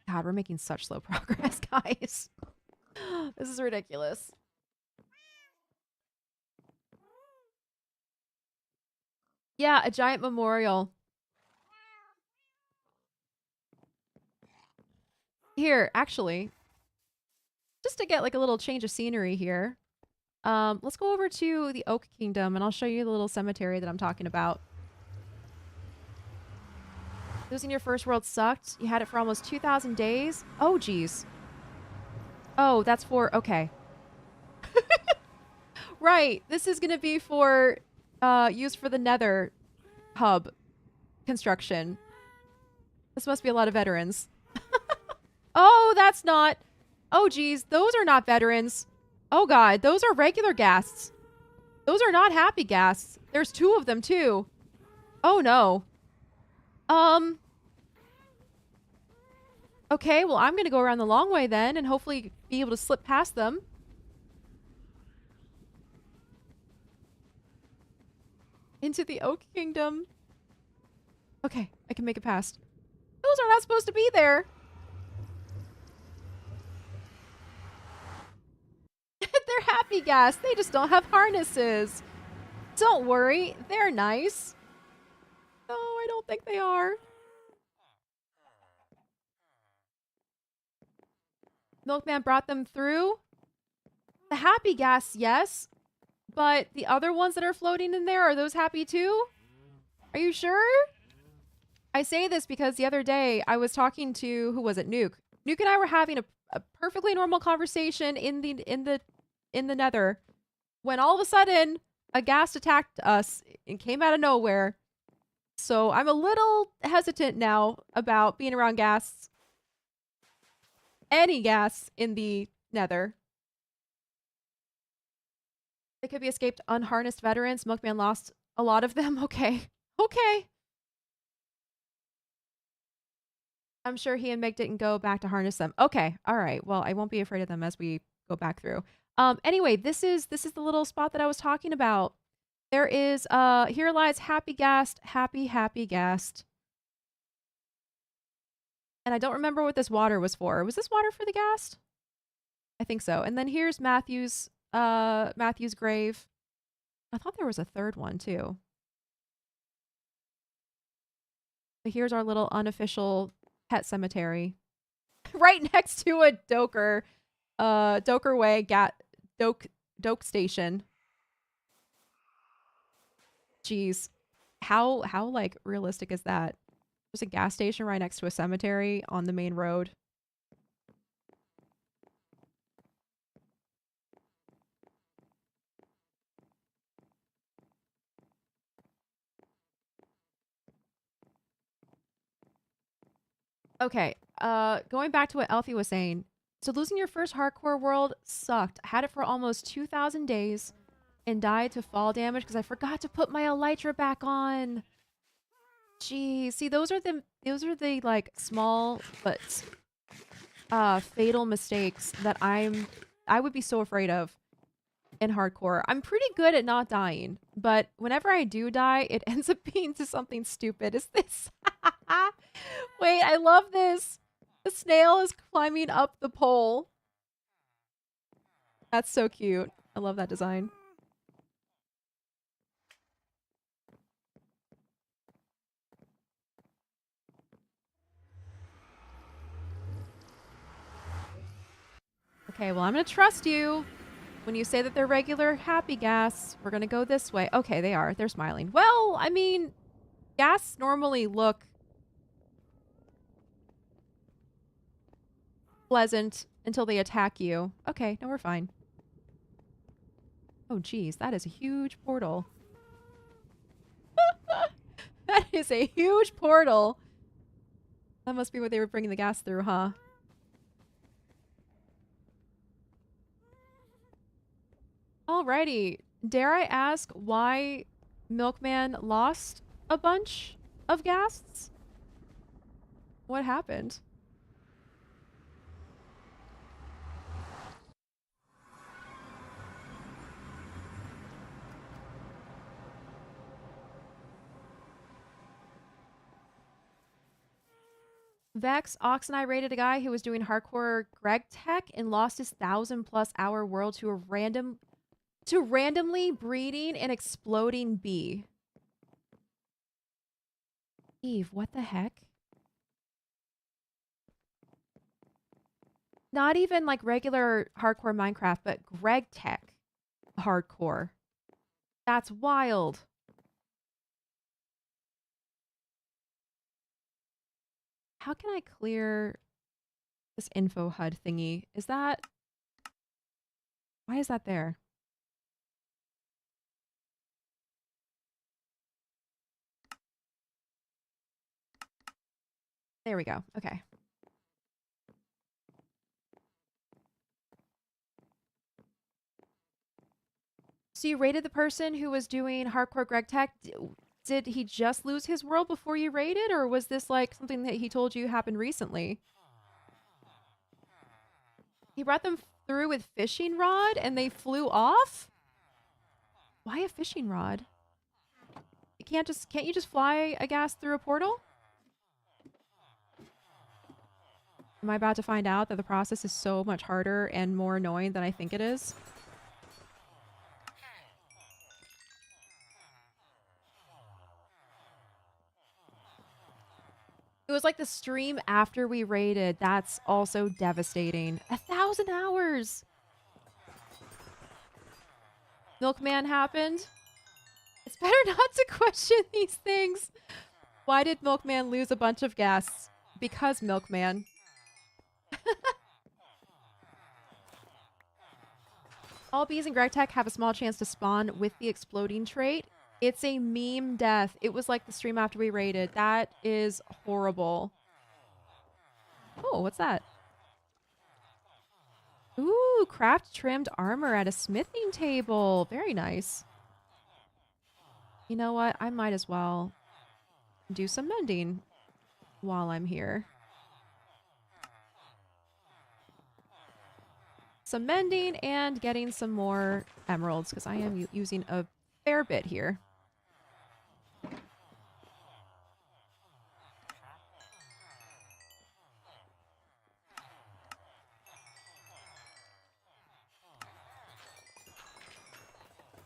God, we're making such slow progress, guys. This is ridiculous. Yeah, a giant memorial. Here, actually, just to get like a little change of scenery here, let's go over to the Oak Kingdom and I'll show you the little cemetery that I'm talking about. Losing your first world sucked. You had it for almost 2,000 days. Oh, geez. Oh, that's for... Okay. Right. This is going to be for... used for the Nether hub construction. This must be a lot of veterans. Oh, that's not... Oh, geez. Those are not veterans. Oh, God. Those are regular ghasts. Those are not happy ghasts. There's 2 of them, too. Oh, no. Okay, well, I'm going to go around the long way then and hopefully be able to slip past them. Into the Oak Kingdom. Okay, I can make it past. Those are not supposed to be there. They're happy gas. They just don't have harnesses. Don't worry. They're nice. No, I don't think they are. Milkman brought them through. The happy gas, yes. But the other ones that are floating in there, are those happy too? Are you sure? I say this because the other day I was talking to, who was it? Nuke. Nuke and I were having a perfectly normal conversation in the Nether when all of a sudden a ghast attacked us and came out of nowhere. So I'm a little hesitant now about being around ghasts. Any gas in the Nether. They could be escaped unharnessed veterans. Milkman lost a lot of them. Okay. Okay. I'm sure he and Meg didn't go back to harness them. Okay. All right. Well, I won't be afraid of them as we go back through. Anyway, this is the little spot that I was talking about. There is here lies happy ghast, happy ghast. And I don't remember what this water was for. Was this water for the ghast? I think so. And then here's Matthew's grave. I thought there was a third one too. But here's our little unofficial pet cemetery. Right next to a Doker Way Doke station. Jeez. How like realistic is that? There's a gas station right next to a cemetery on the main road. Okay, going back to what Elfie was saying. So losing your first hardcore world sucked. I had it for almost 2,000 days and died to fall damage because I forgot to put my elytra back on. Jeez, see those are the like small but fatal mistakes that I would be so afraid of in hardcore. I'm pretty good at not dying, but whenever I do die, it ends up being to something stupid. Is this? Wait, I love this. The snail is climbing up the pole. That's so cute. I love that design. Okay, well, I'm gonna trust you. When you say that they're regular happy gas, we're gonna go this way. Okay, they are. They're smiling. Well, I mean, gas normally look pleasant until they attack you. Okay, no, we're fine. Oh, geez, that is a huge portal. That is a huge portal. That must be what they were bringing the gas through, huh? Alrighty. Dare I ask why Milkman lost a bunch of gas? What happened? Vex, Ox, and I raided a guy who was doing hardcore Greg Tech and lost his 1,000+ hour world to randomly breeding an exploding bee. Eve, what the heck? Not even like regular hardcore Minecraft, but Greg Tech hardcore. That's wild. How can I clear this info HUD thingy? Is that... Why is that there? There we go. Okay. So you raided the person who was doing hardcore Greg Tech. Did he just lose his world before you raided, or was this like something that he told you happened recently? He brought them through with fishing rod and they flew off? Why a fishing rod? Can't you just fly a gas through a portal? Am I about to find out that the process is so much harder and more annoying than I think it is? It was like the stream after we raided. That's also devastating. 1,000 hours! Milkman happened. It's better not to question these things. Why did Milkman lose a bunch of gas? Because Milkman. All bees in GregTech have a small chance to spawn with the exploding trait. It's a meme death. It was like the stream after we raided. That is horrible. Oh, what's that? Ooh, craft trimmed armor at a smithing table. Very nice. You know what? I might as well do some mending while I'm here. Some mending and getting some more emeralds because I am using a fair bit here.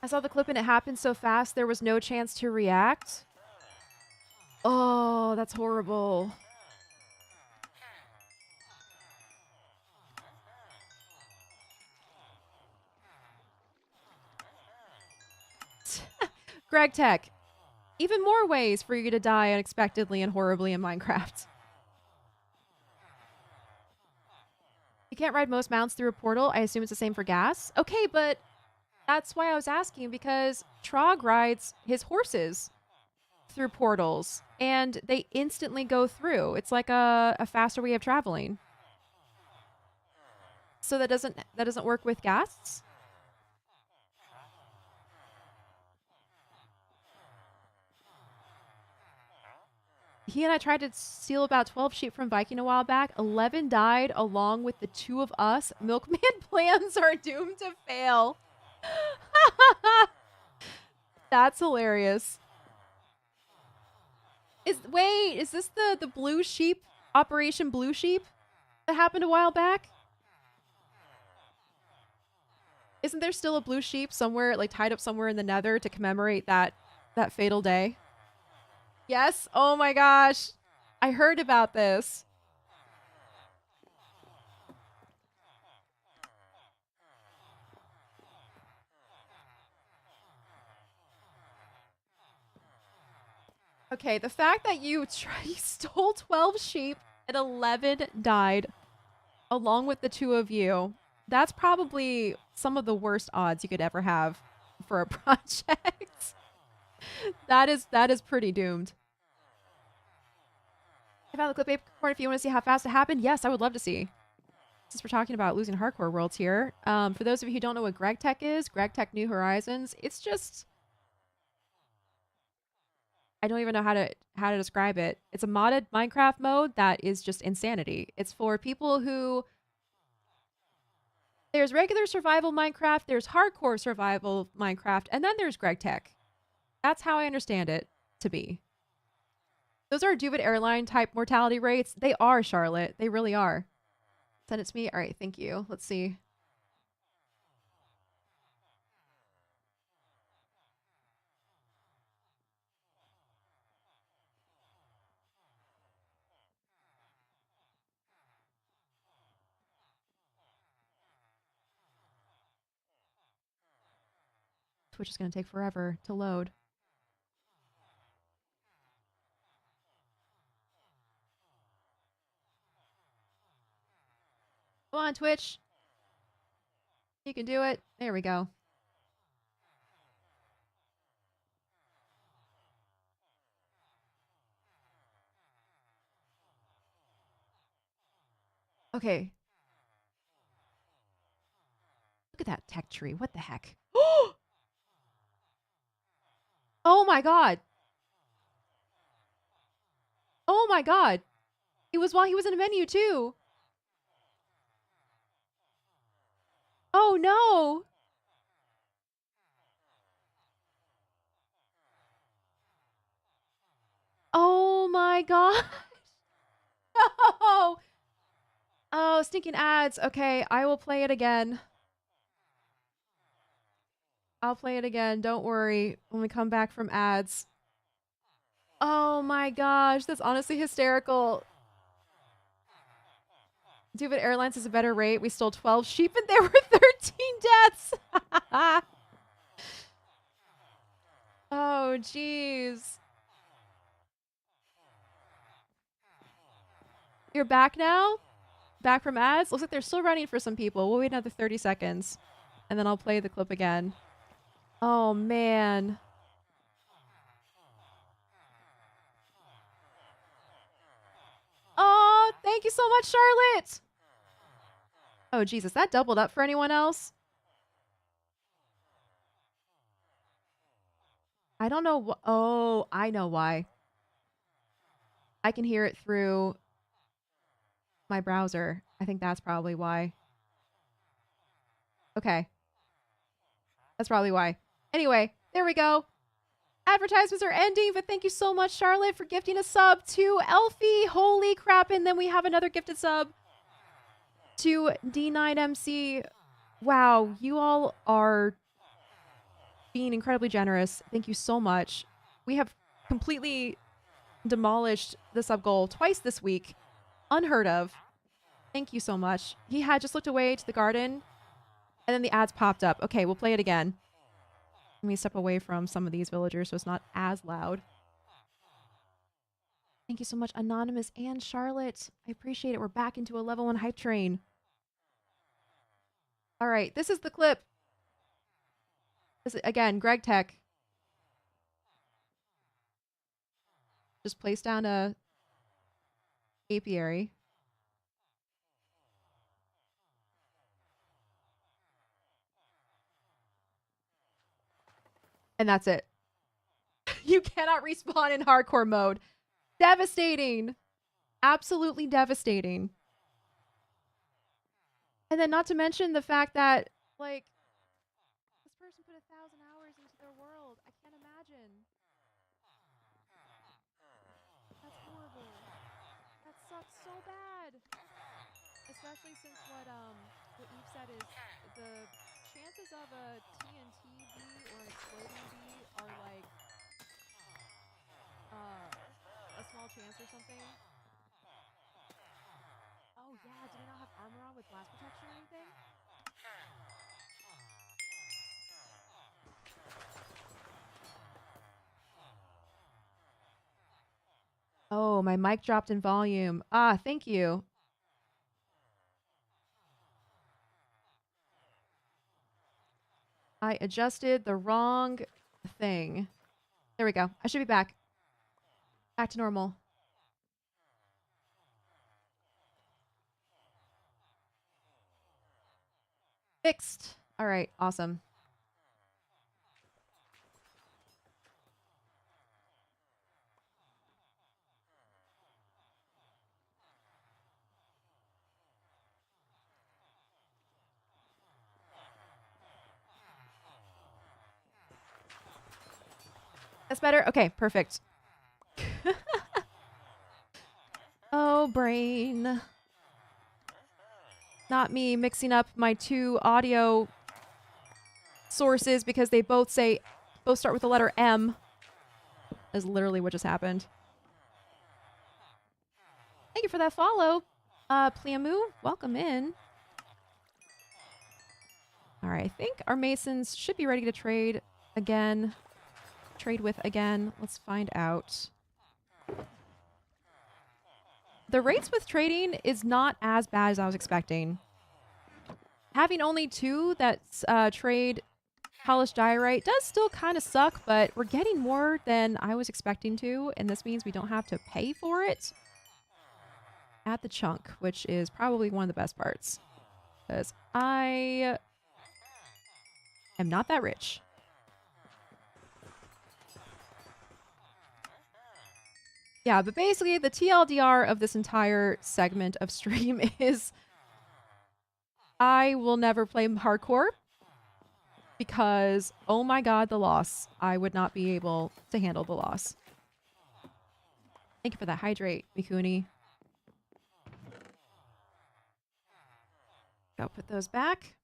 I saw the clip and it happened so fast there was no chance to react. Oh, that's horrible. Greg Tech, even more ways for you to die unexpectedly and horribly in Minecraft. You can't ride most mounts through a portal. I assume it's the same for gas. Okay, but that's why I was asking, because Trog rides his horses through portals and they instantly go through. It's like a faster way of traveling. So that doesn't work with gas? He and I tried to steal about 12 sheep from Viking a while back. 11 died along with the 2 of us. Milkman plans are doomed to fail. That's hilarious. Is this the blue sheep, Operation Blue Sheep that happened a while back? Isn't there still a blue sheep somewhere, like tied up somewhere in the nether to commemorate that fatal day? Yes. Oh my gosh. I heard about this. Okay, the fact that you stole 12 sheep and 11 died along with the 2 of you, that's probably some of the worst odds you could ever have for a project. that is pretty doomed. I found the clip acorn if you want to see how fast it happened. Yes, I would love to see. Since we're talking about losing hardcore worlds here, for those of you who don't know what Greg Tech is, Greg Tech New Horizons, it's just, I don't even know how to describe it. It's a modded Minecraft mode that is just insanity. It's for people who, there's regular survival Minecraft, there's hardcore survival Minecraft, and then there's Greg Tech. That's how I understand it to be. Those are Duvet airline type mortality rates. They are, Charlotte. They really are. Send it to me. All right, thank you. Let's see. Twitch is going to take forever to load. Come on, Twitch. You can do it. There we go. Okay. Look at that tech tree. What the heck? Oh my god. Oh my god. It was while he was in a menu too. Oh no. Oh my god. Oh. Oh, stinking ads. Okay, I will play it again. I'll play it again. Don't worry when we come back from ads. Oh my gosh, that's honestly hysterical. Duvet Airlines is a better rate. We stole 12 sheep and there were 13 deaths. Oh, jeez. You're back now? Back from ads? Looks like they're still running for some people. We'll wait another 30 seconds. And then I'll play the clip again. Oh, man. Oh, thank you so much, Charlotte. Oh, Jesus. That doubled up for anyone else? I don't know. Oh, I know why. I can hear it through my browser. I think that's probably why. Okay. That's probably why. Anyway, there we go. Advertisements are ending, but thank you so much, Charlotte, for gifting a sub to Elfie. Holy crap. And then we have another gifted sub to D9MC. Wow, you all are being incredibly generous. Thank you so much. We have completely demolished the sub goal twice this week. Unheard of. Thank you so much. He had just looked away to the garden, and then the ads popped up. Okay, we'll play it again. Let me step away from some of these villagers so it's not as loud. Thank you so much, Anonymous and Charlotte. I appreciate it. We're back into a level 1 hype train. All right, this is the clip. This is, again, Greg Tech. Just place down a apiary. And that's it. You cannot respawn in hardcore mode. Devastating. Absolutely devastating. And then not to mention the fact that, like, this person put 1,000 hours into their world. I can't imagine. That's horrible. That sucks so bad. Especially since what Eve said is the chances of a TNT bee or an exploding bee are like a small chance or something. Oh yeah, do they not have armor on with blast protection or anything? Oh, my mic dropped in volume. Ah, thank you. I adjusted the wrong thing. There we go. I should be back. Back to normal. Fixed. All right, awesome. That's better? Okay, perfect. Oh, brain. Not me mixing up my two audio sources because they both start with the letter M. Is literally what just happened. Thank you for that follow. Pliamu, welcome in. All right, I think our Masons should be ready to trade again. Trade with again. Let's find out. The rates with trading is not as bad as I was expecting. Having only 2 that trade polished diorite does still kind of suck, but we're getting more than I was expecting to, and this means we don't have to pay for it at the chunk, which is probably one of the best parts. Because I am not that rich. Yeah, but basically the TLDR of this entire segment of stream is I will never play hardcore because, oh my god, the loss. I would not be able to handle the loss. Thank you for that hydrate, Mikuni. I'll put those back.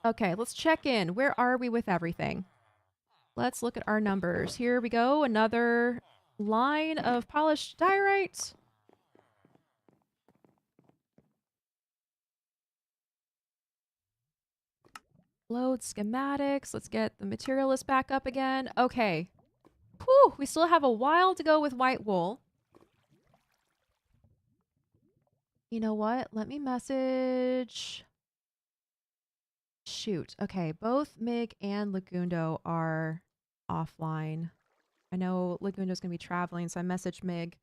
Okay, let's check in. Where are we with everything? Let's look at our numbers. Here we go. Another line of polished diorite. Load schematics. Let's get the materialist back up again. Okay. Whew, we still have a while to go with white wool. You know what? Let me message... Shoot. Okay, both Mig and Lagundo are offline. I know Lagundo's going to be traveling, so I messaged Mig.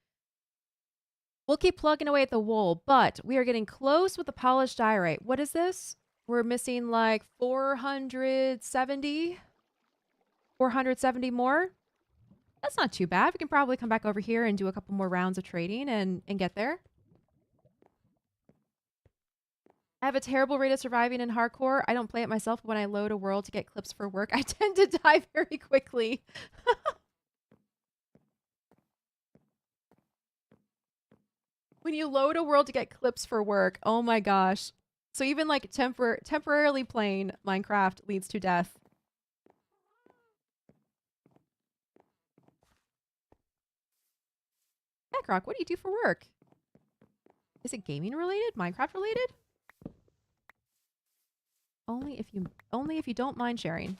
We'll keep plugging away at the wool, but we are getting close with the polished diorite. What is this? We're missing like 470? 470 more? That's not too bad. We can probably come back over here and do a couple more rounds of trading and get there. I have a terrible rate of surviving in hardcore. I don't play it myself, but when I load a world to get clips for work, I tend to die very quickly. When you load a world to get clips for work, oh my gosh. So even like temporarily playing Minecraft leads to death. Necroc, what do you do for work? Is it gaming related? Minecraft related? Only if you don't mind sharing.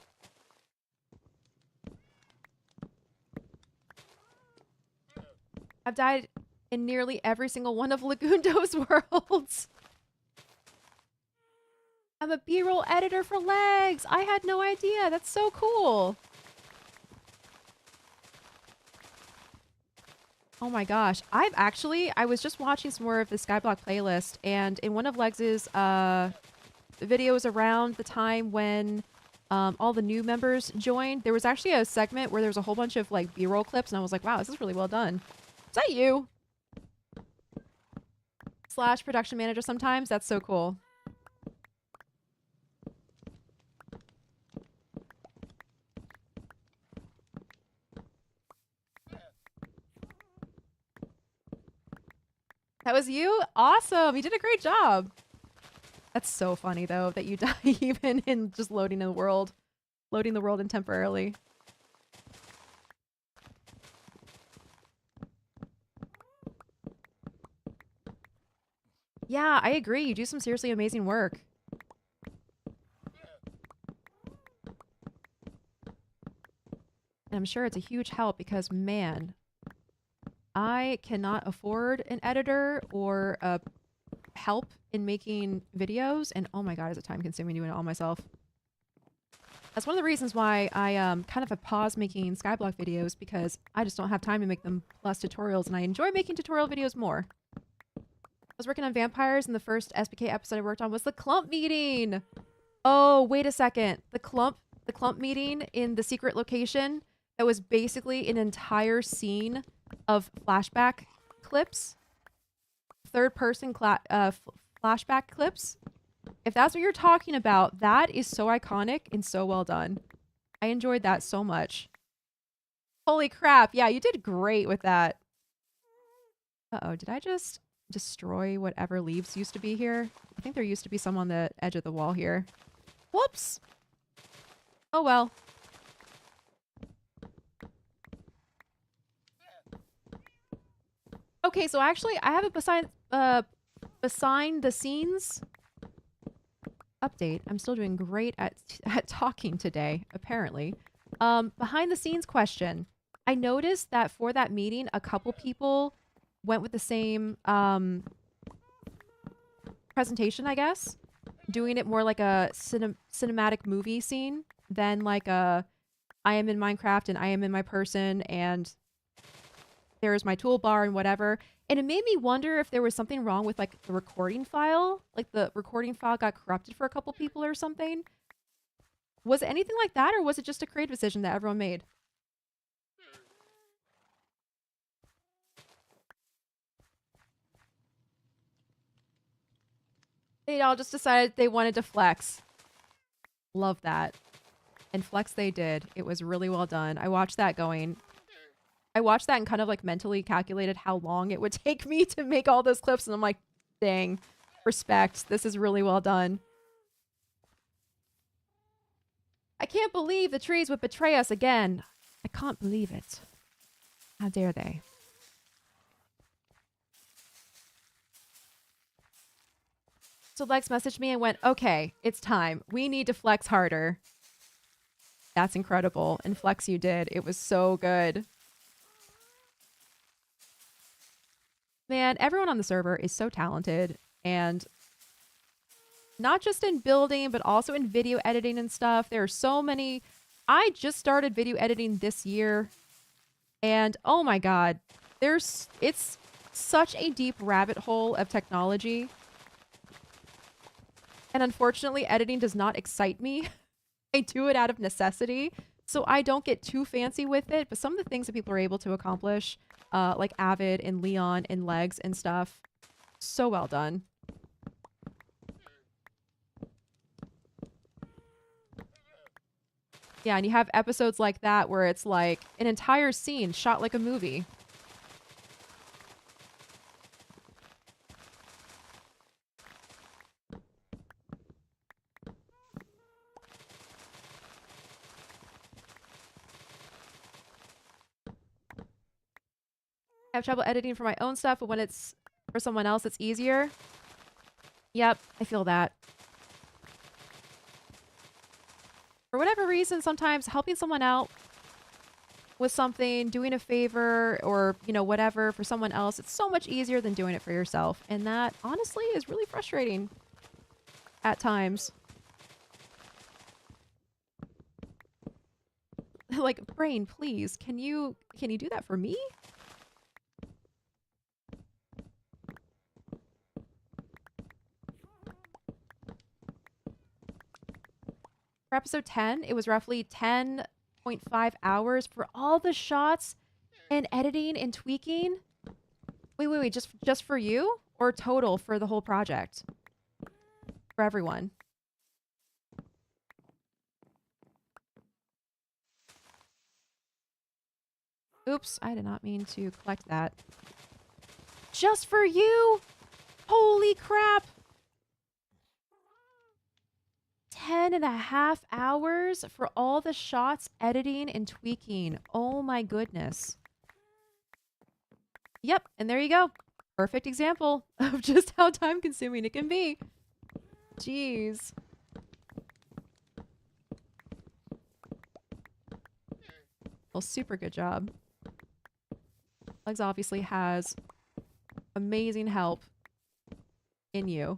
I've died in nearly every single one of Lagundo's worlds. I'm a B-roll editor for Legs. I had no idea. That's so cool. Oh my gosh. I was just watching some more of the Skyblock playlist, and in one of Legs's videos around the time when all the new members joined, there was actually a segment where there was a whole bunch of like B-roll clips, and I was like, wow, this is really well done. Is that you? / production manager sometimes? That's so cool. That was you? Awesome! You did a great job! That's so funny, though, that you die even in just loading the world. Loading the world in temporarily. Yeah, I agree. You do some seriously amazing work. And I'm sure it's a huge help because, man, I cannot afford an editor or help in making videos. And oh my god, is it time consuming doing it all myself. That's one of the reasons why I kind of have paused making Skyblock videos, because I just don't have time to make them plus tutorials, and I enjoy making tutorial videos more. I was working on vampires, and the first SBK episode I worked on was the clump meeting. Oh, wait a second. The clump meeting in the secret location that was basically an entire scene of flashback clips. Third-person flashback clips. If that's what you're talking about, that is so iconic and so well done. I enjoyed that so much. Holy crap. Yeah, you did great with that. Uh-oh, did I just destroy whatever leaves used to be here? I think there used to be some on the edge of the wall here. Whoops. Oh well. Okay, so actually I have a behind the scenes update. I'm still doing great at talking today, apparently. Behind the scenes question. I noticed that for that meeting, a couple people went with the same presentation, I guess. Doing it more like a cinematic movie scene than like a I am in Minecraft and I am in my person and there's my toolbar and whatever. And it made me wonder if there was something wrong with like the recording file. Like the recording file got corrupted for a couple people or something. Was it anything like that, or was it just a creative decision that everyone made? They all just decided they wanted to flex. Love that. And flex they did. It was really well done. I watched that and kind of like mentally calculated how long it would take me to make all those clips. And I'm like, dang, respect. This is really well done. I can't believe the trees would betray us again. I can't believe it. How dare they? So Lex messaged me and went, okay, it's time. We need to flex harder. That's incredible. And flex you did. It was so good. Man, everyone on the server is so talented, and not just in building, but also in video editing and stuff. There are so many. I just started video editing this year, and oh my god, it's such a deep rabbit hole of technology. And unfortunately, editing does not excite me. I do it out of necessity, so I don't get too fancy with it, but some of the things that people are able to accomplish, like Avid and Leon and Legs and stuff, so well done. Yeah, and you have episodes like that where it's like an entire scene shot like a movie. I have trouble editing for my own stuff, but when it's for someone else, it's easier. Yep, I feel that. For whatever reason, sometimes helping someone out with something, doing a favor, or, you know, whatever for someone else, it's so much easier than doing it for yourself. And that, honestly, is really frustrating at times. Like, brain, please, can you do that for me? For episode 10, it was roughly 10.5 hours for all the shots and editing and tweaking. Wait, just for you? Or total for the whole project? For everyone? Oops, I did not mean to collect that. Just for you? Holy crap! 10.5 hours for all the shots, editing, and tweaking. Oh my goodness. Yep, and there you go. Perfect example of just how time consuming it can be. Jeez. Well, super good job. Legs obviously has amazing help in you.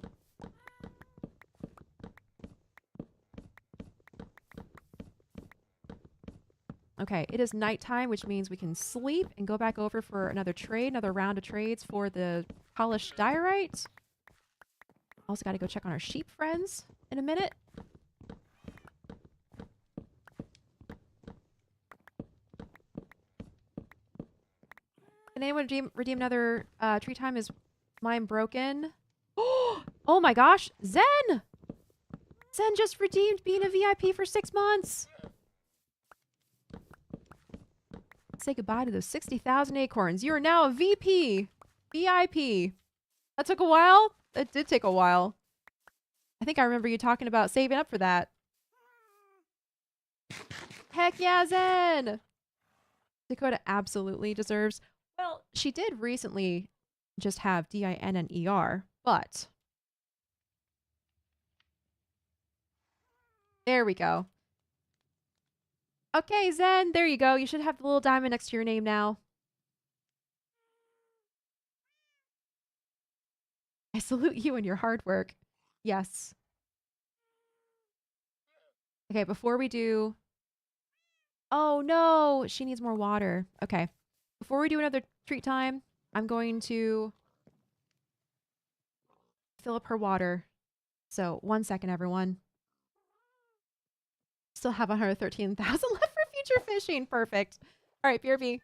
Okay, it is nighttime, which means we can sleep and go back over for another trade, another round of trades for the polished diorite. Also got to go check on our sheep friends in a minute. Can anyone redeem another tree time? Is mine broken? Oh my gosh, Zen! Zen just redeemed being a VIP for 6 months. Say goodbye to those 60,000 acorns. You are now a VP. VIP. That took a while? It did take a while. I think I remember you talking about saving up for that. Heck yeah, Zen! Dakota absolutely deserves... Well, she did recently just have DIN and ER, but... There we go. Okay, Zen, there you go. You should have the little diamond next to your name now. I salute you and your hard work. Yes. Okay, before we do... Oh, no! She needs more water. Okay. Before we do another treat time, I'm going to fill up her water. So, 1 second, everyone. Still have 113,000 left for future fishing. Perfect. All right, BRB.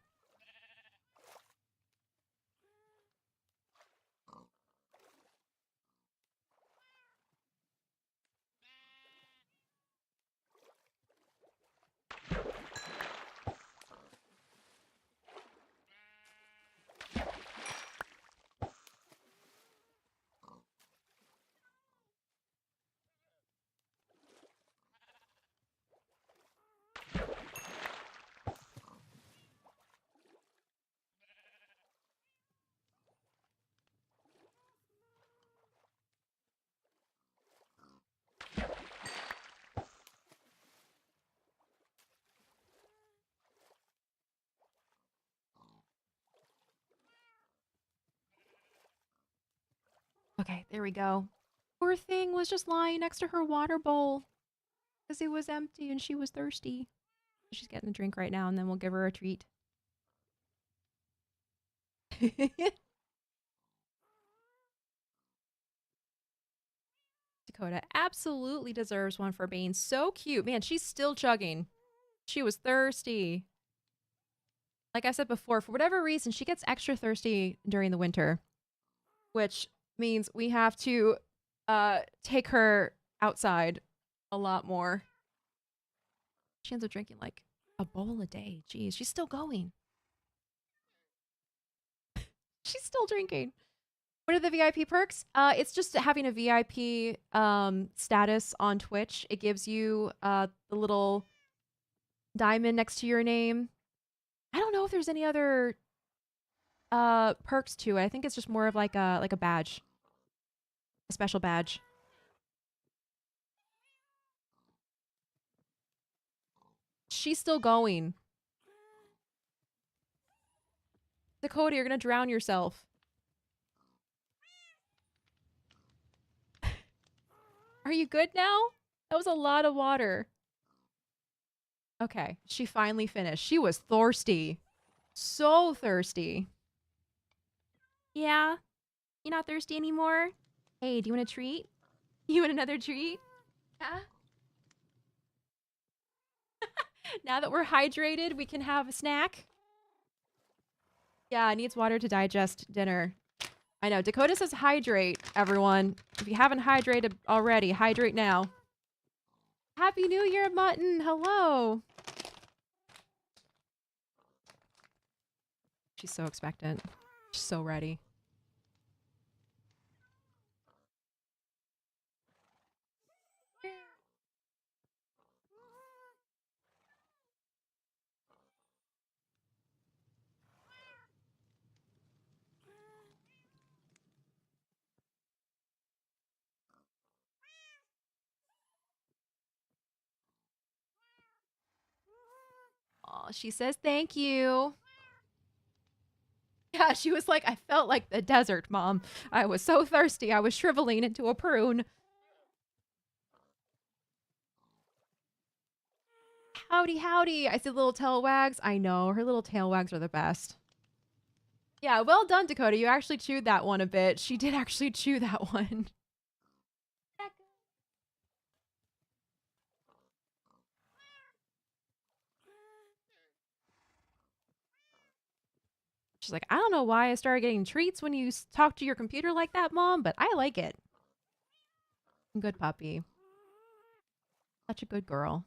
Okay, there we go. Poor thing was just lying next to her water bowl because it was empty and she was thirsty. She's getting a drink right now, and then we'll give her a treat. Dakota absolutely deserves one for being so cute. Man, she's still chugging. She was thirsty. Like I said before, for whatever reason, she gets extra thirsty during the winter, which means we have to take her outside a lot more. She ends up drinking like a bowl a day. Jeez, she's still going. She's still drinking. What are the VIP perks? It's just having a VIP status on Twitch. It gives you the little diamond next to your name. I don't know if there's any other perks to it. I think it's just more of like a badge. A special badge. She's still going. Dakota, you're gonna drown yourself. Are you good now? That was a lot of water. Okay, she finally finished. She was thirsty. So thirsty. Yeah? You're not thirsty anymore? Hey, do you want a treat? You want another treat? Yeah? Now that we're hydrated, we can have a snack. Yeah, it needs water to digest dinner. I know. Dakota says hydrate, everyone. If you haven't hydrated already, hydrate now. Happy New Year, Mutton. Hello. She's so expectant. She's so ready. Oh, she says thank you. Yeah, she was like, I felt like the desert, Mom. I was so thirsty. I was shriveling into a prune. Howdy, howdy. I see little tail wags. I know, her little tail wags are the best. Yeah, well done, Dakota. You actually chewed that one a bit. She did actually chew that one. She's like, I don't know why I started getting treats when you talk to your computer like that, Mom, but I like it. Good puppy. Such a good girl.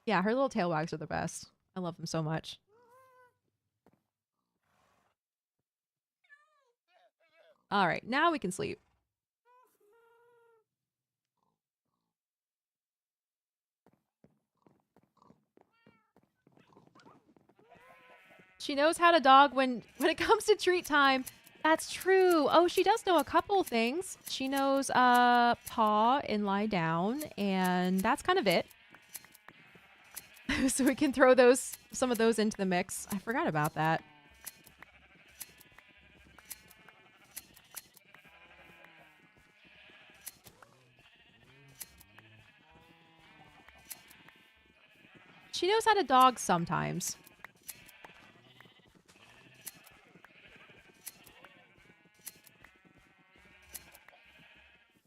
Yeah, her little tail wags are the best. I love them so much. All right, now we can sleep. She knows how to dog when it comes to treat time. That's true. Oh, she does know a couple things. She knows paw and lie down, and that's kind of it. So we can throw some of those into the mix. I forgot about that. She knows how to dog sometimes.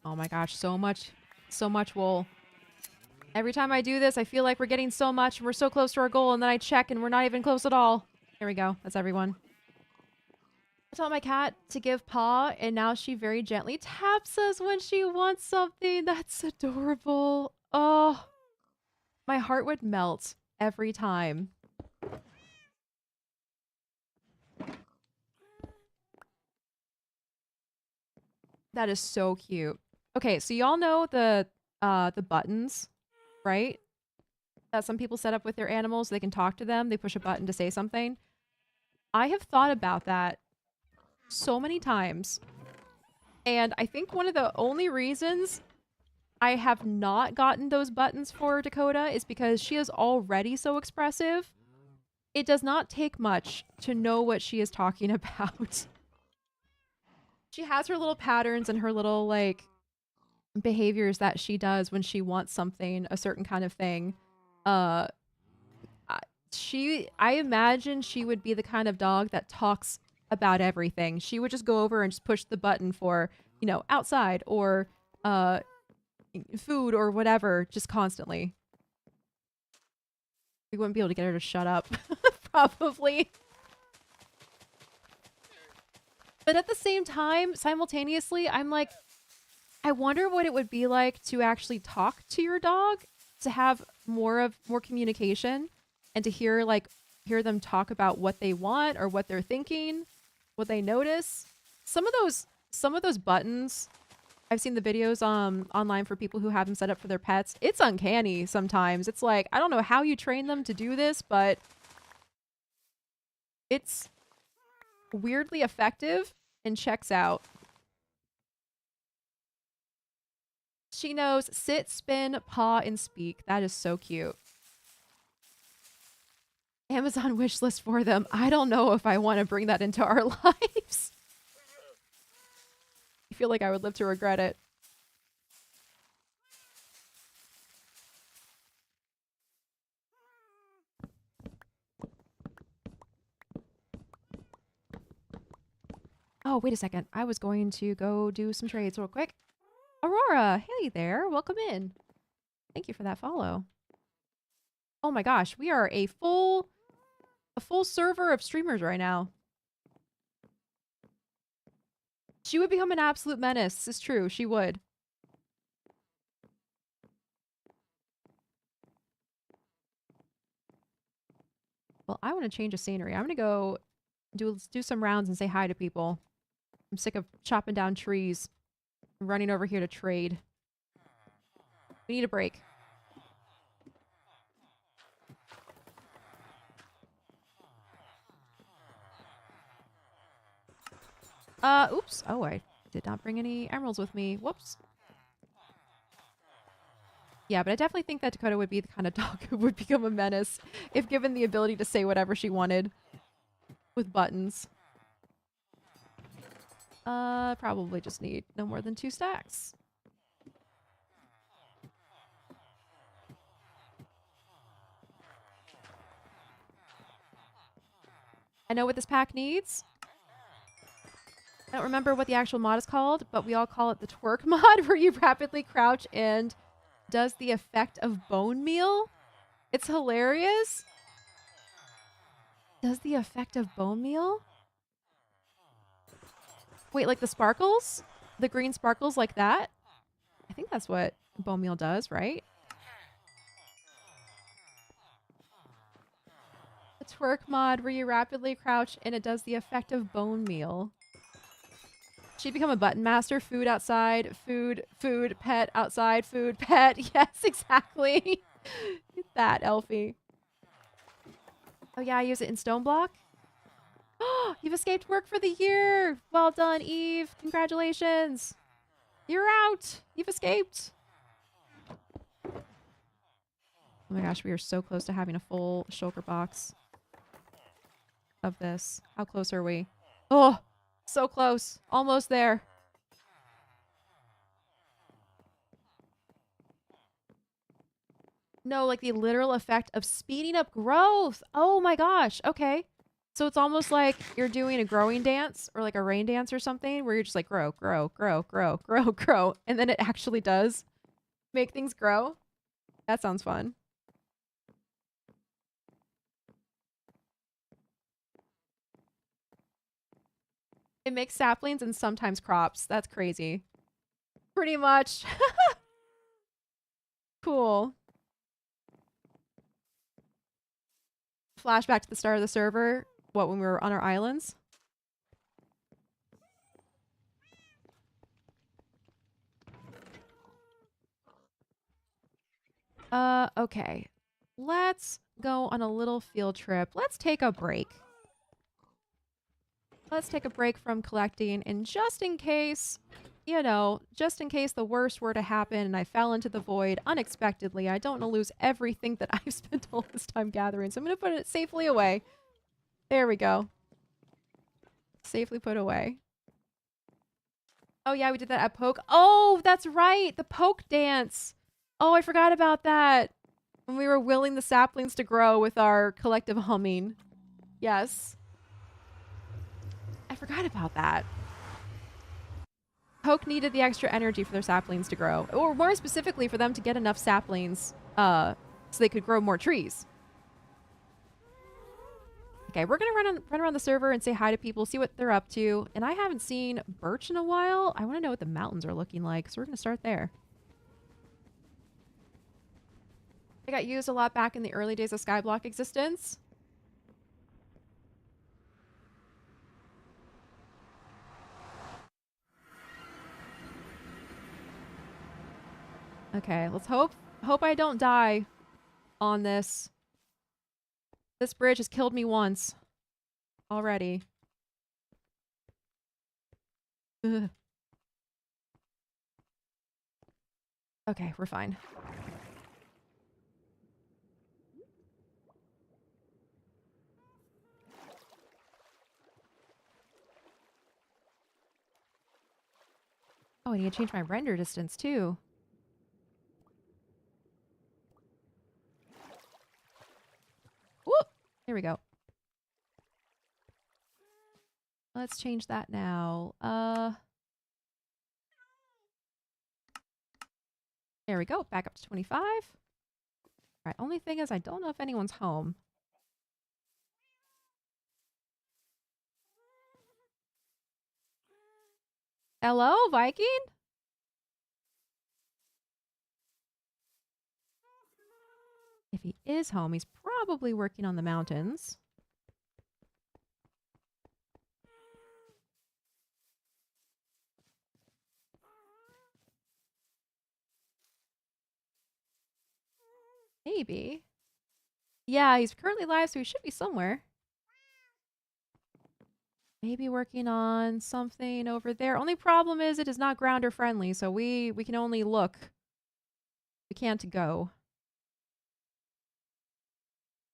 Oh my gosh, so much wool. Every time I do this, I feel like we're getting so much and we're so close to our goal, and then I check and we're not even close at all. Here we go. That's everyone. I taught my cat to give paw, and now she very gently taps us when she wants something. That's adorable. Oh, my heart would melt every time. That is so cute. Okay, so y'all know the buttons, right? That some people set up with their animals so they can talk to them. They push a button to say something. I have thought about that so many times. And I think one of the only reasons I have not gotten those buttons for Dakota is because she is already so expressive. It does not take much to know what she is talking about. She has her little patterns and her little, like, behaviors that she does when she wants something, a certain kind of thing. Uh, I imagine she would be the kind of dog that talks about everything. She would just go over and just push the button for, you know, outside or food or whatever, just constantly. We wouldn't be able to get her to shut up, probably. But at the same time, simultaneously, I'm like, I wonder what it would be like to actually talk to your dog, to have more communication, and to hear them talk about what they want or what they're thinking, what they notice. Some of those buttons, I've seen the videos online for people who have them set up for their pets. It's uncanny sometimes. It's like, I don't know how you train them to do this, but It's weirdly effective and checks out. She knows sit, spin, paw, and speak. That is so cute. Amazon wish list for them. I don't know if I want to bring that into our lives. I feel like I would live to regret it. Oh, wait a second. I was going to go do some trades real quick. Aurora, hey there. Welcome in. Thank you for that follow. Oh my gosh, we are a full server of streamers right now. She would become an absolute menace. This is true. She would. Well, I want to change the scenery. I'm going to go do some rounds and say hi to people. I'm sick of chopping down trees. I'm running over here to trade. We need a break. Oops. Oh, I did not bring any emeralds with me. Whoops. Yeah, but I definitely think that Dakota would be the kind of dog who would become a menace if given the ability to say whatever she wanted with buttons. Probably just need no more than 2 stacks. I know what this pack needs. I don't remember what the actual mod is called, but we all call it the twerk mod, where you rapidly crouch and does the effect of bone meal. It's hilarious. Does the effect of bone meal? Wait, like the sparkles? The green sparkles like that? I think that's what bone meal does, right? The twerk mod where you rapidly crouch and it does the effect of bone meal. She'd become a button master. Food outside, food, pet outside, food, pet. Yes, exactly. That, Elfie. Oh yeah, I use it in stone block. Oh, you've escaped work for the year. Well done, Eve. Congratulations. You're out. You've escaped. Oh my gosh, we are so close to having a full shulker box of this. How close are we? Oh, so close. Almost there. No, like the literal effect of speeding up growth. Oh my gosh. Okay. So it's almost like you're doing a growing dance or like a rain dance or something where you're just like grow, grow, grow, grow, grow, grow. And then it actually does make things grow. That sounds fun. It makes saplings and sometimes crops. That's crazy. Pretty much. Cool. Flashback to the start of the server. What, when we were on our islands? Okay. Let's go on a little field trip. Let's take a break. Let's take a break from collecting, and just in case, you know, just in case the worst were to happen and I fell into the void unexpectedly, I don't want to lose everything that I've spent all this time gathering. So I'm going to put it safely away. There we go. Safely put away. Oh yeah, we did that at Poke. Oh, that's right. The Poke dance. Oh, I forgot about that. When we were willing the saplings to grow with our collective humming. Yes. I forgot about that. Poke needed the extra energy for their saplings to grow. Or more specifically, for them to get enough saplings so they could grow more trees. Okay, we're going to run around the server and say hi to people, see what they're up to. And I haven't seen Birch in a while. I want to know what the mountains are looking like, so we're going to start there. I got used a lot back in the early days of Skyblock existence. Okay, let's hope I don't die on this. This bridge has killed me once. already. Ugh. Okay, we're fine. Oh, I need to change my render distance too. Whoop! There we go. Let's change that now. There we go. Back up to 25. All right, only thing is I don't know if anyone's home. Hello, Viking? If he is home, he's probably working on the mountains. Maybe. Yeah, he's currently live, so he should be somewhere. Maybe working on something over there. Only problem is it is not grounder friendly, so we can only look. We can't go.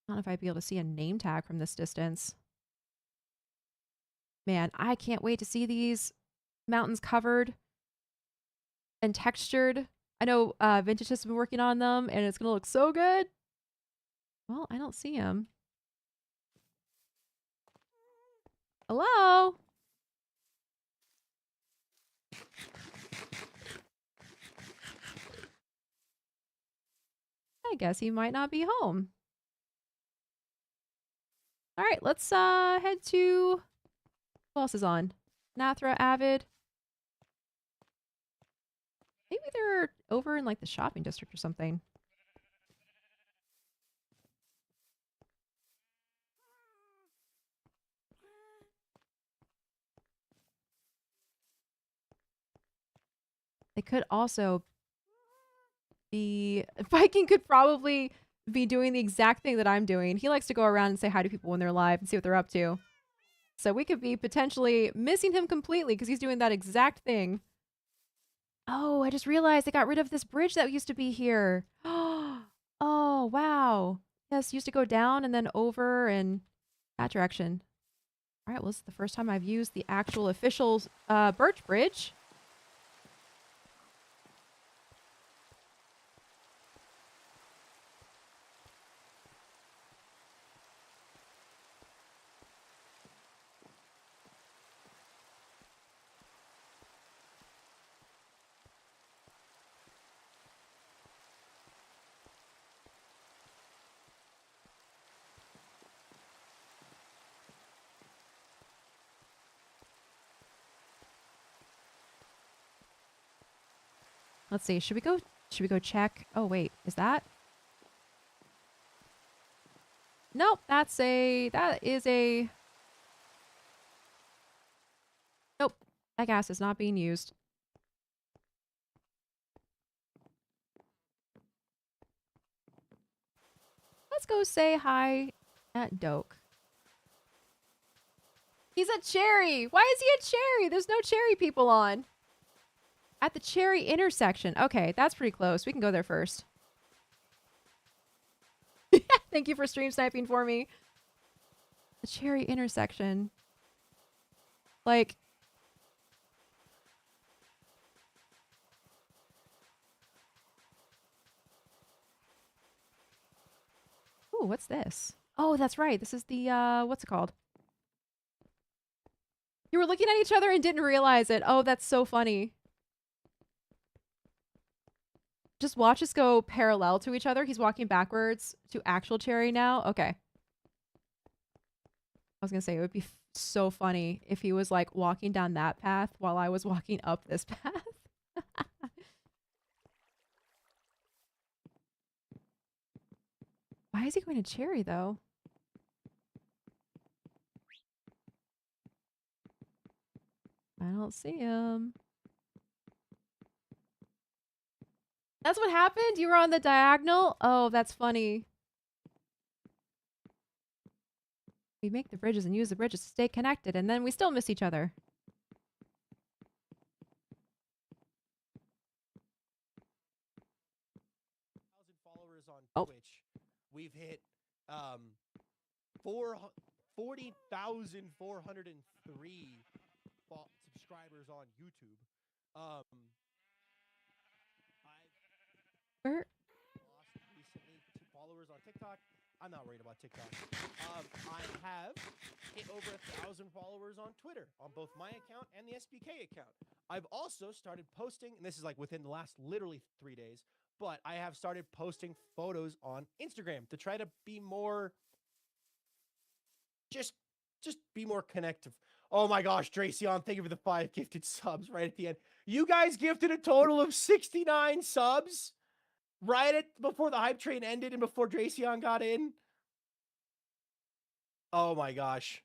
I don't know if I'd be able to see a name tag from this distance. Man, I can't wait to see these mountains covered and textured. I know Vintage has been working on them, and it's going to look so good. Well, I don't see him. Hello? I guess he might not be home. All right, let's head to... Who else is on? Nathra, Avid. Maybe they're over in like the shopping district or something. They could also be... Viking could probably be doing the exact thing that I'm doing. He likes to go around and say hi to people when they're live and see what they're up to. So we could be potentially missing him completely because he's doing that exact thing. Oh, I just realized they got rid of this bridge that used to be here. Oh, wow. Yes, used to go down and then over and that direction. All right, well, this is the first time I've used the actual official birch bridge. Let's see. Should we go check? Oh, wait. Is that? Nope, that is a Nope. That gas is not being used. Let's go say hi at Doke. He's a cherry. Why is he a cherry? There's no cherry people on. At the cherry intersection. Okay, that's pretty close. We can go there first. Thank you for stream sniping for me. The cherry intersection. Like... Ooh, what's this? Oh, that's right. This is the, what's it called? You were looking at each other and didn't realize it. Oh, that's so funny. Just watch us go parallel to each other. He's walking backwards to actual cherry now. Okay. I was gonna say, it would be so funny if he was like walking down that path while I was walking up this path. Why is he going to cherry though? I don't see him. That's what happened? You were on the diagonal? Oh, that's funny. We make the bridges and use the bridges to stay connected, and then we still miss each other. Followers on Oh. Twitch. We've hit 40,403 subscribers on YouTube. I've Where? lost recently 2 followers on TikTok. I'm not worried about TikTok. I have hit over 1,000 followers on Twitter on both my account and the SBK account. I've also started posting, and this is like within the last literally 3 days, but I have started posting photos on Instagram to try to be more just be more connective. Oh my gosh, Dracion, thank you for the 5 gifted subs right at the end. You guys gifted a total of 69 subs right before the hype train ended and before Dracion got in. Oh my gosh.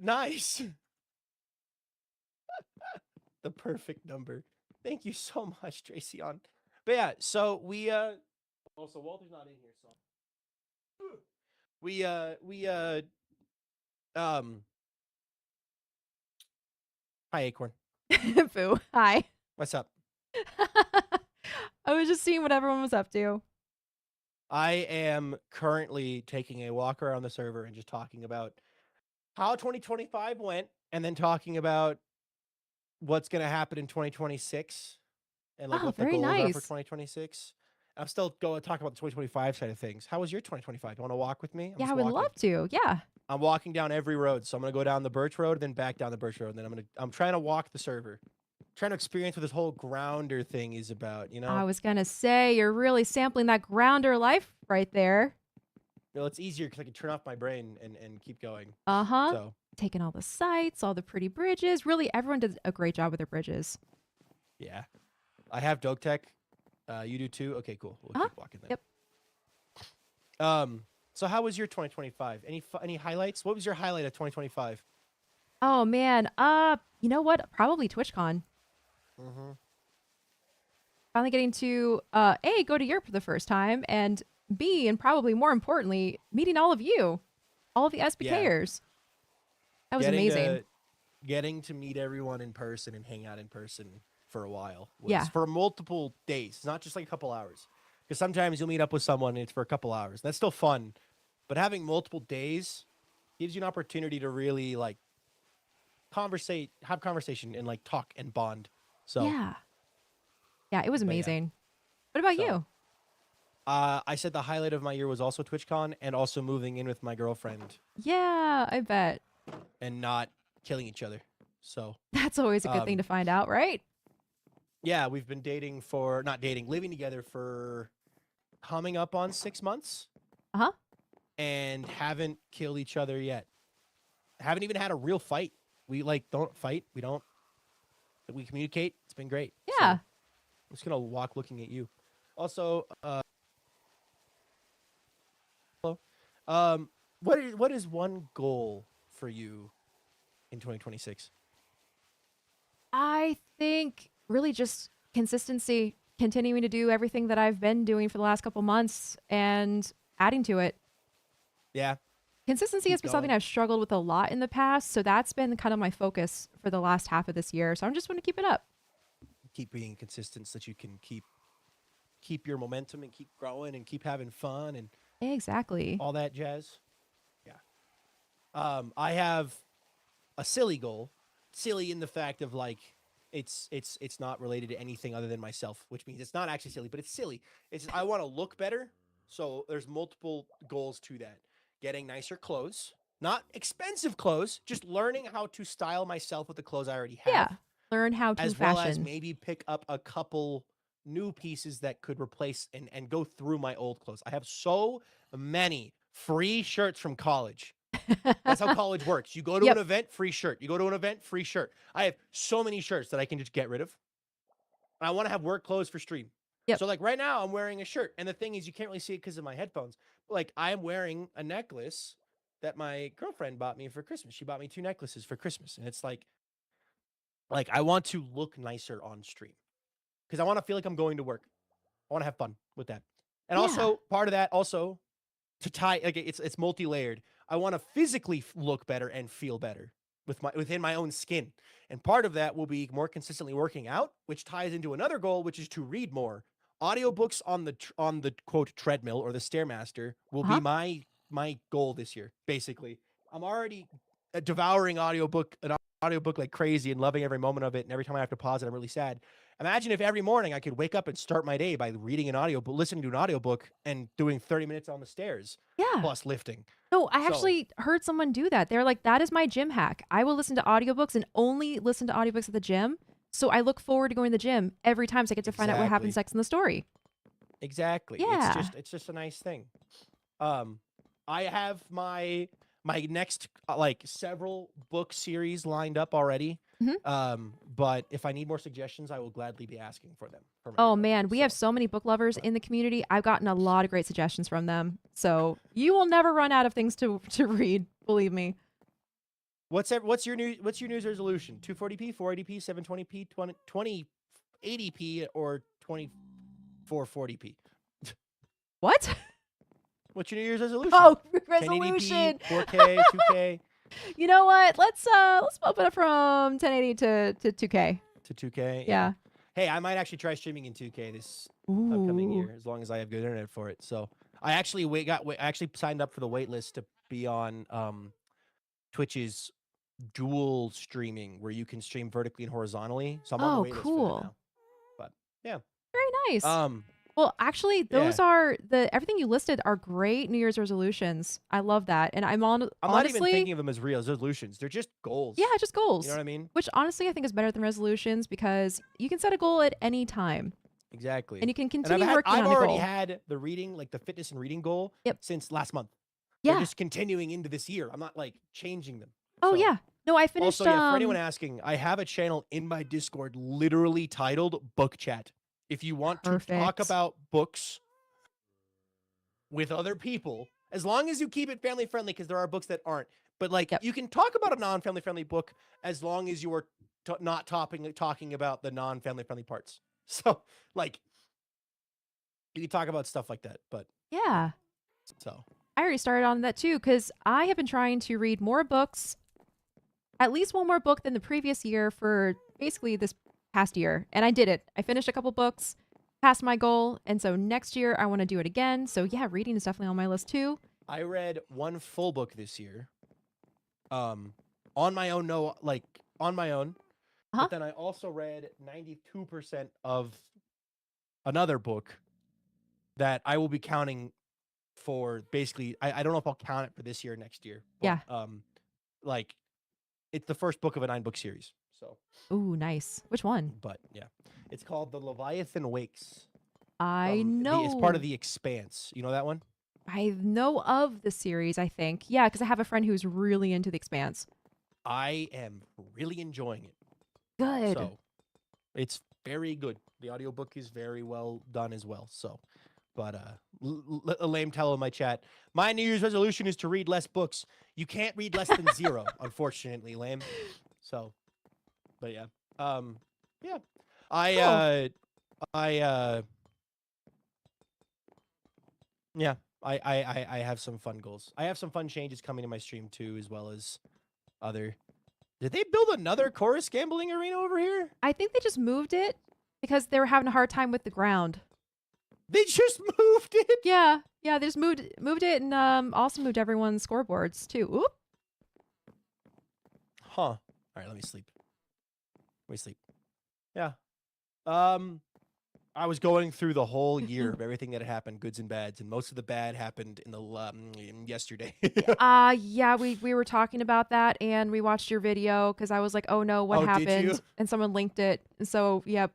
Nice. The perfect number. Thank you so much, Dracion. But yeah, so we also Walter's not in here, so we hi Acorn. Boo. Hi. What's up? I was just seeing what everyone was up to. I am currently taking a walk around the server and just talking about how 2025 went and then talking about what's going to happen in 2026 and like Oh, what the very goals are for nice. 2026. I'm still going to talk about the 2025 side of things. How was your 2025? You want to walk with me? Yeah, I would love to. Yeah. I'm walking down every road. So I'm going to go down the Birch Road, then back down the Birch Road. And then I'm trying to walk the server. Trying to experience what this whole grounder thing is about, you know? I was going to say, you're really sampling that grounder life right there. Well, it's easier because I can turn off my brain and keep going. Uh-huh. So Taking all the sights, all the pretty bridges. Really, everyone did a great job with their bridges. yeah. I have Doke Tech. You do too? Okay, cool. We'll keep walking then. Yep. So how was your 2025? Any highlights? What was your highlight of 2025? Oh, man. You know what? Probably TwitchCon. Mm-hmm. Finally getting to, A, go to Europe for the first time, and B, and probably more importantly, meeting all of you. All of the SBKers. That was amazing. Getting to meet everyone in person and hang out in person for a while. Yeah. For multiple days, not just like a couple hours. Because sometimes you'll meet up with someone and it's for a couple hours. That's still fun. But having multiple days gives you an opportunity to really like have conversation and like talk and bond. So Yeah. Yeah, it was But yeah. amazing. What about So- you? I said the highlight of my year was also TwitchCon and also moving in with my girlfriend Yeah, I bet. and not killing each other. So That's always a good thing to find out, right? yeah, we've been living together for coming up on 6 months. Uh-huh. And haven't killed each other yet. Haven't even had a real fight. We like don't fight. We communicate. It's been great. So, Yeah. I'm just gonna walk looking at you. Also, hello. What is one goal for you in 2026? I think really just consistency, continuing to do everything that I've been doing for the last couple months and adding to it. Yeah. Consistency has been something going. I've struggled with a lot in the past, so that's been kind of my focus for the last half of this year. So I'm just going to keep it up. Keep being consistent so that you can keep your momentum and keep growing and keep having fun and Exactly. all that jazz. Yeah. I have a silly goal. Silly in the fact of like it's not related to anything other than myself, which means it's not actually silly, but it's silly. It's I want to look better. So there's multiple goals to that. Getting nicer clothes, not expensive clothes, just learning how to style myself with the clothes I already have. Yeah. Learn how to As fashion. well as maybe pick up a couple new pieces that could replace and go through my old clothes. I have so many free shirts from college. That's how college works. You go to an event, free shirt. You go to an event, free shirt. I have so many shirts that I can just get rid of. I want to have work clothes for stream. Yep. So like right now I'm wearing a shirt. And the thing is you can't really see it because of my headphones. But like I am wearing a necklace that my girlfriend bought me for Christmas. She bought me 2 necklaces for Christmas. And it's like I want to look nicer on stream. Because I want to feel like I'm going to work. I want to have fun with that. And Yeah. also part of that also to tie like it's multi-layered. I want to physically look better and feel better within my own skin. And part of that will be more consistently working out, which ties into another goal, which is to read more. Audiobooks on the quote treadmill or the stairmaster will be my goal this year. Basically, I'm already devouring an audiobook like crazy and loving every moment of it. And every time I have to pause it, I'm really sad. Imagine if every morning I could wake up and start my day by reading an audiobook, listening to an audiobook, and doing 30 minutes on the stairs Yeah. plus lifting. No, I So- actually heard someone do that. They're like, that is my gym hack. I will listen to audiobooks and only listen to audiobooks at the gym. So I look forward to going to the gym every time so I get to find out what happens Exactly. next in the story. Exactly. Yeah. It's just a nice thing. I have my next like several book series lined up already. Mhm. But if I need more suggestions, I will gladly be asking for them. From Oh everybody. man, we have so many book lovers in the community. I've gotten a lot of great suggestions from them. So you will never run out of things to read, believe me. What's your New Year's resolution? 240p, 480p, 720p, 2080p, or 2440p? What? What's your New Year's resolution? Oh, 1080p, resolution. 4K, 2K You know what? Let's bump it up from 1080 to 2K. to 2K. Yeah. Hey, I might actually try streaming in 2K this upcoming Ooh. year, as long as I have good internet for it. So I actually actually signed up for the wait list to be on Twitch's dual streaming, where you can stream vertically and horizontally. So I'm on the Oh, wait list for cool. that now. But yeah, Very nice. Well, actually, yeah. those are everything you listed are great New Year's resolutions. I love that. And I'm not honestly even thinking of them as real resolutions. They're just goals. Yeah, just goals. You know what I mean? Which honestly I think is better than resolutions because you can set a goal at any time Exactly. and you can And continue working I've on the already goal. had the reading, like the fitness and reading goal, Yep. since last month. Yeah. They're just continuing into this year. I'm not like changing them. Oh So- yeah. No, I finished. Also, yeah, for anyone asking, I have a channel in my Discord literally titled Book Chat. If you want to talk Perfect. about books with other people, as long as you keep it family friendly, because there are books that aren't. But like, Yep. you can talk about a non-family friendly book as long as you are not talking about the non-family friendly parts. So like, you can talk about stuff like that. But Yeah. so I already started on that too because I have been trying to read more books, at least one more book than the previous year for basically this past year. And I did it. I finished a couple books, passed my goal. And so next year I want to do it again. So yeah, reading is definitely on my list too. I read one full book this year. On my own, on my own. Uh-huh. But then I also read 92% of another book that I will be counting for basically, I don't know if I'll count it for this year or next year. But, Yeah. like, it's the first book of a 9-book series. So, Ooh, nice. Which one? but yeah, it's called The Leviathan Wakes. I know. It's part of The Expanse. You know that one? I know of the series, I think. Yeah, because I have a friend who's really into The Expanse. I am really enjoying it. Good. So, it's very good. The audiobook is very well done as well. So, but a lame tell in my chat. My New Year's resolution is to read less books. You can't read less than 0, unfortunately, lame. So, but yeah. Yeah. Yeah, I have some fun goals. I have some fun changes coming to my stream too, as well as other. Did they build another chorus gambling arena over here? I think they just moved it because they were having a hard time with the ground. They just moved it. Yeah, they just moved it and also moved everyone's scoreboards too. Oop. Huh. All right, let me sleep. Yeah. I was going through the whole year of everything that had happened, goods and bads, and most of the bad happened in the yesterday. Yeah, we were talking about that and we watched your video because I was like, oh no, what Oh, did happened? you? And someone linked it. And so, yep.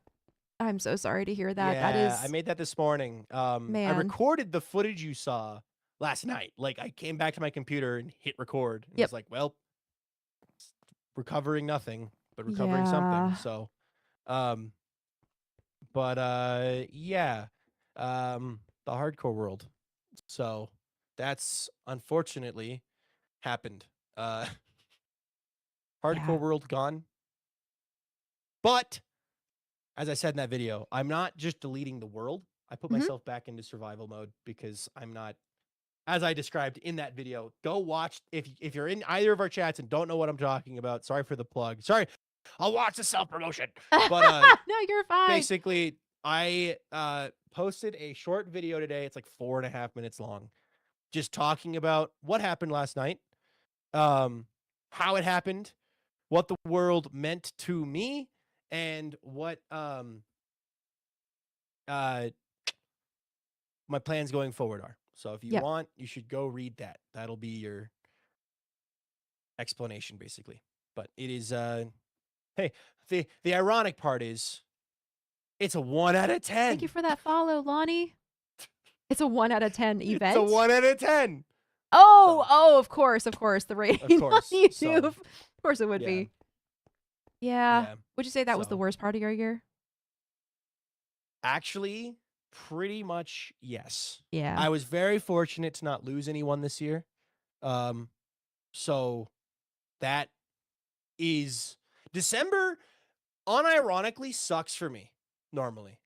I'm so sorry to hear that. Yeah, That is I made that this morning. I Man. recorded the footage you saw last night. Like, I came back to my computer and hit record. And Yep. was like, well, recovering nothing, but recovering Yeah. something. So, yeah, the hardcore world. So that's unfortunately happened. Hardcore Yeah. world gone. But as I said in that video, I'm not just deleting the world. I put Mhm. myself back into survival mode because I'm not, as I described in that video. Go watch if you're in either of our chats and don't know what I'm talking about. Sorry for the plug. Sorry, I'll watch the self promotion. But No, you're fine. basically, I posted a short video today. It's like 4.5 minutes long, just talking about what happened last night, how it happened, what the world meant to me, and what my plans going forward are. So if you Yep. want, you should go read that. That'll be your explanation, basically. But it is hey, the ironic part is it's a 1 out of 10. Thank you for that follow, Lonnie. It's a 1 out of 10 event. It's a 1 out of 10. Oh, So- of course, the rating course, on YouTube. so- Of course it would Yeah. be. Yeah. Yeah. Would you say that was the So- worst part of your year? Actually, pretty much yes. Yeah. I was very fortunate to not lose anyone this year. So that is December unironically sucks for me normally.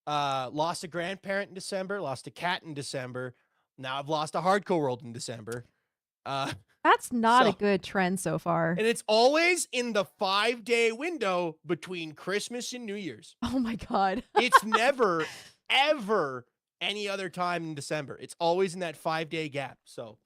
Lost a grandparent in December, lost a cat in December. Now I've lost a hardcore world in December. That's not a so- good trend so far. And it's always in the 5-day window between Christmas and New Year's. Oh my god. It's never, ever any other time in December. It's always in that 5-day gap. So,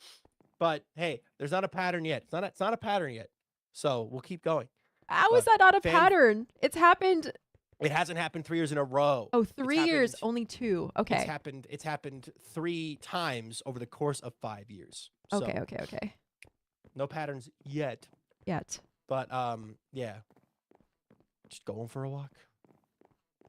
but hey, there's not a pattern yet. It's not a pattern yet. So we'll keep going. How is that not a fan- pattern? It's happened. It hasn't happened 3 years in a row. Oh, 3 years, happened- only 2. Okay. It's happened 3 times over the course of 5 years. So Okay. no patterns yet. Yet. But yeah. Just going for a walk.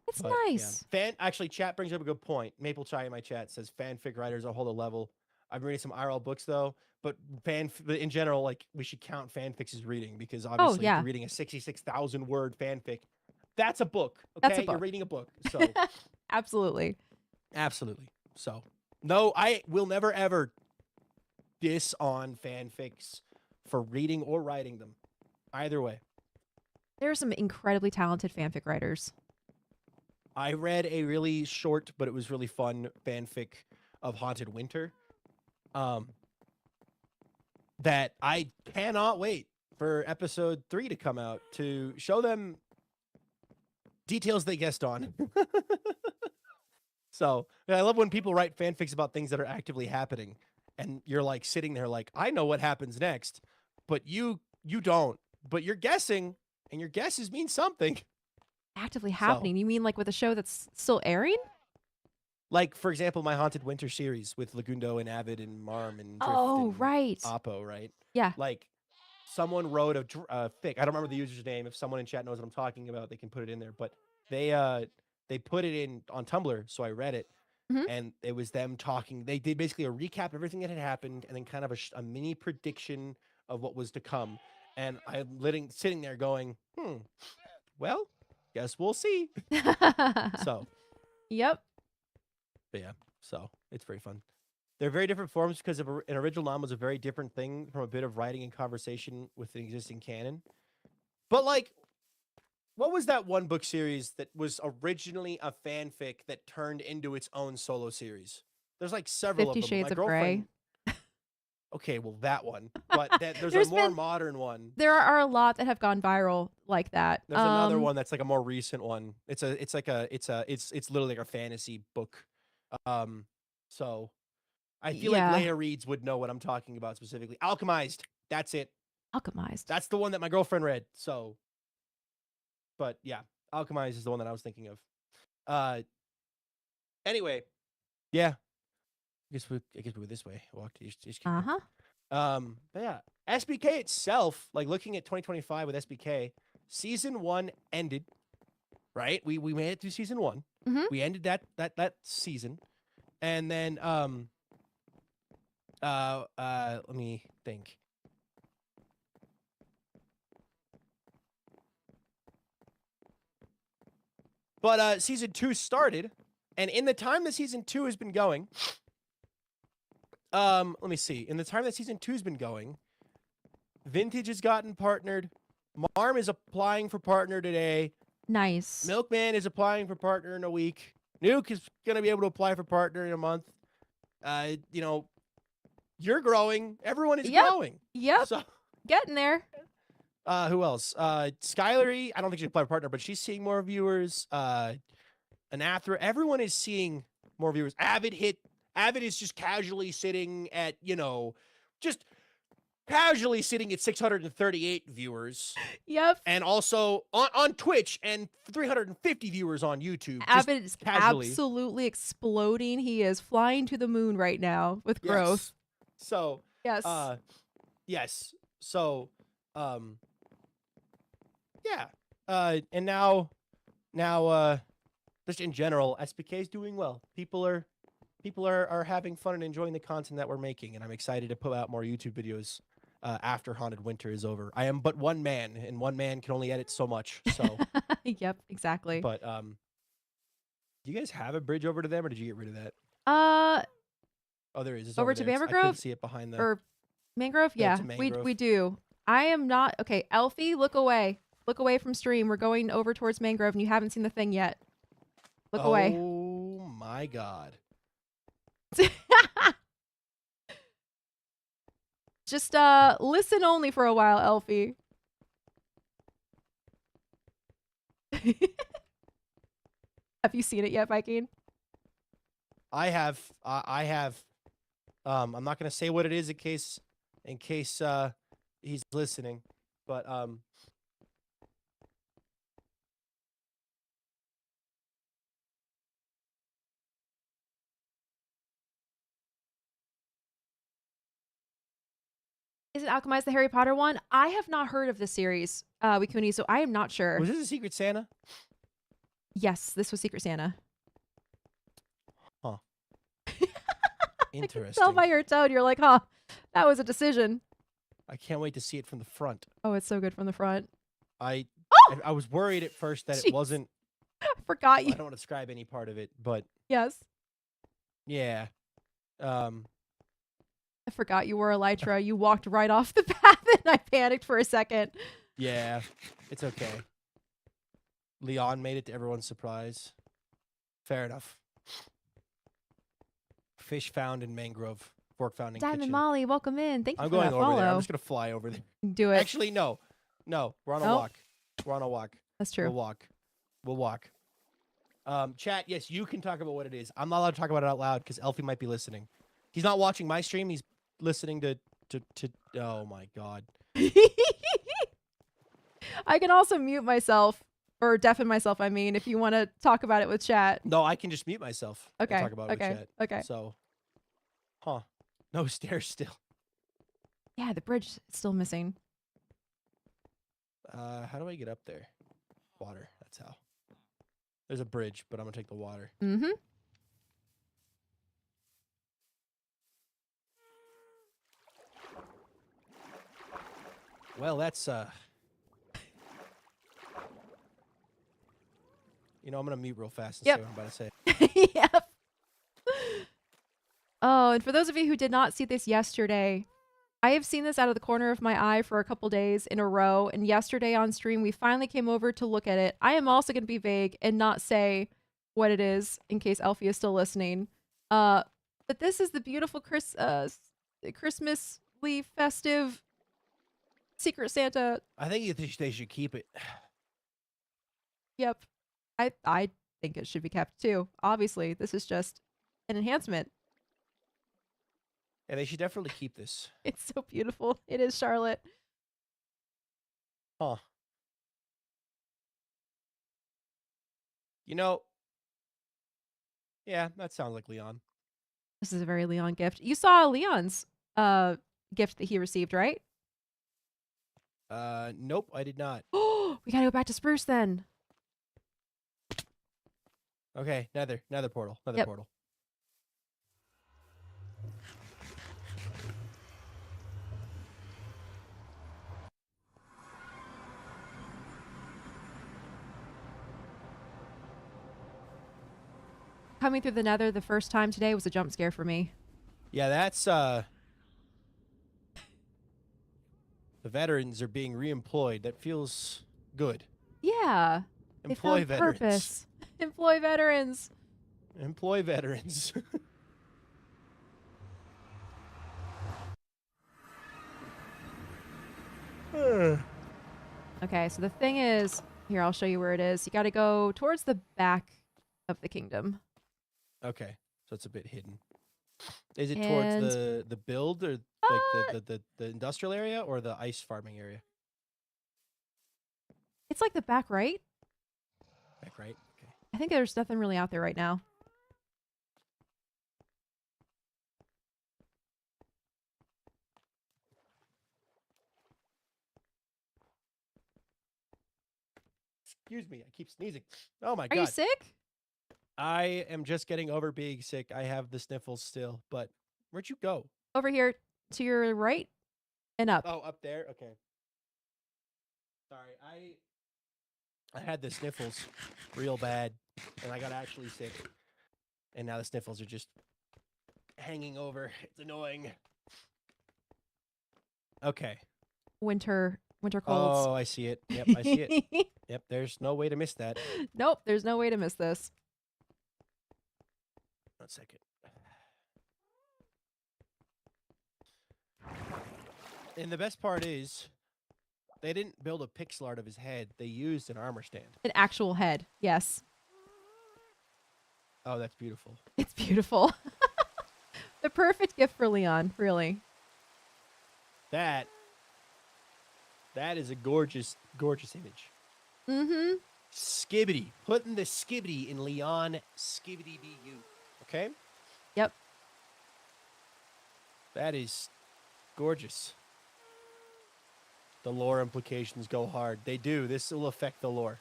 It's But, yeah. nice. Actually, chat brings up a good point. Maple Chai in my chat says fanfic writers are hold a level. I've been reading some IRL books though, but in general, like we should count fanfics as reading because obviously if yeah. you're reading a 66,000 word fanfic, that's a book. Okay, That's a you're book. reading a book. So Absolutely. absolutely. So no, I will never ever diss on fanfics for reading or writing them. Either way. There are some incredibly talented fanfic writers. I read a really short, but it was really fun fanfic of Haunted Winter. That I cannot wait for episode 3 to come out to show them details they guessed on. So I love when people write fanfics about things that are actively happening, and you're like sitting there like, I know what happens next, but you don't. But you're guessing, and your guesses mean something. Actively happening. You mean like with a show that's still airing? Like, for example, my Haunted Winter series with Lagundo and Avid and Marm and Drift Oh, and right. Oppo, right? Yeah. Like, someone wrote a fic. I don't remember the user's name. If someone in chat knows what I'm talking about, they can put it in there. But they put it in on Tumblr, so I read it, Mhm. and it was them talking. They did basically a recap of everything that had happened, and then kind of a mini prediction of what was to come. And I'm sitting there going, well, guess we'll see. So, Yep. but yeah, so it's very fun. They're very different forms because an original novel is a very different thing from a bit of writing and conversation with an existing canon. But like, what was that one book series that was originally a fanfic that turned into its own solo series? There's like several 50 of them. Shades My of girlfriend. Okay, well that one, but there's There's a more been- modern one. There are a lot that have gone viral like that. There's another one that's like a more recent one. It's literally like a fantasy book. So I feel Yeah. like Leia Reeds would know what I'm talking about specifically. Alchemized. That's it. Alchemized. That's the one that my girlfriend read. So, but yeah, Alchemized is the one that I was thinking of. Anyway, yeah. I guess we were this way. Walked. Just keep going. But yeah, SBK itself, like looking at 2025 with SBK, season 1 ended. Right, we made it through season 1. Mhm. We ended that season, and then let me think. But season 2 started, and in the time that season 2 has been going, let me see. In the time that season 2 has been going, Vintage has gotten partnered. Marm is applying for partner today. Nice. Milkman is applying for partner in a week. Nuke is gonna be able to apply for partner in a month. You know, you're growing. Everyone is Yep. growing. Yep. So, Getting there. who else? Skylery. I don't think she applied for partner, but she's seeing more viewers. Anathra. Everyone is seeing more viewers. Avid is just casually sitting at, just casually sitting at 638 viewers. Yep. And also on Twitch and 350 viewers on YouTube. Avid is casually. absolutely exploding. He is flying to the moon right now with growth. Yes. So, Yes. yes. So, yeah. And now, just in general, SBK is doing well. People are having fun and enjoying the content that we're making, and I'm excited to put out more YouTube videos after Haunted Winter is over. I am but one man, and one man can only edit so much. So, yep, exactly. but do you guys have a bridge over to them, or did you get rid of that? Oh, there is. It's over to there. Bamber I couldn't Grove see it behind the. or Mangrove. Yeah, Yeah, to Mangrove. we do. I am not okay. Elfie, look away. Look away from stream. We're going over towards Mangrove, and you haven't seen the thing yet. Look away. Oh my god. Just listen only for a while, Elfie. Have you seen it yet, Viking? I have. I'm not gonna say what it is in case he's listening, but Is it Alchemize the Harry Potter one? I have not heard of this series, Wikuni, so I am not sure. was this a Secret Santa? Yes, this was Secret Santa. Huh. I can Interesting. tell by your tone, you're like, huh, that was a decision. I can't wait to see it from the front. Oh, it's so good from the front. I was worried at first that Jeez. it wasn't. I forgot I you. don't want to describe any part of it, but Yes. yeah. I forgot you were Elytra. You walked right off the path and I panicked for a second. Yeah, it's okay. Leon made it to everyone's surprise. Fair enough. Fish found in mangrove. Fork found in Diamond kitchen. Molly, welcome in. Thank you I'm for going that over follow. there. I'm just gonna fly over there. Do it. Actually, no. We're on a Nope. walk. We're on a walk. That's true. We'll walk. Chat. Yes, you can talk about what it is. I'm not allowed to talk about it out loud because Elfie might be listening. He's not watching my stream. He's listening to. Oh my god. I can also mute myself or deafen myself. I mean, if you want to talk about it with chat. No, I can just mute myself. Okay. And talk about it with chat. Okay. So, no stairs still. Yeah, the bridge is still missing. How do I get up there? Water. That's how. There's a bridge, but I'm gonna take the water. Mm-hmm. Well, that's I'm gonna mute real fast and Yep. say what I'm about to say. Yep. Oh, and for those of you who did not see this yesterday, I have seen this out of the corner of my eye for a couple days in a row, and yesterday on stream we finally came over to look at it. I am also going to be vague and not say what it is in case Elfie is still listening. But this is the beautiful Christmas-ly festive Secret Santa. I think they should keep it. Yep. I think it should be kept too. Obviously, this is just an enhancement. Yeah, they should definitely keep this. It's so beautiful. It is, Charlotte. Huh. Yeah, that sounds like Leon. This is a very Leon gift. You saw Leon's gift that he received, right? Nope, I did not. Oh, we gotta go back to Spruce then. Okay, nether portal, Yep. portal. Coming through the nether the first time today was a jump scare for me. Yeah, that's the veterans are being reemployed. That feels good. Yeah. They Employ found veterans. purpose. Employ veterans. Employ veterans. Okay, so the thing is, here, I'll show you where it is. You got to go towards the back of the kingdom. Okay, so it's a bit hidden. Is it towards And the build or like the industrial area or the ice farming area? it's like the back right. Back right. Okay. I think there's nothing really out there right now. Excuse me, I keep sneezing. Oh my Are you god. sick? I am just getting over being sick. I have the sniffles still, but where'd you go? Over here to your right and up. Oh, up there. Okay. Sorry, I had the sniffles real bad, and I got actually sick, and now the sniffles are just hanging over. It's annoying. Okay. Winter colds. Oh, I see it. Yep, I see it. Yep, there's no way to miss that. Nope, there's no way to miss this. 1 second. And the best part is, they didn't build a pixel art of his head. They used an armor stand. An actual head. Yes. Oh, that's beautiful. It's beautiful. The perfect gift for Leon, really. That is a gorgeous, gorgeous image. Mm-hmm. Skibbity. Putting the skibbity in Leon Skibbity BU. Okay? Yep. That is gorgeous. The lore implications go hard. They do. This will affect the lore.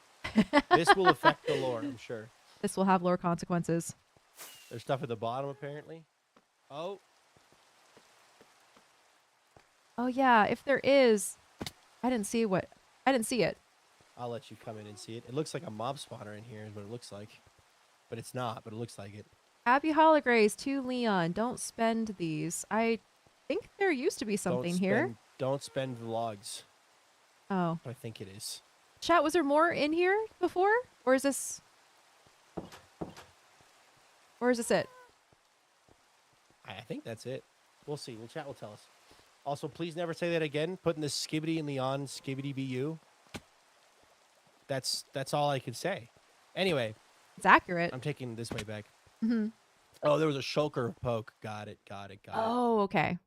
This will affect the lore, I'm sure. This will have lore consequences. There's stuff at the bottom, apparently. Oh. Oh yeah, if there is, I didn't see it. I'll let you come in and see it. It looks like a mob spawner in here is what it looks like. But it's not, but it looks like it. Happy Holograys to Leon. Don't spend these. I think there used to be something here. Don't spend the logs. Oh. I think it is. Chat, was there more in here before? Or is this it? I think that's it. We'll see. Chat will tell us. Also, please never say that again. Putting this skibbity in Leon Skibbity BU. That's all I can say. Anyway. It's accurate. I'm taking this way back. Mm-hmm. Oh, there was a shulker poke. Got it. Oh, okay.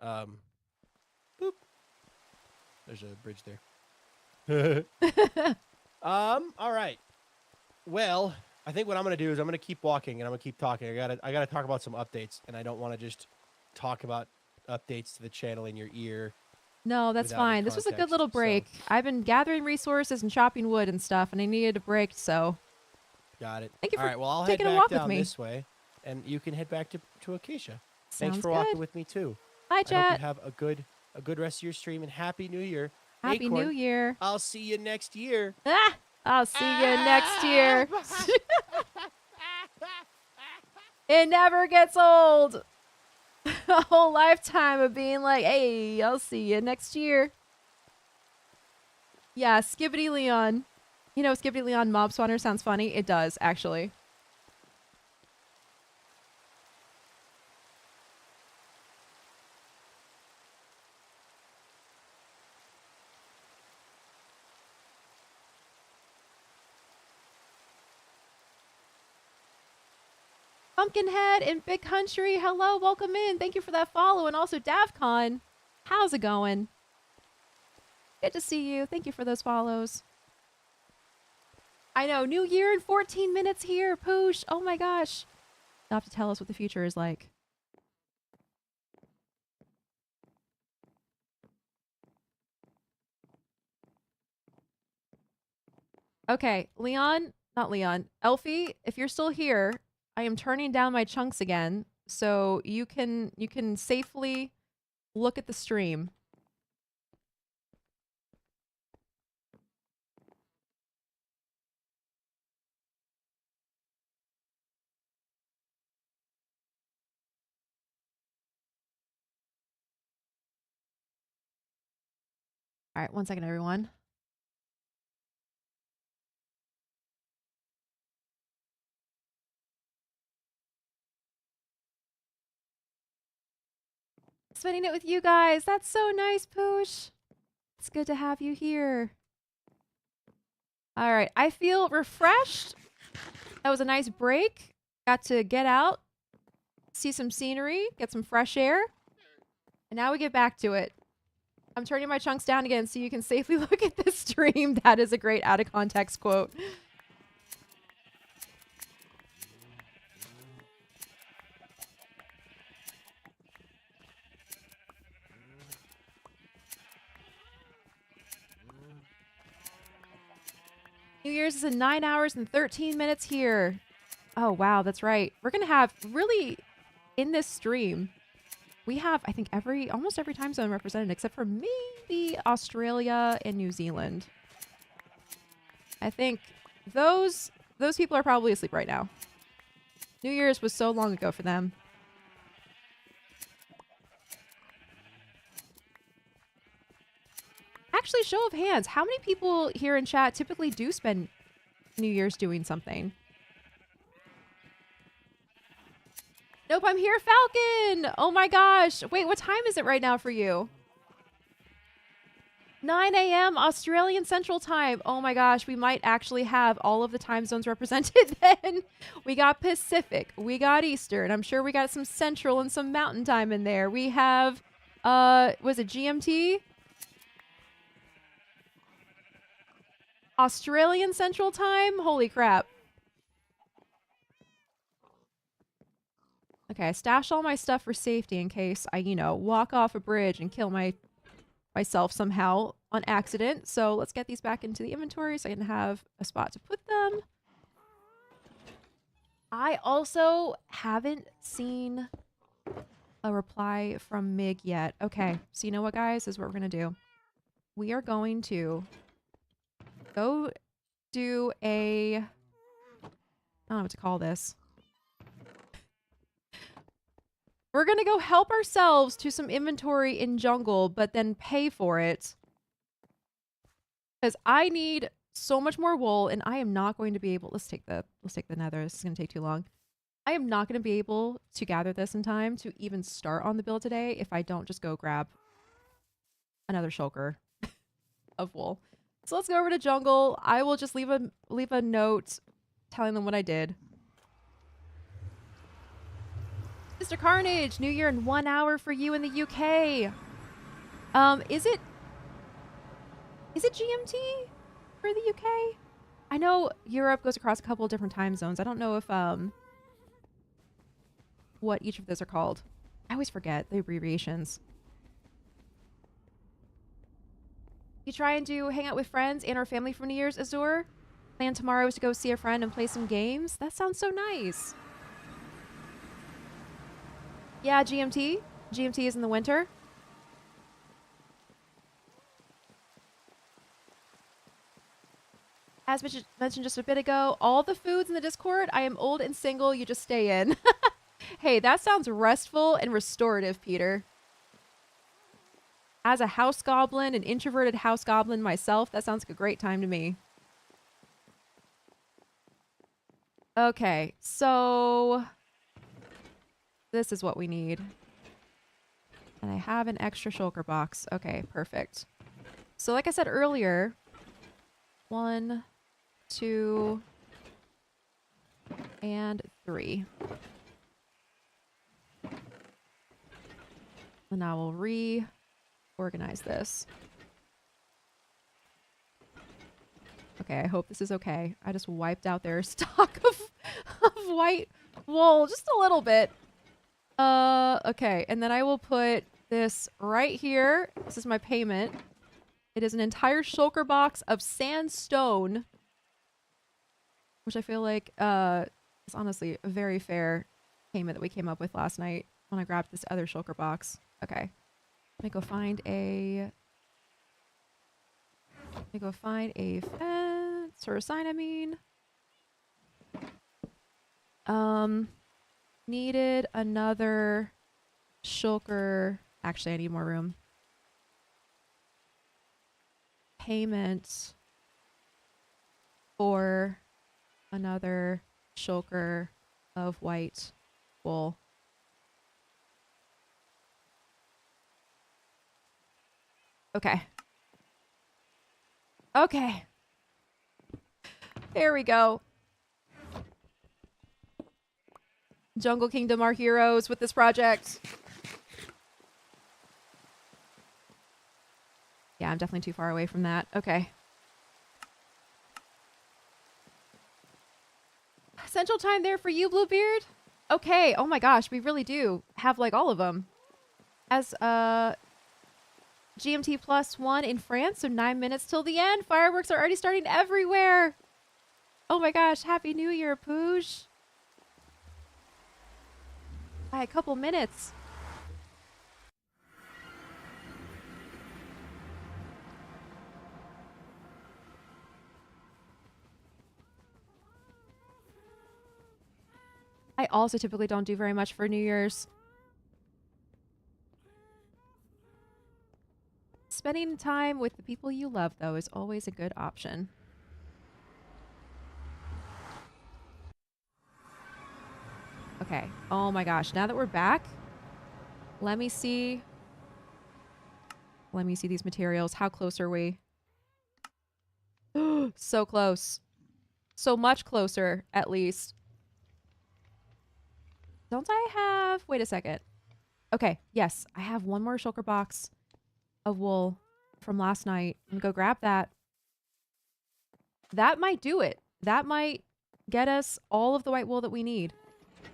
Boop. There's a bridge there. All right. Well, I think what I'm gonna do is I'm gonna keep walking and I'm gonna keep talking. I gotta talk about some updates, and I don't want to just talk about updates to the channel in your ear. No, that's without any fine. This was a good context, little break. so- I've been gathering resources and chopping wood and stuff, and I needed a break, so Got it. Thank you All for right. Well, I'll head taking a back walk with down me. this way, and you can head back to Acacia. Thanks sounds for good. walking with me too. Hi, I hope chat. you have a good rest of your stream, and Happy New Year. Happy Acorn, New Year. I'll see you next year. Ah, I'll see you next year. It never gets old. A whole lifetime of being like, hey, I'll see you next year. Yeah, Skibbity Leon. You know, Skibbity Leon mob spawner sounds funny. It does, actually. Pumpkinhead in Big Country. Hello, welcome in. Thank you for that follow. And also DavCon. How's it going? Good to see you. Thank you for those follows. I know, new year in 14 minutes here. Poosh. Oh my gosh. You'll have to tell us what the future is like. Okay, not Leon. Elfie, if you're still here, I am turning down my chunks again, so you can safely look at the stream. All right, 1 second, everyone. Spending it with you guys. That's so nice, Poosh. It's good to have you here. All right. I feel refreshed. That was a nice break. Got to get out, see some scenery, get some fresh air. And now we get back to it. I'm turning my chunks down again so you can safely look at this stream. That is a great out of context quote. New Year's is in 9 hours and 13 minutes here. Oh, wow, that's right. We're going to have really, in this stream, we have, I think, almost every time zone represented except for maybe Australia and New Zealand. I think those people are probably asleep right now. New Year's was so long ago for them. Actually, show of hands, how many people here in chat typically do spend New Year's doing something? Nope, I'm here, Falcon! Oh my gosh. Wait, what time is it right now for you? 9 a.m. Australian Central Time. Oh my gosh, we might actually have all of the time zones represented then. We got Pacific, we got Eastern. I'm sure we got some Central and some Mountain Time in there. We have, was it GMT? Australian Central Time? Holy crap. Okay, I stashed all my stuff for safety in case I, walk off a bridge and kill myself somehow on accident. So let's get these back into the inventory so I can have a spot to put them. I also haven't seen a reply from Mig yet. Okay, so you know what, guys? This is what we're going to do. We are going to go do I don't know what to call this. We're going to go help ourselves to some inventory in jungle, but then pay for it. Because I need so much more wool, and I am not going to be able... Let's take the nether. This is going to take too long. I am not going to be able to gather this in time to even start on the build today if I don't just go grab another shulker of wool. So let's go over to jungle. I will just leave a note telling them what I did. Mr. Carnage, New Year in 1 hour for you in the UK. Is it GMT for the UK? I know Europe goes across a couple of different time zones. I don't know if what each of those are called. I always forget the abbreviations. You try and hang out with friends and our family for New Year's, Azure? Plan tomorrow is to go see a friend and play some games? That sounds so nice. Yeah, GMT. GMT is in the winter. As mentioned just a bit ago, all the foods in the Discord, I am old and single, you just stay in. Hey, that sounds restful and restorative, Peter. As a house goblin, an introverted house goblin myself, that sounds like a great time to me. Okay, so this is what we need. And I have an extra shulker box. Okay, perfect. So like I said earlier, 1, 2, and 3. And I will reorganize this. Okay, I hope this is okay. I just wiped out their stock of white wool just a little bit. Okay, and then I will put this right here. This is my payment. It is an entire shulker box of sandstone, which I feel like is honestly a very fair payment that we came up with last night when I grabbed this other shulker box. Okay, let me go find a fence or a sign. I mean, needed another shulker. Actually, I need more room. Payment for another shulker of white wool. Okay. Okay. There we go. Jungle Kingdom are heroes with this project. Yeah, I'm definitely too far away from that. Okay. Central time there for you, Bluebeard? Okay. Oh my gosh, we really do have like all of them. As GMT +1 in France, so 9 minutes till the end. Fireworks are already starting everywhere. Oh my gosh, Happy New Year, Pooge. By a couple minutes. I also typically don't do very much for New Year's. Spending time with the people you love, though, is always a good option. Okay. Oh my gosh. Now that we're back, let me see. Let me see these materials. How close are we? So close. So much closer, at least. Don't I have... Wait a second. Okay. Yes. I have one more shulker box of wool from last night. I'm gonna go grab that. That might do it. That might get us all of the white wool that we need. I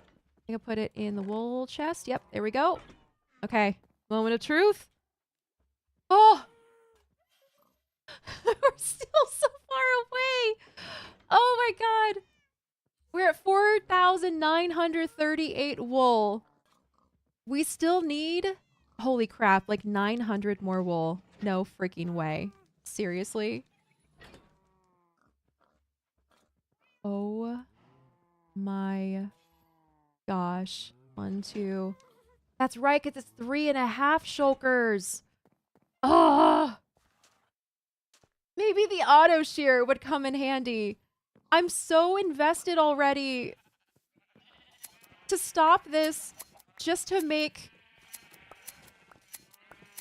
think I'll put it in the wool chest. Yep, there we go. Okay, moment of truth. Oh! We're still so far away. Oh my god. We're at 4,938 wool. We still need, holy crap, like 900 more wool. No freaking way. Seriously? Oh my gosh. 1, 2. That's right, because it's 3.5 shulkers. Oh! Maybe the auto shear would come in handy. I'm so invested already to stop this just to make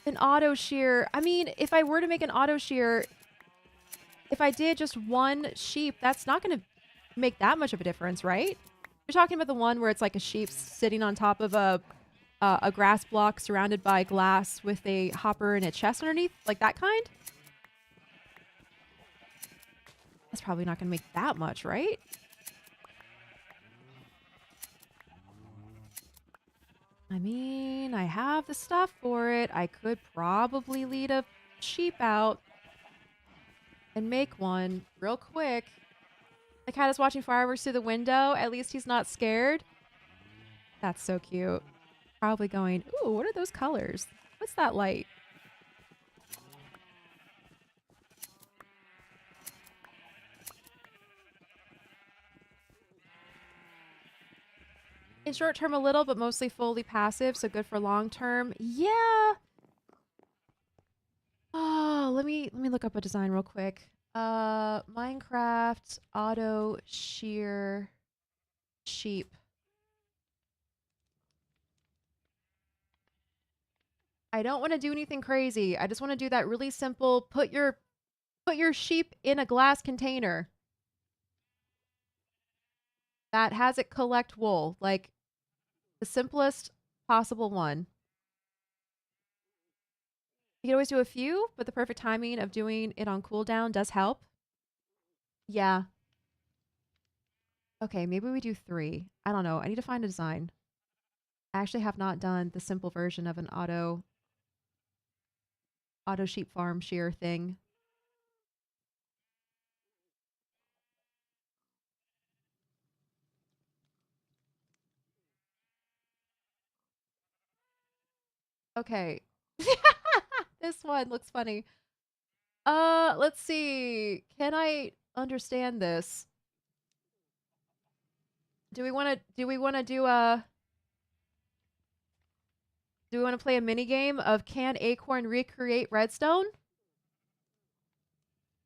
an auto shear. I mean, if I were to make an auto shear, if I did just one sheep, that's not going to make that much of a difference, right? You're talking about the one where it's like a sheep sitting on top of a grass block surrounded by glass with a hopper and a chest underneath, like that kind? That's probably not going to make that much, right? I mean, I have the stuff for it. I could probably lead a sheep out and make one real quick. The cat is watching fireworks through the window. At least he's not scared. That's so cute. Probably going, ooh, what are those colors? What's that light? In short term a little, but mostly fully passive, so good for long term. Yeah. Oh, let me look up a design real quick. Minecraft auto shear sheep. I don't want to do anything crazy. I just want to do that really simple, put your sheep in a glass container that has it collect wool, like the simplest possible one. You can always do a few, but the perfect timing of doing it on cooldown does help. Yeah. Okay, maybe we do 3. I don't know. I need to find a design. I actually have not done the simple version of an auto sheep farm shear thing. Okay. This one looks funny. Let's see. Can I understand this? Do we want to do play a mini game of can Acorn recreate redstone?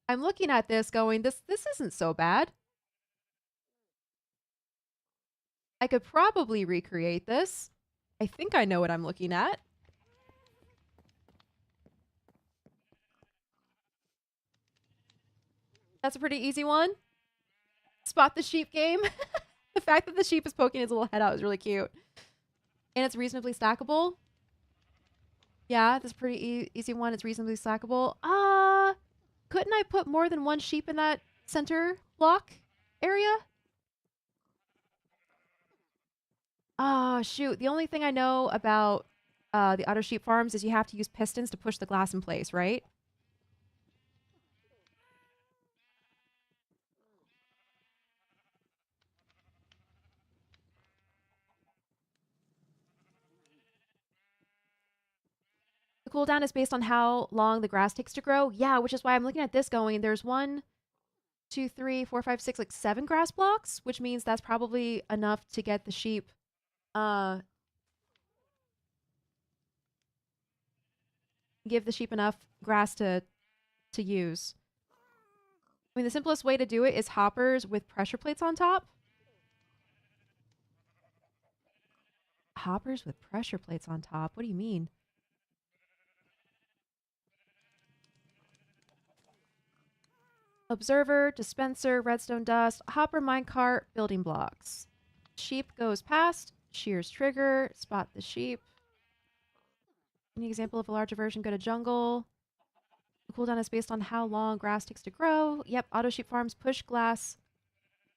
I'm looking at this going, this isn't so bad. I could probably recreate this. I think I know what I'm looking at. That's a pretty easy one. Spot the sheep game. The fact that the sheep is poking its little head out is really cute. And it's reasonably stackable. Yeah, that's a pretty easy one. It's reasonably stackable. Couldn't I put more than one sheep in that center block area? Oh, shoot. The only thing I know about the other sheep farms is you have to use pistons to push the glass in place, right? The cooldown is based on how long the grass takes to grow. Yeah, which is why I'm looking at this going, there's 1, 2, 3, 4, 5, 6, like 7 grass blocks, which means that's probably enough to get the sheep give the sheep enough grass to use. I mean, the simplest way to do it is hoppers with pressure plates on top. Hoppers with pressure plates on top? What do you mean? Observer, dispenser, redstone dust, hopper minecart, building blocks. Sheep goes past, shears trigger, spot the sheep. Any example of a larger version, go to jungle. The cooldown is based on how long grass takes to grow. Yep, auto sheep farms push glass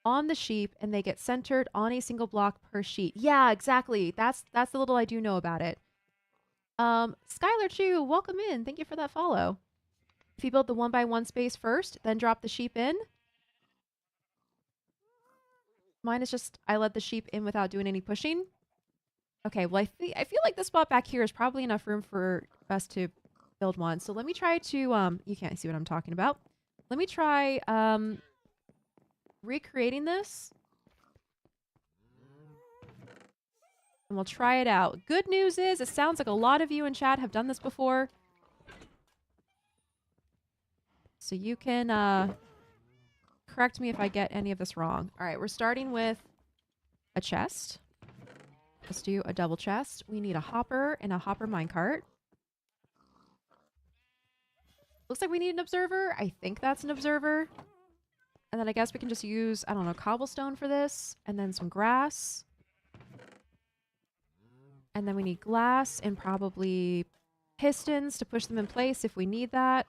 on the sheep and they get centered on a single block per sheet. Yeah, exactly. That's the little I do know about it. Skylar Chu, welcome in. Thank you for that follow. If you build the 1x1 space first, then drop the sheep in. Mine is just, I let the sheep in without doing any pushing. Okay, well, I feel like this spot back here is probably enough room for us to build one. So let me try to, you can't see what I'm talking about. Let me try, recreating this. And we'll try it out. Good news is, it sounds like a lot of you in chat have done this before. So you can, correct me if I get any of this wrong. All right, we're starting with a chest. Let's do a double chest. We need a hopper and a hopper minecart. Looks like we need an observer. I think that's an observer. And then I guess we can just use, I don't know, cobblestone for this. And then some grass. And then we need glass and probably pistons to push them in place if we need that.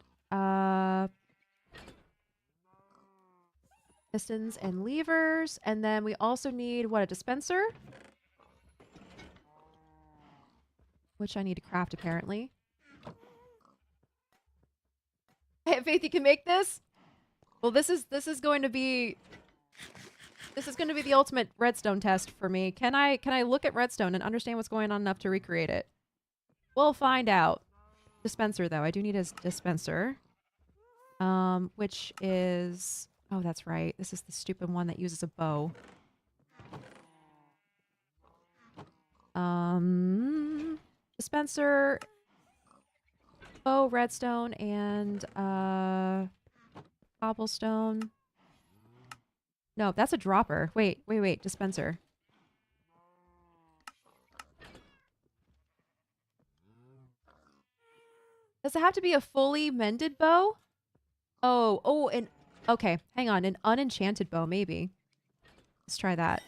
Pistons and levers. And then we also need, what, a dispenser? Which I need to craft, apparently. I have faith you can make this. Well, this is going to be the ultimate redstone test for me. Can I look at redstone and understand what's going on enough to recreate it? We'll find out. Dispenser, though. I do need a dispenser. Which is, oh, that's right. This is the stupid one that uses a bow. Dispenser, bow, redstone, and cobblestone. No, that's a dropper. Wait. Dispenser. Does it have to be a fully mended bow? Oh, and okay, hang on. An unenchanted bow, maybe. Let's try that.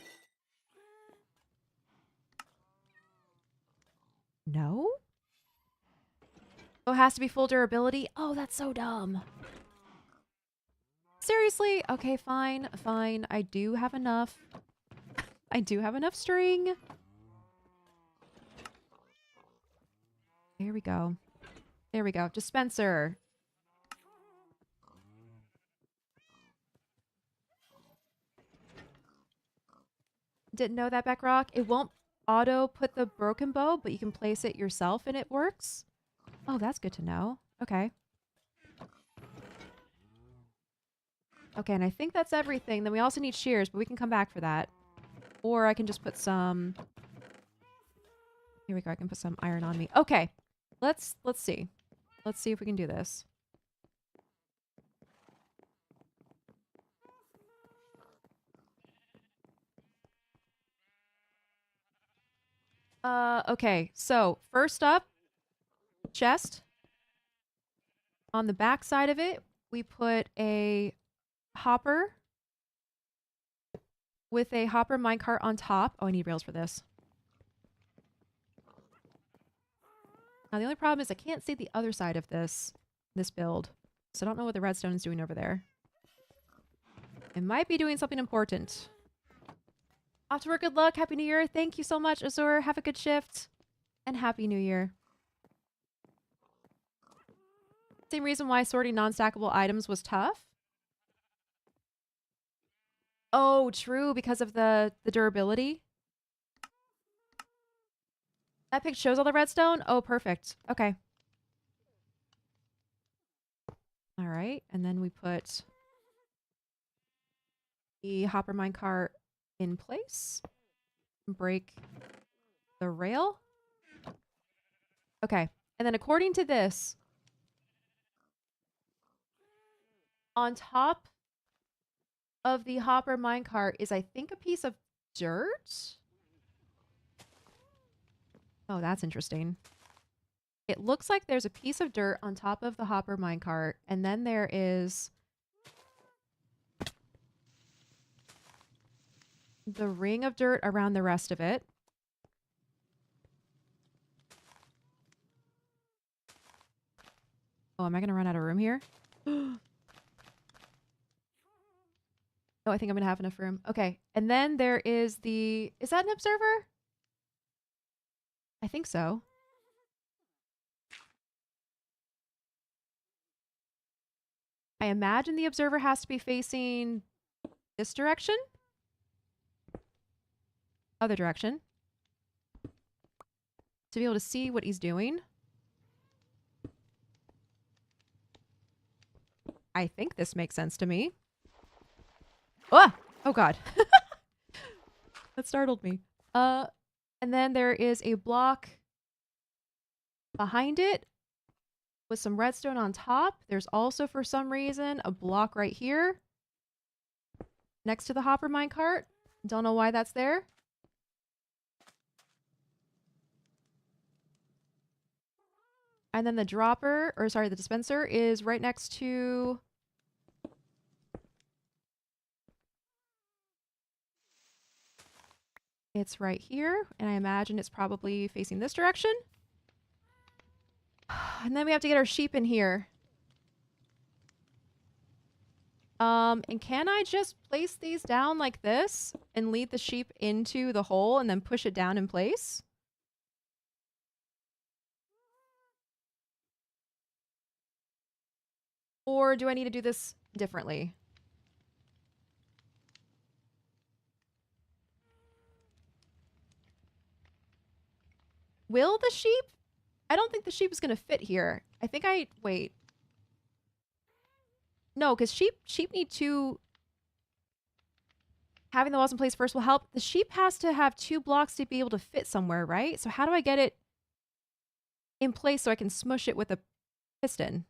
No? Oh, it has to be full durability? Oh, that's so dumb. Seriously? Okay, fine. I do have enough. I do have enough string. There we go. Dispenser. Didn't know that, Backrock. It won't auto put the broken bow, but you can place it yourself and it works. Oh, that's good to know. Okay. Okay, and I think that's everything. Then we also need shears, but we can come back for that. Or I can just put some... Here we go. I can put some iron on me. Okay. Let's see. Let's see if we can do this. Okay. So, first up, chest. On the back side of it, we put a hopper with a hopper minecart on top. Oh, I need rails for this. Now, the only problem is I can't see the other side of this build. So I don't know what the redstone is doing over there. It might be doing something important. Off to work, good luck. Happy New Year. Thank you so much, Azur. Have a good shift. And Happy New Year. Same reason why sorting non-stackable items was tough. Oh, true, because of the durability. That pic shows all the redstone? Oh, perfect. Okay. All right, and then we put the hopper minecart in place. Break the rail. Okay, and then according to this, on top of the hopper minecart is, I think, a piece of dirt. Oh, that's interesting. It looks like there's a piece of dirt on top of the hopper minecart, and then there is the ring of dirt around the rest of it. Oh, am I going to run out of room here? Oh, I think I'm going to have enough room. Okay, and then there is the... Is that an observer? I think so. I imagine the observer has to be facing this direction. Other direction. To be able to see what he's doing. I think this makes sense to me. Oh! Oh god. That startled me. And then there is a block behind it with some redstone on top. There's also, for some reason, a block right here next to the hopper minecart. Don't know why that's there. And then the dropper, or sorry, the dispenser is right next to... It's right here, and I imagine it's probably facing this direction. And then we have to get our sheep in here. And can I just place these down like this and lead the sheep into the hole and then push it down in place? Or do I need to do this differently? Will the sheep? I don't think the sheep is going to fit here. I think wait. No, because sheep need to... Having the walls in place first will help. The sheep has to have 2 blocks to be able to fit somewhere, right? So how do I get it in place so I can smush it with a piston?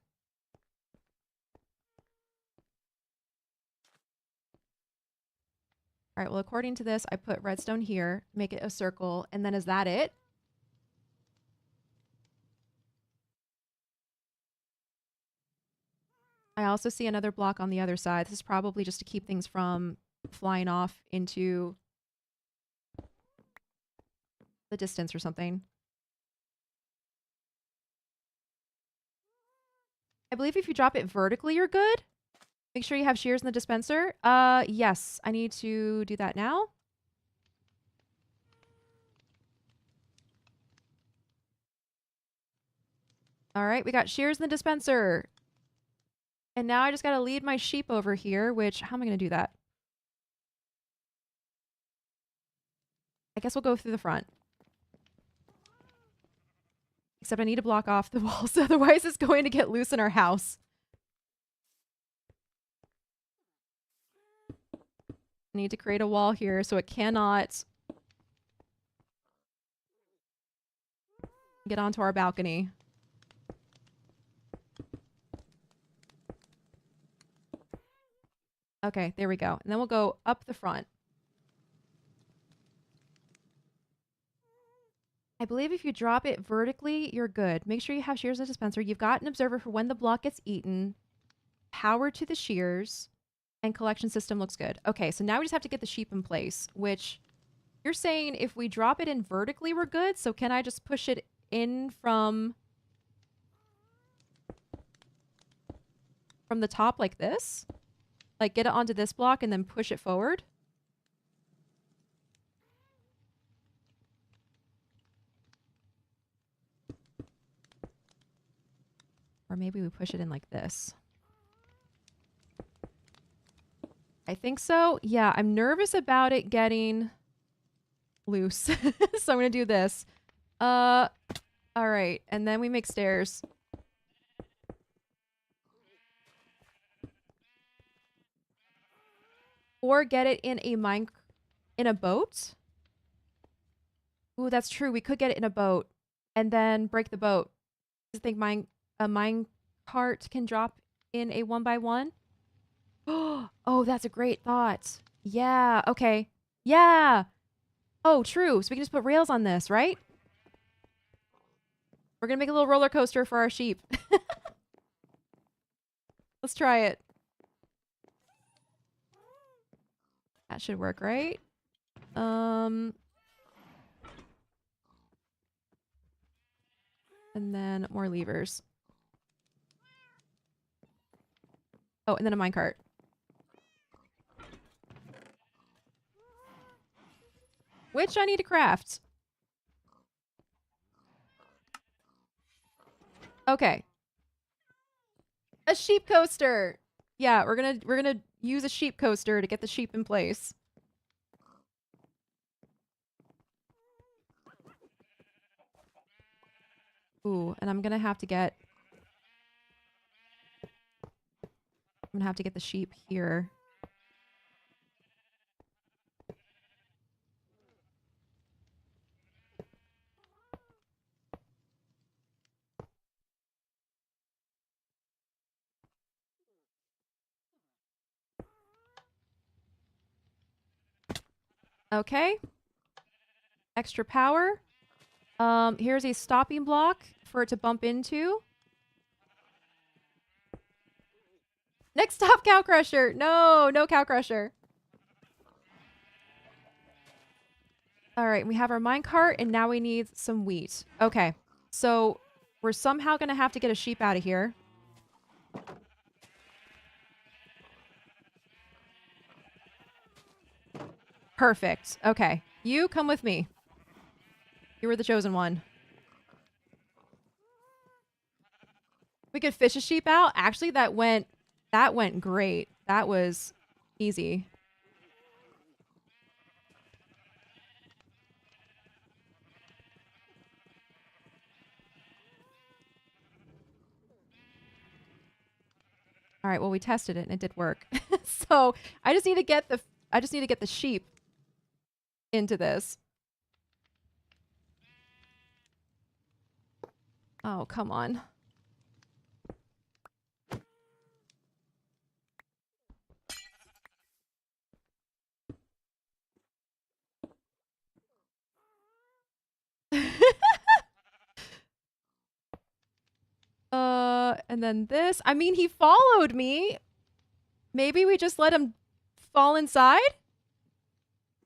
All right, well, according to this, I put redstone here, make it a circle, and then is that it? I also see another block on the other side. This is probably just to keep things from flying off into the distance or something. I believe if you drop it vertically, you're good. Make sure you have shears in the dispenser. Yes, I need to do that now. All right, we got shears in the dispenser. And now I just got to lead my sheep over here, which, how am I going to do that? I guess we'll go through the front. Except I need to block off the walls, otherwise it's going to get loose in our house. I need to create a wall here so it cannot get onto our balcony. Okay, there we go. And then we'll go up the front. I believe if you drop it vertically, you're good. Make sure you have shears in the dispenser. You've got an observer for when the block gets eaten. Power to the shears. And collection system looks good. Okay, so now we just have to get the sheep in place, which you're saying if we drop it in vertically, we're good. So can I just push it in from the top like this? Like get it onto this block and then push it forward? Or maybe we push it in like this. I think so. Yeah, I'm nervous about it getting loose. So I'm going to do this. All right. And then we make stairs. Or get it in a boat. Ooh, that's true. We could get it in a boat and then break the boat. I think a mine cart can drop in a 1x1. Oh, that's a great thought. Yeah, okay. Yeah. Oh, true. So we can just put rails on this, right? We're going to make a little roller coaster for our sheep. Let's try it. That should work, right? And then more levers. Oh, and then a minecart. Which I need to craft. Okay. A sheep coaster. Yeah, we're gonna use a sheep coaster to get the sheep in place. Ooh, and I'm gonna have to get the sheep here. Okay. Extra power. Here's a stopping block for it to bump into. Next stop, cow crusher. No, no cow crusher. All right, we have our minecart, and now we need some wheat. Okay, so we're somehow going to have to get a sheep out of here. Perfect. Okay, you come with me. You were the chosen one. We could fish a sheep out. Actually, that went great. That was easy. All right, well, we tested it and it did work. So I just need to get the sheep into this. Oh, come on. And then this. I mean, he followed me. Maybe we just let him fall inside?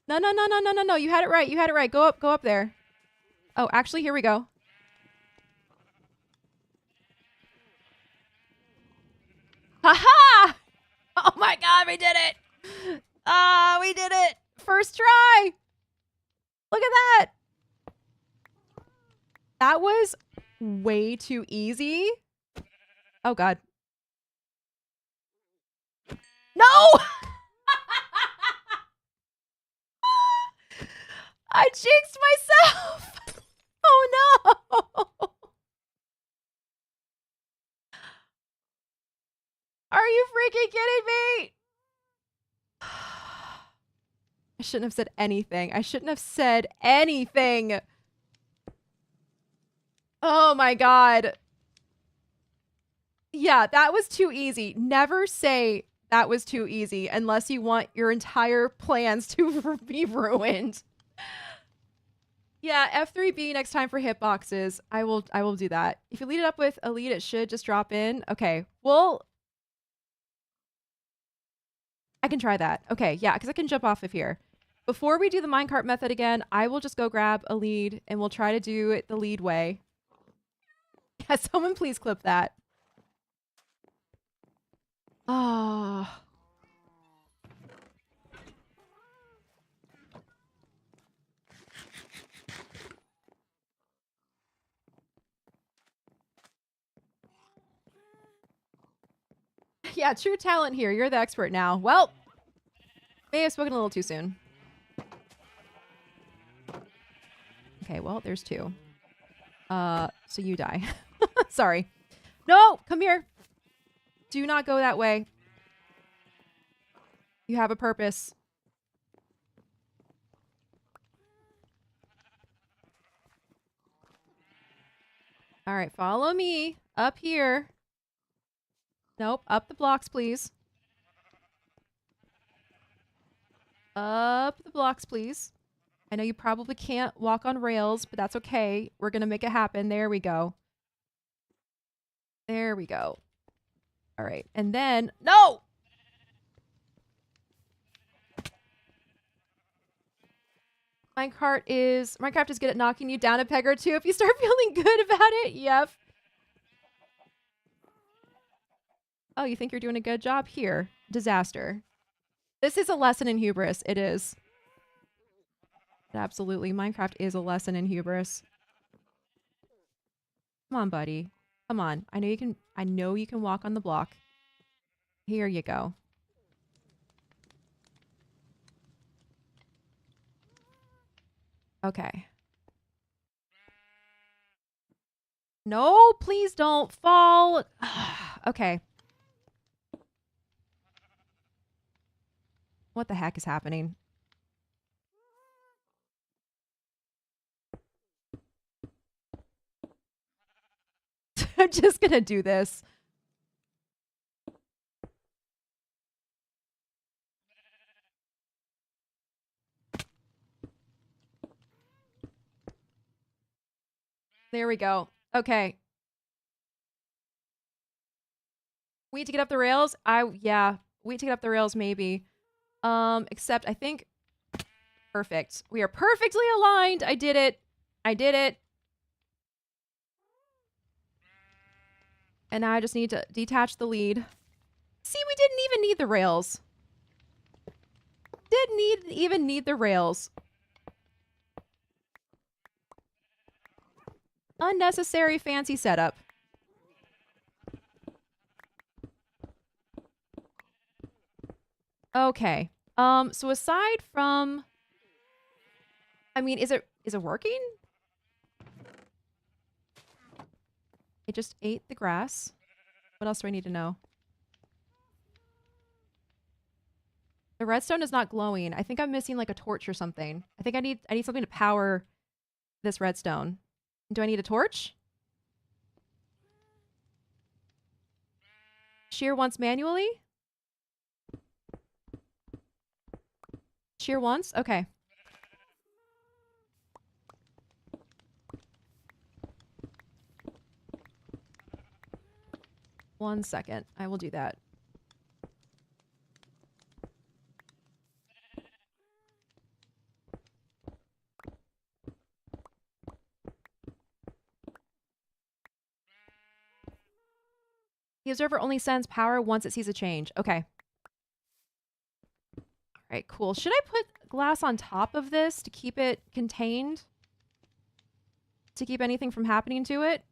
No, no, no, no, no, no, no. You had it right. You had it right. Go up there. Oh, actually, here we go. Haha! Oh my god, we did it! Ah, we did it! First try! Look at that! That was way too easy. Oh god. No! I jinxed myself! Oh no! Are you freaking kidding me? I shouldn't have said anything. I shouldn't have said anything. Oh my god. Yeah, that was too easy. Never say that was too easy unless you want your entire plans to be ruined. Yeah, F3B next time for hitboxes. I will do that. If you lead it up with elite, it should just drop in. Okay, well, I can try that. Okay, yeah, because I can jump off of here. Before we do the minecart method again, I will just go grab a lead and we'll try to do it the lead way. Yeah, someone please clip that. Oh. Yeah, true talent here. You're the expert now. Well, may have spoken a little too soon. Okay, well, there's two. So you die. Sorry. No, come here. Do not go that way. You have a purpose. All right, follow me up here. Nope, up the blocks, please. Up the blocks, please. I know you probably can't walk on rails, but that's okay. We're going to make it happen. There we go. There we go. All right. And then, no! Minecraft is good at knocking you down a peg or two if you start feeling good about it. Yep. Oh, you think you're doing a good job? Here. Disaster. This is a lesson in hubris. It is. Absolutely. Minecraft is a lesson in hubris. Come on, buddy. Come on. I know you can walk on the block. Here you go. Okay. No, please don't fall. Okay. What the heck is happening? I'm just gonna do this. There we go. Okay. We need to get up the rails? Yeah. We need to get up the rails, maybe. Except I think... Perfect. We are perfectly aligned. I did it. I did it. And now I just need to detach the lead. See, we didn't even need the rails. Didn't even need the rails. Unnecessary fancy setup. Okay. So aside from... I mean, is it working? It just ate the grass. What else do I need to know? The redstone is not glowing. I think I'm missing like a torch or something. I think I need something to power this redstone. Do I need a torch? Shear once manually? Shear once? Okay. One second. I will do that. The observer only sends power once it sees a change. Okay. All right, cool. Should I put glass on top of this to keep it contained? To keep anything from happening to it?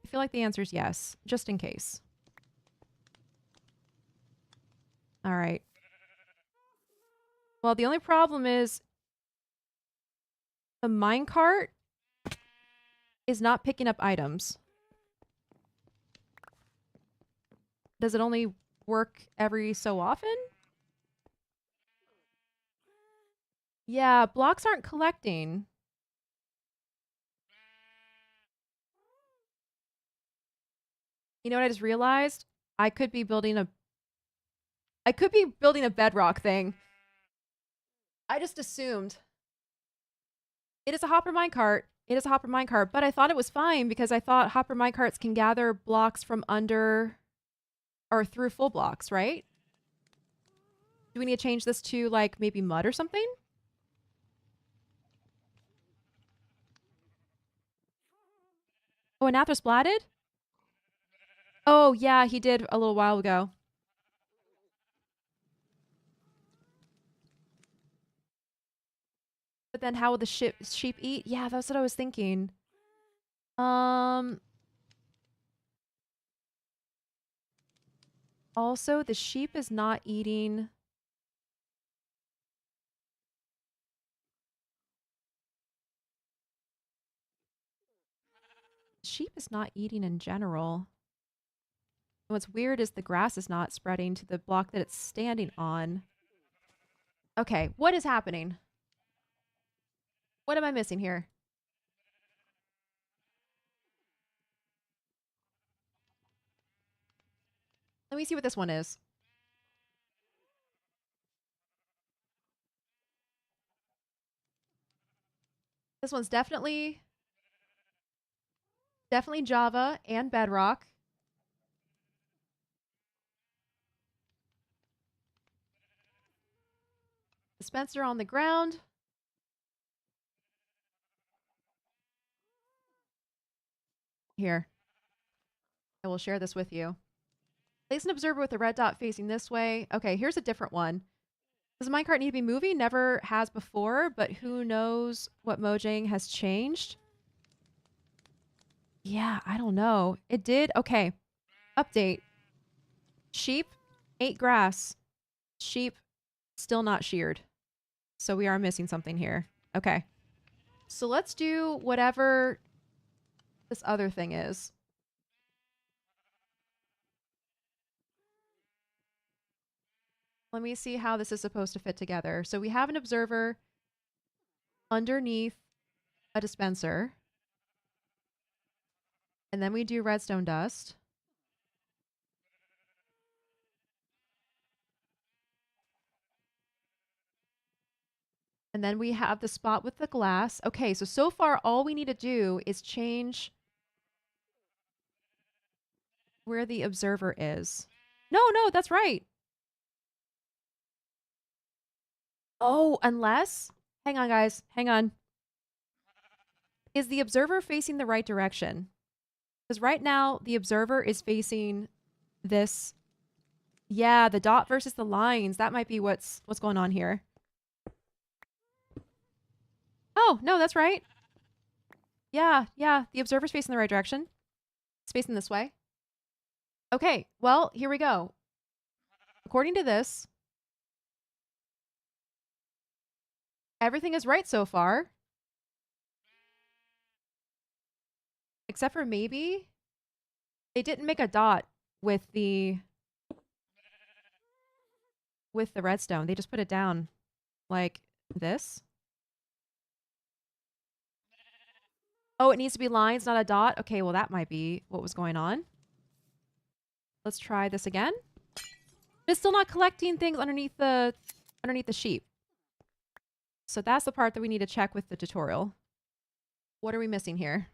I feel like the answer is yes, just in case. All right. Well, the only problem is the minecart is not picking up items. Does it only work every so often? Yeah, blocks aren't collecting. You know what I just realized? I could be building a bedrock thing. I just assumed. It is a hopper minecart. It is a hopper minecart, but I thought it was fine because I thought hopper minecarts can gather blocks from under or through full blocks, right? Do we need to change this to like maybe mud or something? Oh, and Athos splatted? Oh, yeah, he did a little while ago. But then how will the sheep eat? Yeah, that's what I was thinking. Also, the sheep is not eating. Sheep is not eating in general. And what's weird is the grass is not spreading to the block that it's standing on. Okay, what is happening? What am I missing here? Let me see what this one is. This one's definitely Java and Bedrock. Dispenser on the ground. Here. I will share this with you. Place an observer with a red dot facing this way. Okay, here's a different one. Does the minecart need to be moving? Never has before, but who knows what Mojang has changed? Yeah, I don't know. It did. Okay. Update. Sheep ate grass. Sheep still not sheared. So we are missing something here. Okay. So let's do whatever this other thing is. Let me see how this is supposed to fit together. So we have an observer underneath a dispenser. And then we do redstone dust. And then we have the spot with the glass. Okay, so far all we need to do is change where the observer is. No, that's right. Oh, unless... Hang on, guys. Hang on. Is the observer facing the right direction? Because right now, the observer is facing this. Yeah, the dot versus the lines. That might be what's going on here. Oh, no, that's right. Yeah. The observer's facing the right direction. It's facing this way. Okay, well, here we go. According to this, everything is right so far. Except for maybe they didn't make a dot with the redstone. They just put it down like this. Oh, it needs to be lines, not a dot. Okay, well that might be what was going on. Let's try this again. It's still not collecting things underneath the sheep. So that's the part that we need to check with the tutorial. What are we missing here?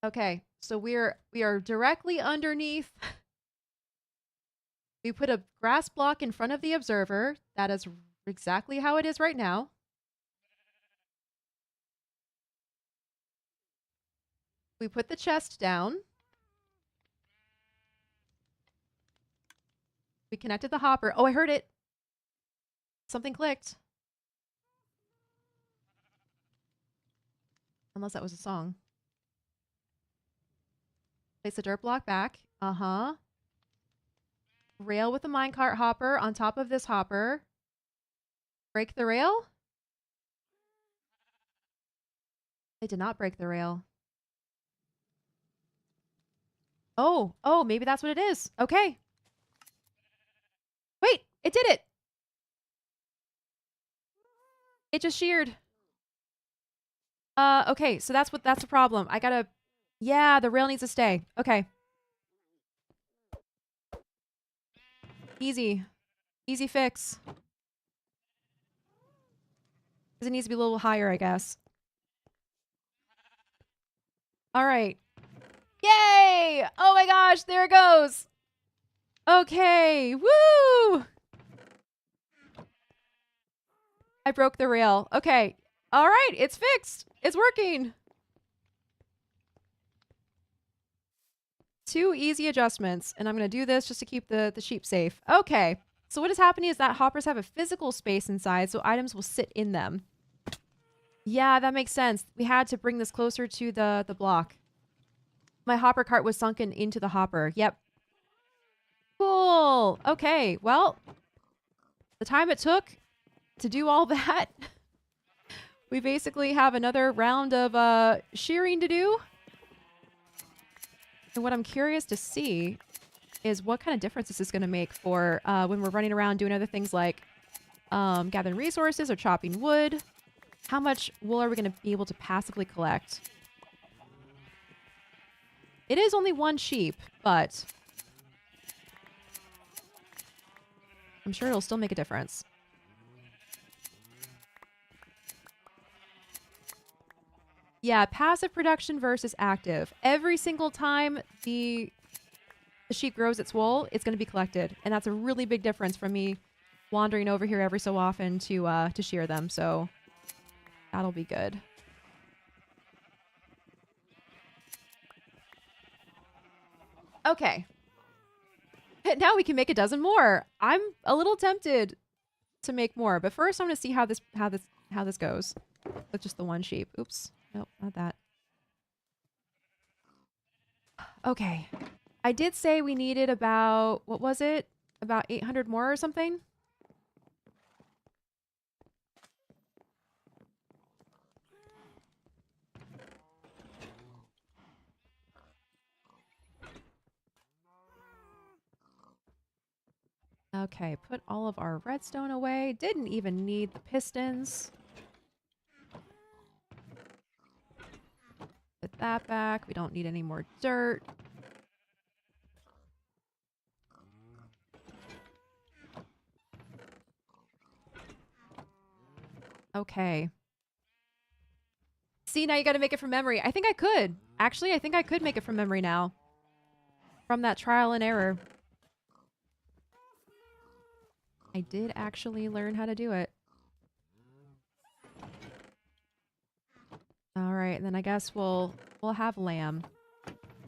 Okay, so we are directly underneath. We put a grass block in front of the observer. That is exactly how it is right now. We put the chest down. We connected the hopper. Oh, I heard it. Something clicked. Unless that was a song. Place the dirt block back. Uh-huh. Rail with the minecart hopper on top of this hopper. Break the rail? I did not break the rail. Oh, maybe that's what it is. Okay. Wait, it did it. It just sheared. Okay, so that's the problem. I gotta... Yeah, the rail needs to stay. Okay. Easy. Easy fix. Because it needs to be a little higher, I guess. All right. Yay! Oh my gosh, there it goes. Okay. Woo! I broke the rail. Okay. All right, it's fixed. It's working. 2 easy adjustments, and I'm going to do this just to keep the sheep safe. Okay. So what is happening is that hoppers have a physical space inside, so items will sit in them. Yeah, that makes sense. We had to bring this closer to the block. My hopper cart was sunken into the hopper. Yep. Cool. Okay, well, the time it took to do all that, we basically have another round of shearing to do. And what I'm curious to see is what kind of difference this is going to make for when we're running around doing other things like gathering resources or chopping wood. How much wool are we going to be able to passively collect? It is only 1 sheep, but I'm sure it'll still make a difference. Yeah, passive production versus active. Every single time the sheep grows its wool, it's going to be collected. And that's a really big difference from me wandering over here every so often to shear them. So that'll be good. Okay. Now we can make a dozen more. I'm a little tempted to make more, but first I'm going to see how this goes with just the 1 sheep. Oops. Nope, not that. Okay. I did say we needed about, what was it? About 800 more or something? Okay, put all of our redstone away. Didn't even need the pistons. Put that back. We don't need any more dirt. Okay. See, now you gotta make it from memory. I think I could. Actually, I think I could make it from memory now. From that trial and error. I did actually learn how to do it. All right, and then I guess we'll have lamb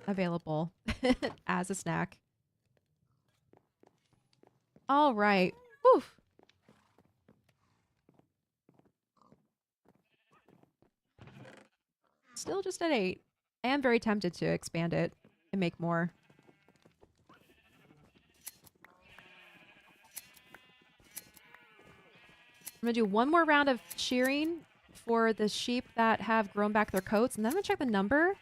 available as a snack. All right. Whew. Still just at 8. I am very tempted to expand it and make more. I'm going to do 1 more round of shearing for the sheep that have grown back their coats. And then I'm going to check the number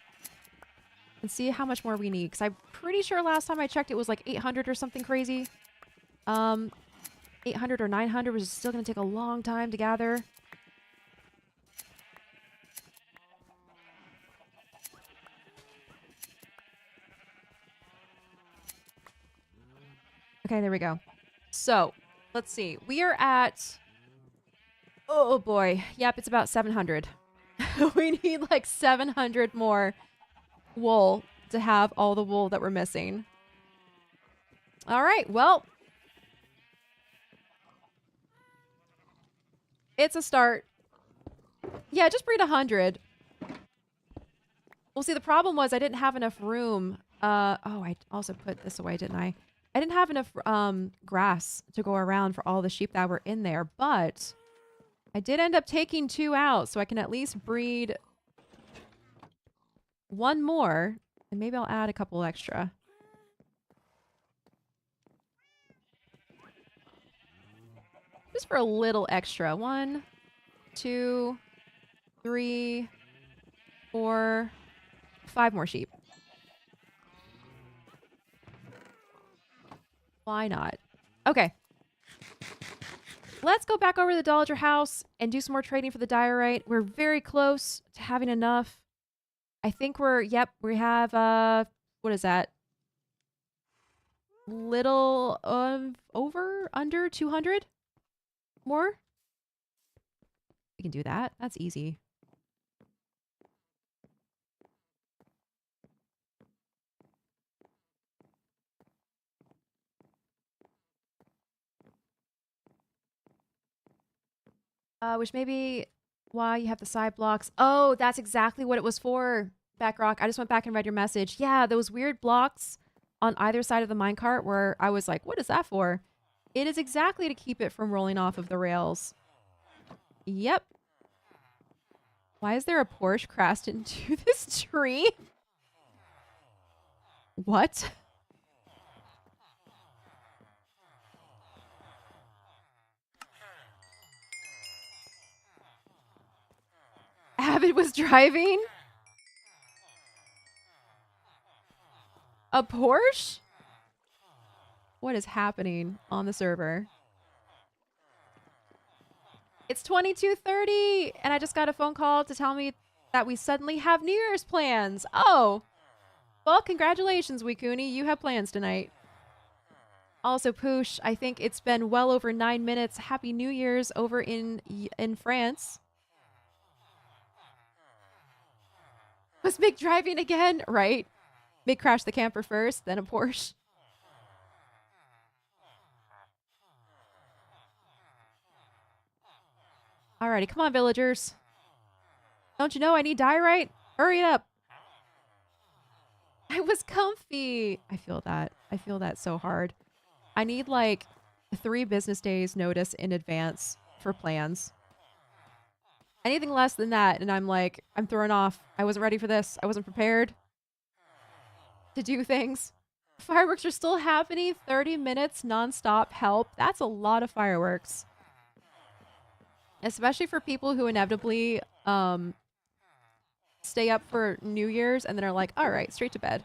and see how much more we need. Because I'm pretty sure last time I checked it was like 800 or something crazy. 800 or 900 was still going to take a long time to gather. Okay, there we go. So, let's see. We are at... Oh boy. Yep, it's about 700. We need like 700 more wool to have all the wool that we're missing. All right, well. It's a start. Yeah, just breed 100. Well, see, the problem was I didn't have enough room. Oh, I also put this away, didn't I? I didn't have enough grass to go around for all the sheep that were in there, but I did end up taking 2 out, so I can at least breed 1 more, and maybe I'll add a couple extra. Just for a little extra. 1, 2, 3, 4, 5 more sheep. Why not? Okay. Let's go back over to the Dollager house and do some more trading for the diorite. We're very close to having enough. I think we're, yep, we have, what is that? little of over, under 200 more. We can do that. That's easy. Which may be why you have the side blocks. Oh, that's exactly what it was for, Backrock. I just went back and read your message. Yeah, those weird blocks on either side of the minecart where I was like, what is that for? It is exactly to keep it from rolling off of the rails. Yep. Why is there a Porsche crashed into this tree? What? Avid was driving? A Porsche? What is happening on the server? It's 22:30 and I just got a phone call to tell me that we suddenly have New Year's plans. Oh. Well, congratulations, Wikuni. You have plans tonight. Also, Poosh, I think it's been well over 9 minutes. Happy New Year's over in France. Was Mick driving again? Right. Mick crashed the camper first, then a Porsche. Alrighty, come on, villagers. Don't you know I need diorite? Hurry it up. I was comfy. I feel that. I feel that so hard. I need like 3 business days notice in advance for plans. Anything less than that, and I'm like, I'm thrown off. I wasn't ready for this. I wasn't prepared to do things. Fireworks are still happening. 30 minutes nonstop. Help. That's a lot of fireworks. Especially for people who inevitably stay up for New Year's and then are like, all right, straight to bed.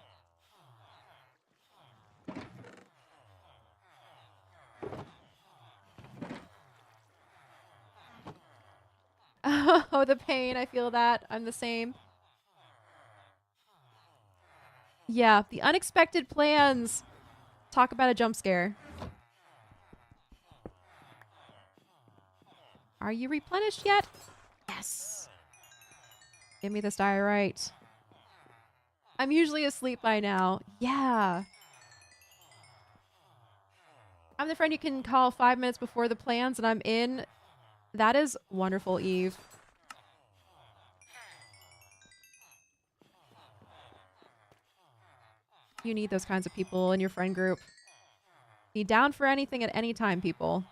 Oh, the pain. I feel that. I'm the same. Yeah, the unexpected plans. Talk about a jump scare. Are you replenished yet? Yes. Give me this diorite. I'm usually asleep by now. Yeah. I'm the friend you can call 5 minutes before the plans and I'm in. That is wonderful, Eve. You need those kinds of people in your friend group. Be down for anything at any time, people.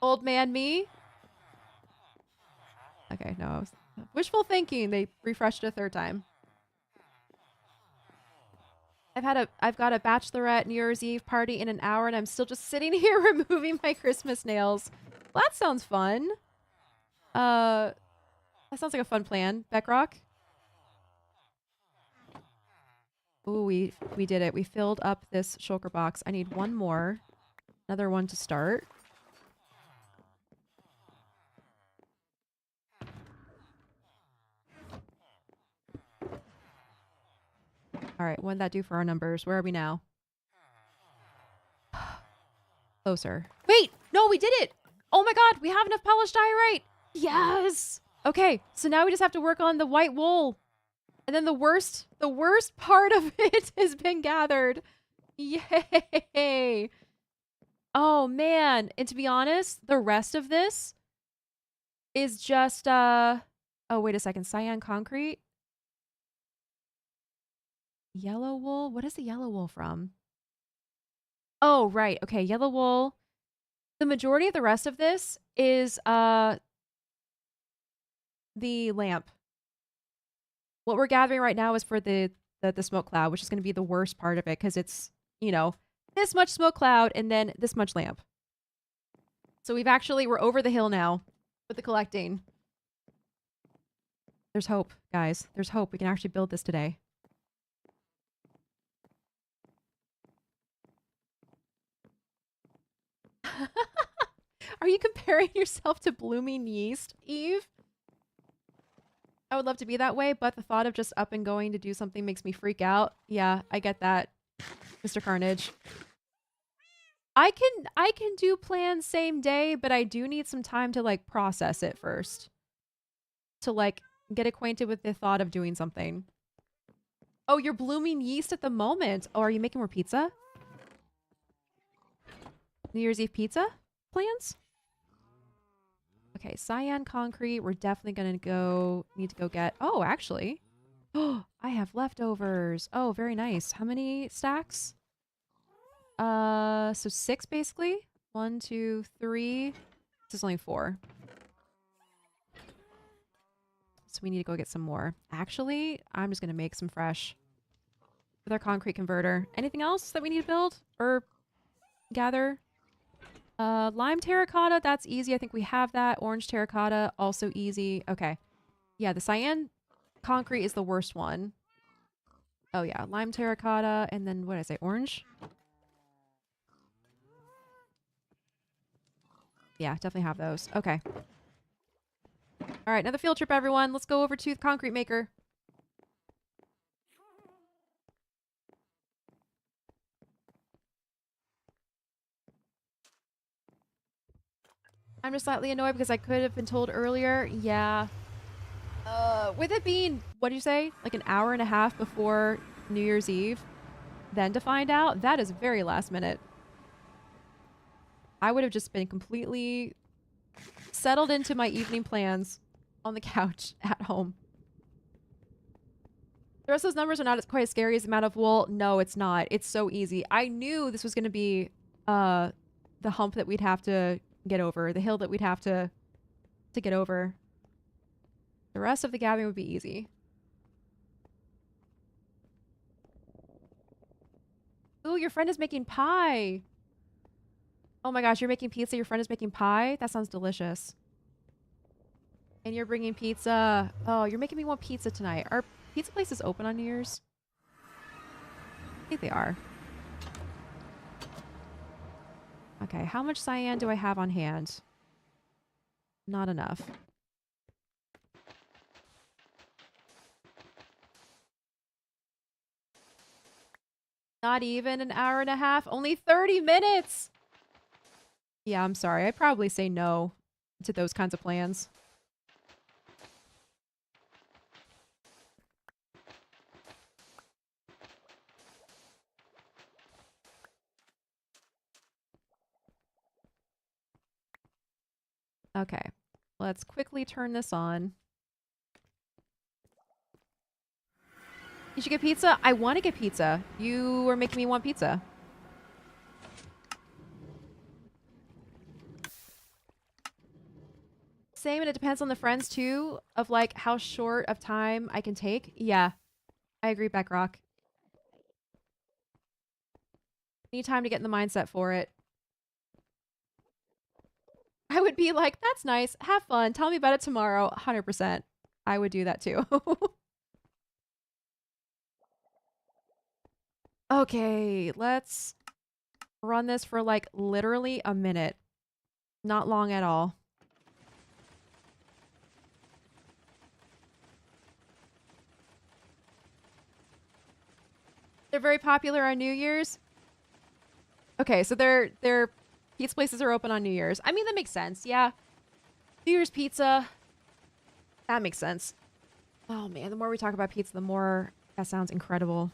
Old man me? Okay, no. Wishful thinking. They refreshed it a 3rd time. I've got a bachelorette New Year's Eve party in an hour and I'm still just sitting here removing my Christmas nails. Well, that sounds fun. That sounds like a fun plan. Beckrock? Ooh, we did it. We filled up this shulker box. I need one more. Another one to start. All right, what did that do for our numbers? Where are we now? Closer. Wait! No, we did it! Oh my god, we have enough polished diorite! Yes! Okay, so now we just have to work on the white wool. And then the worst part of it has been gathered. Yay! Oh man, and to be honest, the rest of this is just oh wait a second, cyan concrete. Yellow wool? What is the yellow wool from? Oh, right. Okay, yellow wool. The majority of the rest of this is the lamp. What we're gathering right now is for the smoke cloud, which is going to be the worst part of it because it's, you know, this much smoke cloud and then this much lamp. So we're over the hill now with the collecting. There's hope, guys. There's hope. We can actually build this today. Are you comparing yourself to blooming yeast, Eve? I would love to be that way, but the thought of just up and going to do something makes me freak out. Yeah, I get that, Mr. Carnage. I can do plans same day, but I do need some time to like process it first. To like get acquainted with the thought of doing something. Oh, you're blooming yeast at the moment. Oh, are you making more pizza? New Year's Eve pizza plans? Okay, cyan concrete. We're definitely gonna need to go get. Oh, actually. Oh, I have leftovers. Oh, very nice. How many stacks? So 6 basically. 1, 2, 3. This is only 4. So we need to go get some more. Actually, I'm just gonna make some fresh with our concrete converter. Anything else that we need to build or gather? Lime terracotta, that's easy. I think we have that. Orange terracotta, also easy. Okay. Yeah, the cyan concrete is the worst one. Oh yeah, lime terracotta, and then what did I say? Orange? Yeah, definitely have those. Okay. All right, another field trip, everyone. Let's go over to the concrete maker. I'm just slightly annoyed because I could have been told earlier. Yeah. With it being, what do you say? Like an hour and a half before New Year's Eve, then to find out, that is very last minute. I would have just been completely settled into my evening plans on the couch at home. The rest of those numbers are not as quite as scary as the amount of wool. No, it's not. It's so easy. I knew this was going to be the hump that we'd have to get over, the hill that we'd have to get over. The rest of the gathering would be easy. Ooh, your friend is making pie. Oh my gosh, you're making pizza. Your friend is making pie. That sounds delicious. And you're bringing pizza. Oh, you're making me want pizza tonight. Are pizza places open on New Year's? I think they are. Okay, how much cyan do I have on hand? Not enough. Not even an hour and a half. Only 30 minutes. Yeah, I'm sorry. I'd probably say no to those kinds of plans. Okay, let's quickly turn this on. You should get pizza? I want to get pizza. You are making me want pizza. Same, and it depends on the friends too, of like how short of time I can take. Yeah, I agree, Beckrock. Need time to get in the mindset for it. I would be like, that's nice. Have fun. Tell me about it tomorrow. 100%. I would do that too. Okay, let's run this for like literally a minute. Not long at all. They're very popular on New Year's. Okay, so their pizza places are open on New Year's. I mean, that makes sense. Yeah. New Year's pizza. That makes sense. Oh man, the more we talk about pizza, the more that sounds incredible.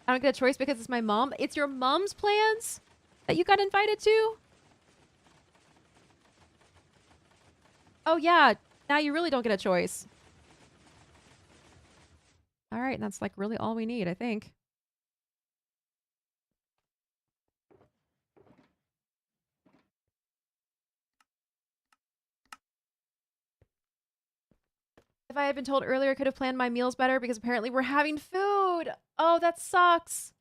I don't get a choice because it's my mom. It's your mom's plans that you got invited to? Oh yeah, now you really don't get a choice. All right, and that's like really all we need, I think. If I had been told earlier, I could have planned my meals better because apparently we're having food. Oh, that sucks.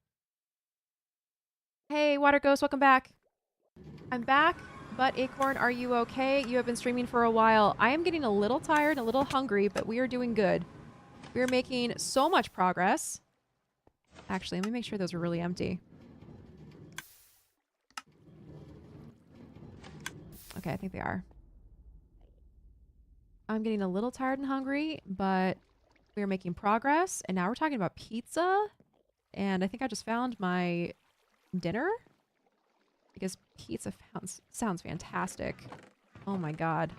Hey, Water Ghost, welcome back. I'm back, but Acorn, are you okay? You have been streaming for a while. I am getting a little tired, a little hungry, but we are doing good. We are making so much progress. Actually, let me make sure those are really empty. Okay, I think they are. I'm getting a little tired and hungry, but we are making progress. And now we're talking about pizza. And I think I just found my dinner. Because pizza sounds fantastic. Oh my god.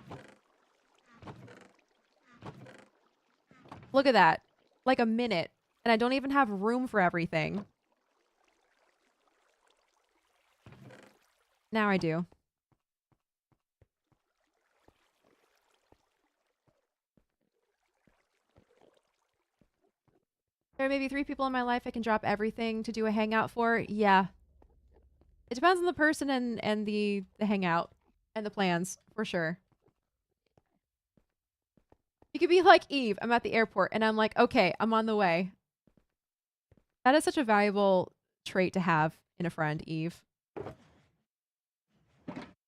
Look at that. Like a minute. And I don't even have room for everything. Now I do. There may be 3 people in my life I can drop everything to do a hangout for. Yeah. It depends on the person and the hangout and the plans, for sure. You could be like, Eve, I'm at the airport, and I'm like, okay, I'm on the way. That is such a valuable trait to have in a friend, Eve.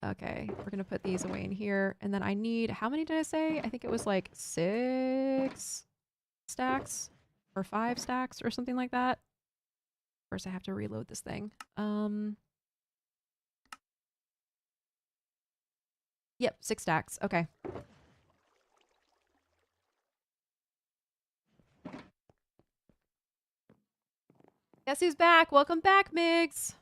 Okay, we're gonna put these away in here, and then I need, how many did I say? I think it was like 6 stacks or 5 stacks or something like that. First, I have to reload this thing. Yep, 6 stacks. Okay. Guess who's back? Welcome back, Migs.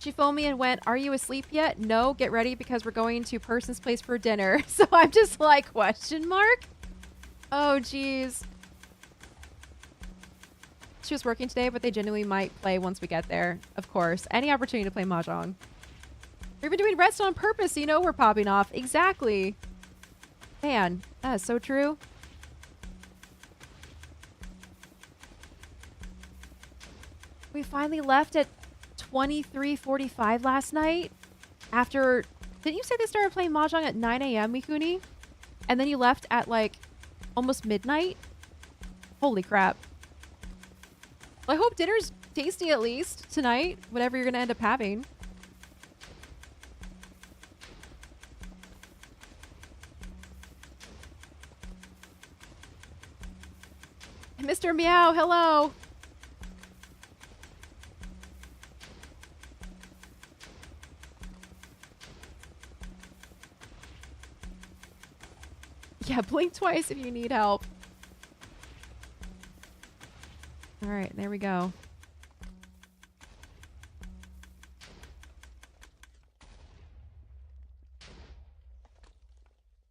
She phoned me and went, "Are you asleep yet?" No, get ready because we're going to Person's place for dinner. So I'm just like, question mark? Oh, jeez. She was working today, but they genuinely might play once we get there. Of course. Any opportunity to play Mahjong. We've been doing redstone on purpose, so you know we're popping off. Exactly. Man, that is so true. We finally left at 23:45 last night. After, didn't you say they started playing Mahjong at 9 a.m., Mikuni? And then you left at like almost midnight? Holy crap. Well, I hope dinner's tasty at least tonight, whatever you're gonna end up having. Mr. Meow, hello. Yeah, blink twice if you need help. All right, there we go.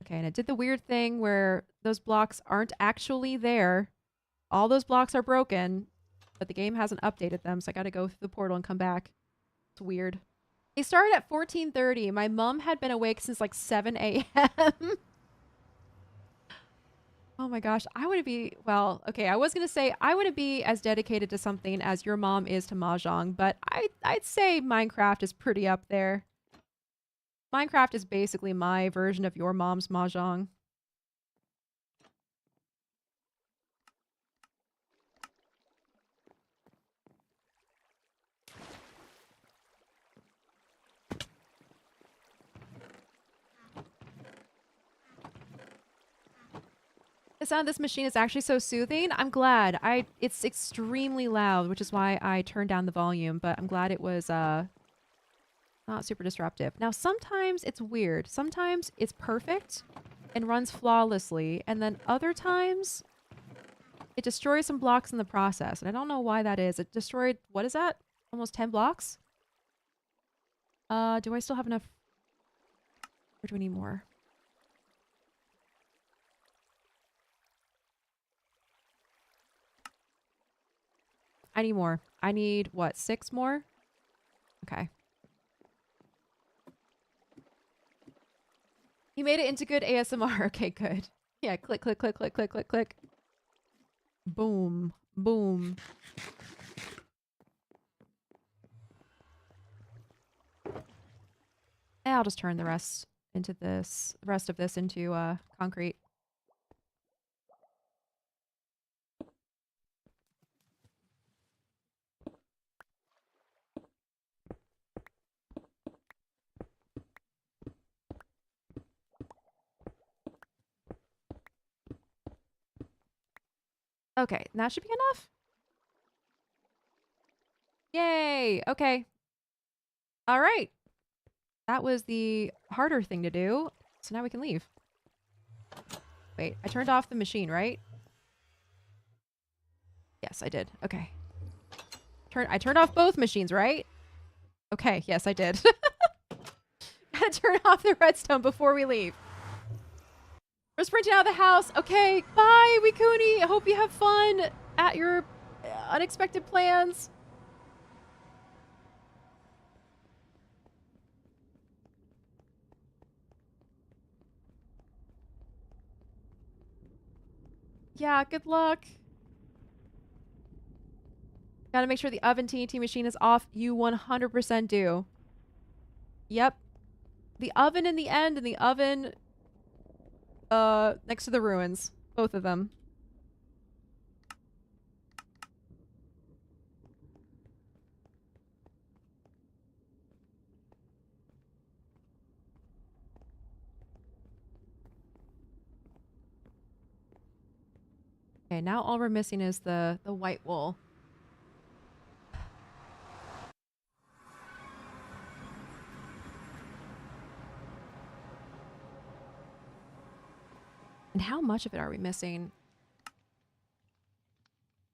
Okay, and it did the weird thing where those blocks aren't actually there. All those blocks are broken, but the game hasn't updated them, so I gotta go through the portal and come back. It's weird. They started at 14:30. My mom had been awake since like 7 a.m. Oh my gosh, I want to be, well, okay, I was going to say I want to be as dedicated to something as your mom is to Mahjong, but I'd say Minecraft is pretty up there. Minecraft is basically my version of your mom's Mahjong. The sound of this machine is actually so soothing. I'm glad. It's extremely loud, which is why I turned down the volume, but I'm glad it was not super disruptive. Now, sometimes it's weird. Sometimes it's perfect and runs flawlessly, and then other times it destroys some blocks in the process, and I don't know why that is. It destroyed, what is that? Almost 10 blocks? Do I still have enough? Or do we need more? I need more. I need, what, 6 more? Okay. You made it into good ASMR. Okay, good. Yeah, click, click, click, click, click, click, click. Boom. Boom. And I'll just turn the rest into this, the rest of this into concrete. Okay, that should be enough. Yay! Okay. All right. That was the harder thing to do. So now we can leave. Wait, I turned off the machine, right? Yes, I did. Okay. I turned off both machines, right? Okay, yes, I did. Gotta turn off the redstone before we leave. We're sprinting out of the house. Okay, bye, Wikuni. I hope you have fun at your unexpected plans. Yeah, good luck. Gotta make sure the oven TNT machine is off. You 100% do. Yep. The oven in the end and the oven next to the ruins. Both of them. Okay, now all we're missing is the white wool. And how much of it are we missing?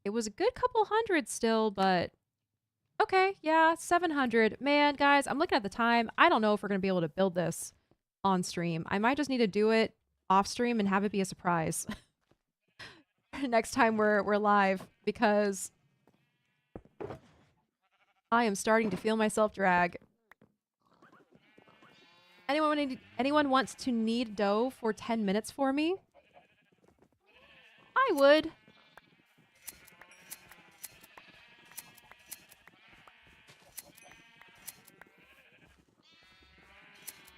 It was a good couple hundred still, but okay, yeah, 700. Man, guys, I'm looking at the time. I don't know if we're going to be able to build this on stream. I might just need to do it off stream and have it be a surprise next time we're live, because I am starting to feel myself drag. Anyone wants to knead dough for 10 minutes for me? I would.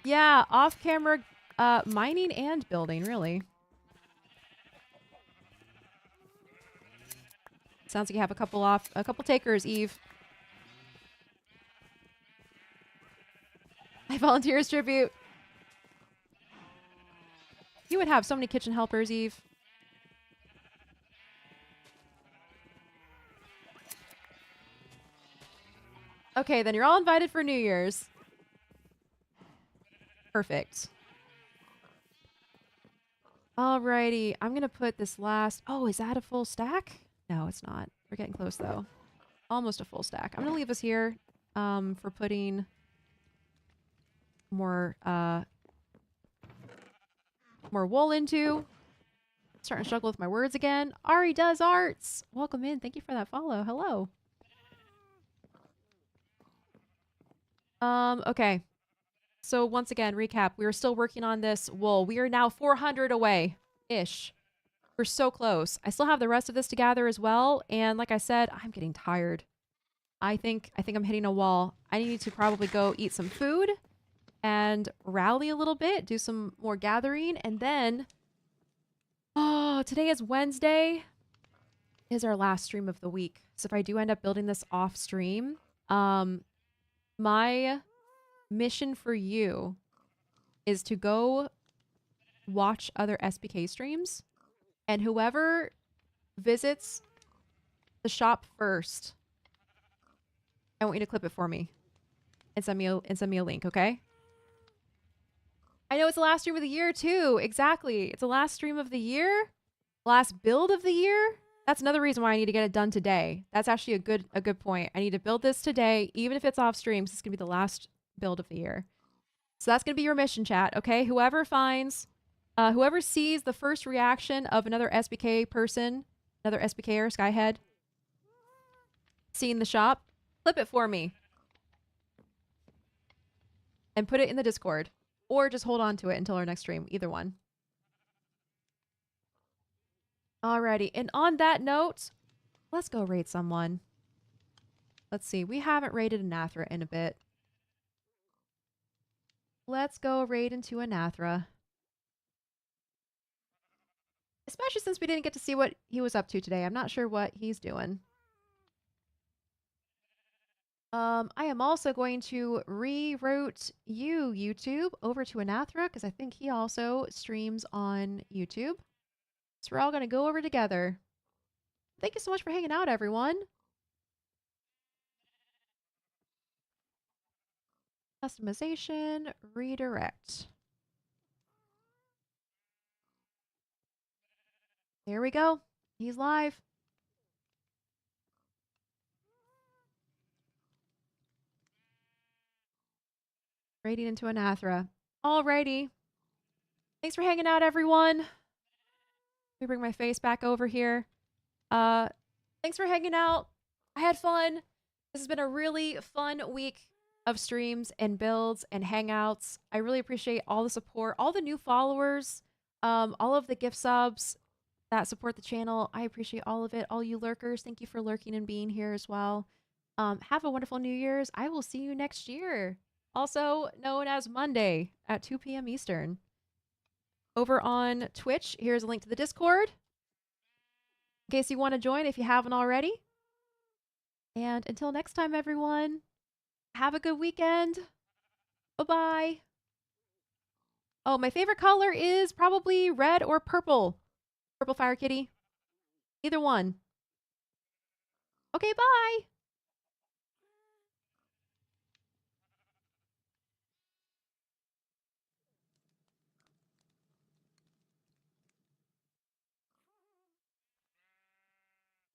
Yeah, off-camera mining and building, really. Sounds like you have a couple takers, Eve. I volunteer as tribute. You would have so many kitchen helpers, Eve. Okay, then you're all invited for New Year's. Perfect. Alrighty, I'm gonna put this last... Oh, is that a full stack? No, it's not. We're getting close, though. Almost a full stack. I'm gonna leave this here for putting more wool into. Starting to struggle with my words again. Ari Does Arts! Welcome in. Thank you for that follow. Hello. Okay. So once again, recap. We are still working on this wool. We are now 400 away-ish. We're so close. I still have the rest of this to gather as well. And like I said, I'm getting tired. I think I'm hitting a wall. I need to probably go eat some food and rally a little bit, do some more gathering, and then... Oh, today is Wednesday. Is our last stream of the week. So if I do end up building this off stream, my mission for you is to go watch other SBK streams, and whoever visits the shop first, I want you to clip it for me and send me a link, okay? I know it's the last stream of the year too. Exactly. It's the last stream of the year, last build of the year. That's another reason why I need to get it done today. That's actually a good point. I need to build this today, even if it's off stream, because it's gonna be the last build of the year. So that's gonna be your mission, chat. Okay, whoever sees the first reaction of another SBK person, another SBKer, Skyhead, seeing the shop, clip it for me and put it in the Discord, or just hold on to it until our next stream. Either one. Alrighty, and on that note, let's go raid someone. Let's see, we haven't raided Anathra in a bit. Let's go raid into Anathra. Especially since we didn't get to see what he was up to today. I'm not sure what he's doing. I am also going to reroute you, YouTube, over to Anathra, because I think he also streams on YouTube. So we're all going to go over together. Thank you so much for hanging out, everyone. Customization, redirect. There we go. He's live. Raiding into Anathra. Alrighty. Thanks for hanging out, everyone. Let me bring my face back over here. Thanks for hanging out. I had fun. This has been a really fun week of streams and builds and hangouts. I really appreciate all the support, all the new followers, all of the gift subs that support the channel. I appreciate all of it. All you lurkers, thank you for lurking and being here as well. Have a wonderful New Year's. I will see you next year. Also known as Monday at 2 p.m. Eastern. Over on Twitch, here's a link to the Discord in case you want to join if you haven't already. And until next time, everyone, have a good weekend. Bye-bye. Oh, my favorite color is probably red or purple. Purple Fire Kitty. Either one. Okay, bye.